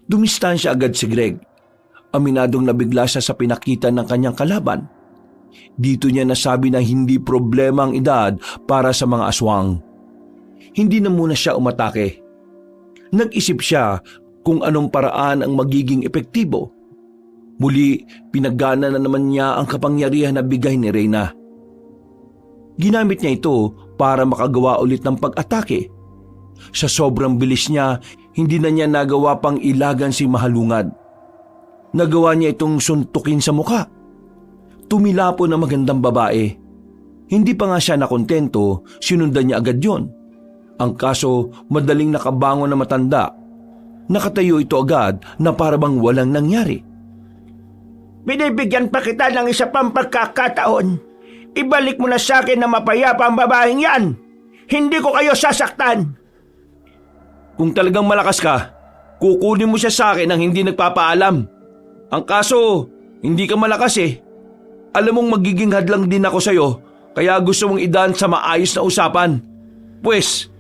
Dumistansya agad si Greg. Aminadong nabigla siya sa pinakita ng kanyang kalaban. Dito niya nasabi na hindi problema ang edad para sa mga aswang. Hindi na muna siya umatake. Nag-isip siya kung anong paraan ang magiging epektibo. Muli, pinagana na naman niya ang kapangyarihan na bigay ni Reyna. Ginamit niya ito para makagawa ulit ng pag-atake. Sa sobrang bilis niya, hindi na niya nagawa pang ilagan si Mahalungad. Nagawa niya itong suntukin sa muka. Tumilapo na magandang babae. Hindi pa nga siya nakontento, sinundan niya agad yon. Ang kaso, madaling nakabangon na matanda. Nakatayo ito agad na parabang walang nangyari. Binibigyan pa kita ng isa pang pagkakataon. Ibalik mo na sa akin na mapayapa ang babaeng yan. Hindi ko kayo sasaktan. Kung talagang malakas ka, kukunin mo siya sa akin nang hindi nagpapaalam. Ang kaso, hindi ka malakas eh. Alam mong magiging hadlang din ako sa'yo, kaya gusto mong idaan sa maayos na usapan. Pwes,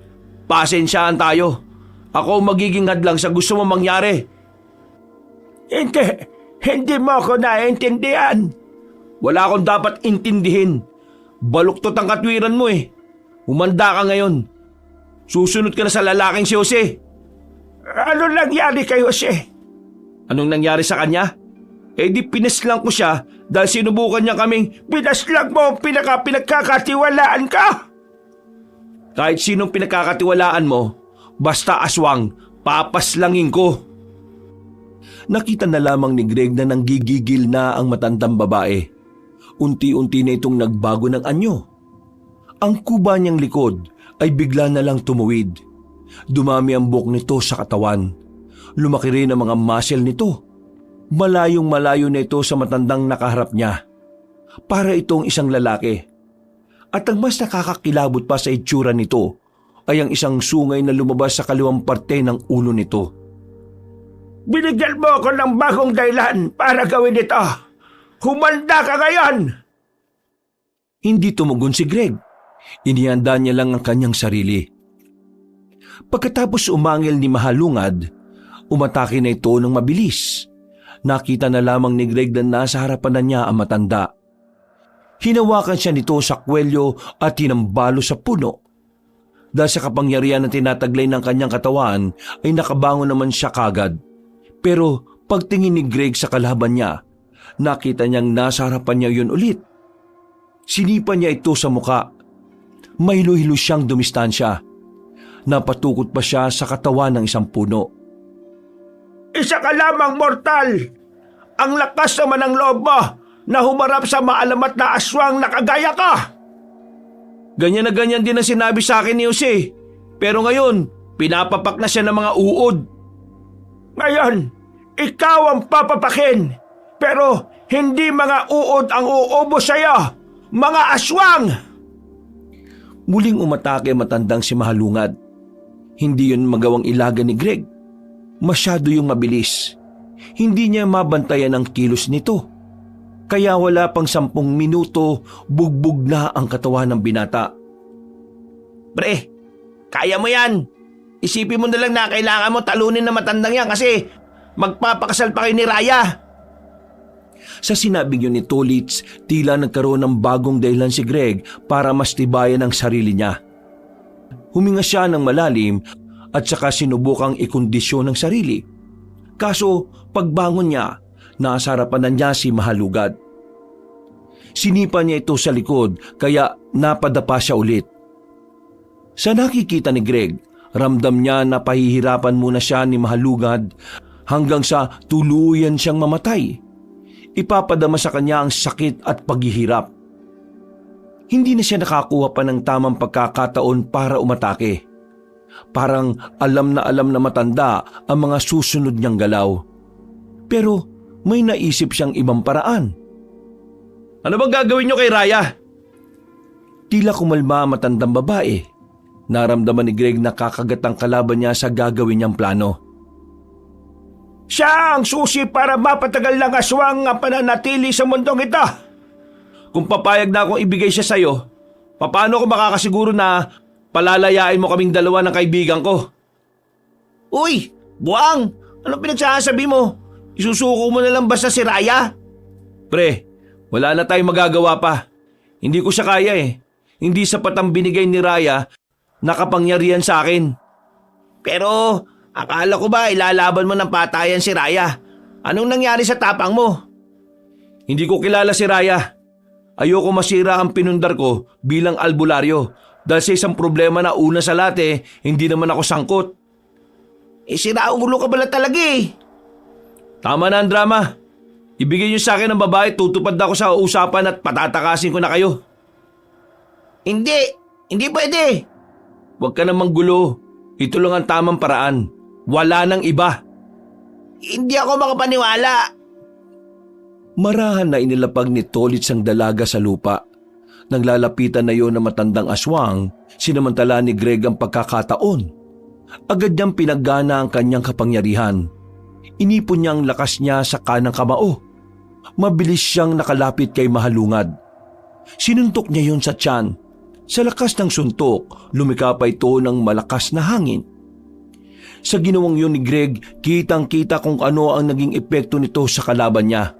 pasensyaan tayo. Ako magiging hadlang sa gusto mong mangyari. Hindi mo ako naiintindihan. Wala akong dapat intindihin. Baluktot ang katwiran mo eh. Humanda ka ngayon. Susunod ka na sa lalaking si Jose. Ano nangyari kay Jose? Anong nangyari sa kanya? Eh di pinaslang ko siya dahil sinubukan niya kaming... Pinaslang mo ang pinagkakatiwalaan ka? Kahit sinong pinagkakatiwalaan mo, basta aswang, papaslangin ko. Nakita na lamang ni Greg na nanggigigil na ang matandang babae. Unti-unti na itong nagbago ng anyo. Ang kuba niyang likod ay bigla na lang tumuwid. Dumami ang buhok nito sa katawan. Lumaki rin ang mga muscle nito. Malayong malayo na ito sa matandang nakaharap niya. Para itong isang lalaki. At ang mas nakakakilabot pa sa itsura nito ay ang isang sungay na lumabas sa kaliwang parte ng ulo nito. Binigyan mo ako ng bagong dahilan para gawin ito. Humanda ka ngayon! Hindi tumugon si Greg. Inihanda niya lang ang kanyang sarili. Pagkatapos umangil ni Mahalungad, umatake na ito ng mabilis. Nakita na lamang ni Greg na nasa harapan na niya ang matanda. Hinawakan siya nito sa kwelyo at tinambalo sa puno. Dahil sa kapangyarihan na tinataglay ng kanyang katawan ay nakabangon naman siya kagad. Pero pagtingin ni Greg sa kalaban niya, nakita niyang nasa harapan niya yun ulit. Sinipa niya ito sa muka. May hilo-hilo siyang dumistansya. Napatukot pa siya sa katawan ng isang puno. Isa ka lamang mortal! Ang lakas naman ng loob mo na humarap sa maalamat na aswang na kagaya ka! Ganyan na ganyan din ang sinabi sa akin ni Jose. Pero ngayon, pinapapak na siya ng mga uod. Ngayon, ikaw ang papapakin. Pero hindi mga uod ang uubo sa'yo. Mga aswang! Muling umatake ang matandang si Mahalungad. Hindi yun magawang ilaga ni Greg. Masyado yung mabilis. Hindi niya mabantayan ang kilos nito. Kaya wala pang 10 minuto, bugbog na ang katawan ng binata. Pre, kaya mo yan. Isipin mo na lang na kailangan mo talunin na matandang yan kasi magpapakasal pa kayo ni Raya. Sa sinabing yun ni Tolitz, tila nagkaroon ng bagong dahilan si Greg para mas tibayan ang sarili niya. Huminga siya ng malalim at saka sinubukang ikondisyon ng sarili. Kaso pagbangon niya, nasa harapan na niya si Mahalungad. Sinipa niya ito sa likod kaya napadapa siya ulit. Sa nakikita ni Greg, ramdam niya na pahihirapan muna siya ni Mahalungad hanggang sa tuluyan siyang mamatay. Ipapadama sa kanya ang sakit at paghihirap. Hindi na siya nakakuha pa ng tamang pagkakataon para umatake. Parang alam na matanda ang mga susunod niyang galaw. Pero may naisip siyang ibang paraan. Ano bang gagawin niyo kay Raya? Tila kumalma ang matandang babae. Naramdaman ni Greg na kakagat ang kalaban niya sa gagawin niyang plano. Siya ang susi para mapatagal ng aswang ang pananatili sa mundong ito. Kung papayag na akong ibigay siya sa'yo, paano ko makakasiguro na palalayain mo kaming dalawa ng kaibigan ko? Uy, buwang! Anong pinagsasabi mo? Isusuko mo na lang basta si Raya? Pre, wala na tayong magagawa pa. Hindi ko siya kaya eh. Hindi sapat ang binigay ni Raya na kapangyarihan sa akin. Pero akala ko ba ilalaban mo ng patayan si Raya? Anong nangyari sa tapang mo? Hindi ko kilala si Raya. Ayoko masira ang pinundar ko bilang albularyo dahil sa isang problema na una sa lahat hindi naman ako sangkot. Siraulo ka pala talaga eh. Tama na ang drama. Ibigay niyo sa akin ang babae, tutupad ako sa usapan at patatakasin ko na kayo. Hindi pwede. Huwag ka namang gulo. Ito lang ang tamang paraan. Wala nang iba. Hindi ako makapaniwala. Marahan na inilapag ni Tolits ang dalaga sa lupa. Naglalapitan na yon na matandang aswang, sinamantala ni Greg ang pagkakataon. Agad niyang pinaggana ang kanyang kapangyarihan. Inipon niya ang lakas niya sa kanang kamao. Mabilis siyang nakalapit kay Mahalungad. Sinuntok niya yon sa tiyan. Sa lakas ng suntok, lumikapa ito ng malakas na hangin. Sa ginawang yun ni Greg, kitang-kita kung ano ang naging epekto nito sa kalaban niya.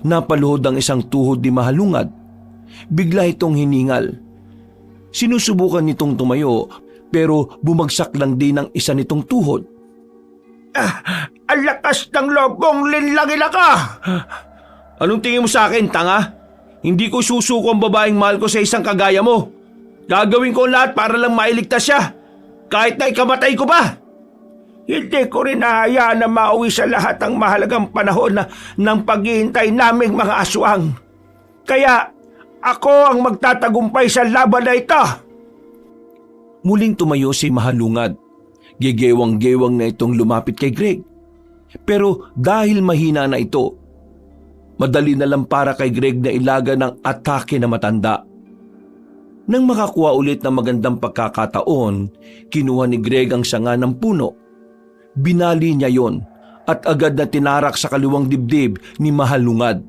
Napaluhod ang isang tuhod ni Mahalungad. Bigla itong hiningal. Sinusubukan nitong tumayo pero bumagsak lang din ang isa nitong tuhod. Ang lakas ng loob mong linlangin ka! Anong tingin mo sa akin, tanga? Hindi ko susuko ang babaeng mahal ko sa isang kagaya mo. Gagawin ko lahat para lang mailigtas siya. Kahit na ikamatay ko ba? Hindi ko rin nahayaan na mauwi sa lahat ang mahalagang panahon ng paghihintay naming mga aswang. Kaya ako ang magtatagumpay sa laban na ito. Muling tumayo si Mahalungad. Gegewang-gewang na itong lumapit kay Greg. Pero dahil mahina na ito, madali na lang para kay Greg na ilaga ng atake na matanda. Nang makakuha ulit ng magandang pagkakataon, kinuha ni Greg ang sanga ng puno. Binali niya yon at agad na tinarak sa kaliwang dibdib ni Mahalungad.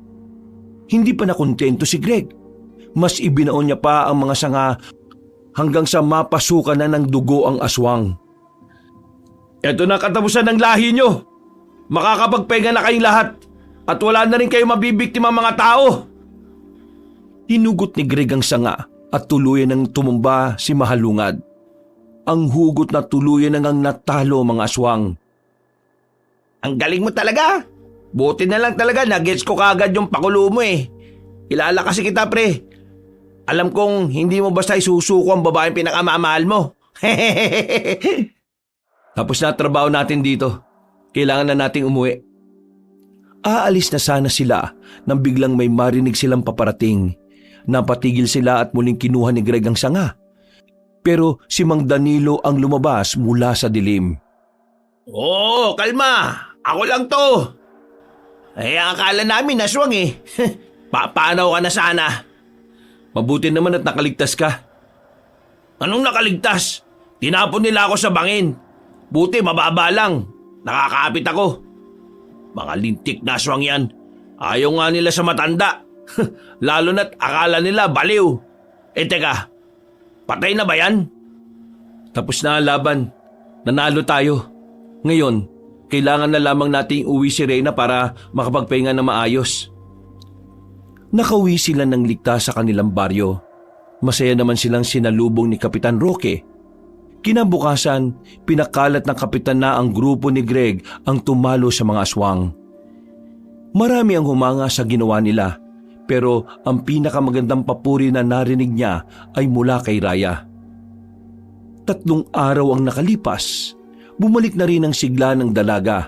Hindi pa nakontento si Greg. Mas ibinaon niya pa ang mga sanga hanggang sa mapasukan na ng dugo ang aswang. Ito na katapusan ng lahi niyo. Makakapagpahinga na kayong lahat at wala na rin kayo mabibiktima mga tao. Hinugot ni Greg ang sanga at tuluyan ng tumumba si Mahalungad. Ang hugot na tuluyan nang natalo mga aswang. Ang galing mo talaga. Buti na lang talaga na-gets ko kaagad yung pakulo mo eh. Kilala kasi kita pre. Alam kong hindi mo basta isusuko ang babaeng pinakamamahal mo. Tapos na trabaho natin dito. Kailangan na nating umuwi. Aalis na sana sila nang biglang may marinig silang paparating. Napatigil sila at muling kinuha ni Greg ang sanga. Pero si Mang Danilo ang lumabas mula sa dilim. Oo, kalma. Ako lang to. Akala namin aswang eh. Paanaw ka na sana. Mabuti naman at nakaligtas ka. Anong nakaligtas? Tinapon nila ako sa bangin. Buti mababa lang. Nakakapit ako. Mga lintik na aswang yan. Ayaw nga nila sa matanda. Lalo na't akala nila baliw. Teka. Patay na ba yan? Tapos na ang laban. Nanalo tayo. Ngayon, kailangan na lamang nating uwi si Reyna para makapagpahinga na maayos. Nakauwi sila ng ligtas sa kanilang baryo. Masaya naman silang sinalubong ni Kapitan Roque. Kinabukasan, pinakalat ng kapitan na ang grupo ni Greg ang tumalo sa mga aswang. Marami ang humanga sa ginawa nila, pero ang pinakamagandang papuri na narinig niya ay mula kay Raya. 3 araw ang nakalipas, bumalik na rin ang sigla ng dalaga,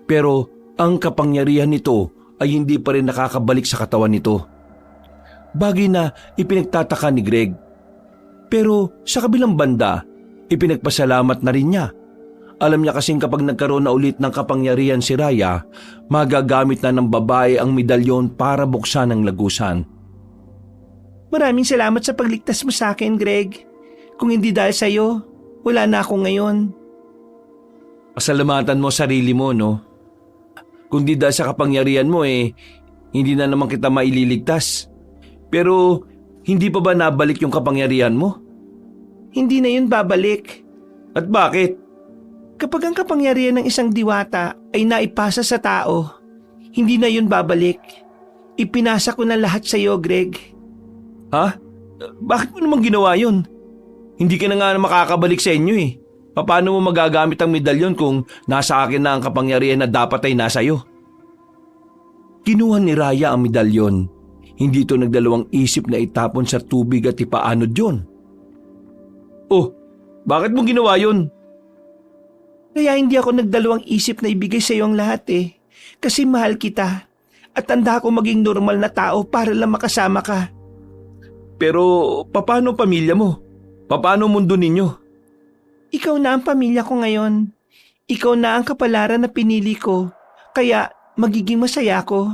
pero ang kapangyarihan nito ay hindi pa rin nakakabalik sa katawan nito. Bagay na ipinagtataka ni Greg. Pero sa kabilang banda, ipinagpasalamat na rin niya. Alam niya kasing kapag nagkaroon na ulit ng kapangyarihan si Raya, magagamit na ng babae ang medalyon para buksan ang lagusan. Maraming salamat sa pagligtas mo sa akin, Greg. Kung hindi dahil sa'yo, wala na ako ngayon. Pasalamatan mo sarili mo, no? Kung di dahil sa kapangyarihan mo hindi na naman kita maililigtas. Pero hindi pa ba nabalik yung kapangyarihan mo? Hindi na yun babalik. At bakit? Kapag ang kapangyarihan ng isang diwata ay naipasa sa tao, hindi na yun babalik. Ipinasa ko na lahat sa'yo, Greg. Ha? Bakit mo naman ginawa yun? Hindi ka na nga makakabalik sa inyo eh. Paano mo magagamit ang medalyon kung nasa akin na ang kapangyarihan na dapat ay nasa iyo? Kinuha ni Raya ang medalyon. Hindi ito nagdalawang isip na itapon sa tubig at ipaanod yun. Oh, bakit mo ginawa yun? Kaya hindi ako nagdalawang isip na ibigay sa iyo ang lahat Kasi mahal kita at tanda ko maging normal na tao para lang makasama ka. Pero paano pamilya mo? Paano mundo ninyo? Ikaw na ang pamilya ko ngayon. Ikaw na ang kapalaran na pinili ko. Kaya magiging masaya ko.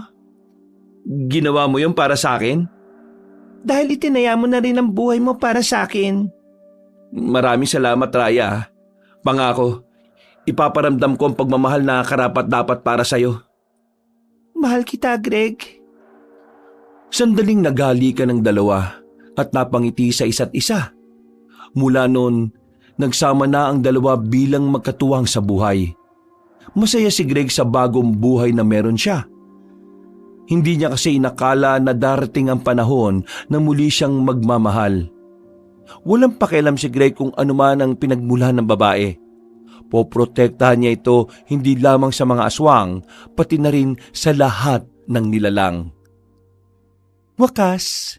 Ginawa mo yun para sa akin? Dahil itinaya mo na rin ang buhay mo para sa akin. Maraming salamat, Raya. Pangako, ipaparamdam ko ang pagmamahal na karapat-dapat para sa'yo. Mahal kita, Greg. Sandaling nagali ka ng dalawa at napangiti sa isa't isa. Mula noon, nagsama na ang dalawa bilang magkatuwang sa buhay. Masaya si Greg sa bagong buhay na meron siya. Hindi niya kasi inakala na darating ang panahon na muli siyang magmamahal. Walang pakialam si Greg kung ano man ang pinagmula ng babae. Poprotektahan niya ito hindi lamang sa mga aswang, pati na rin sa lahat ng nilalang. Wakas,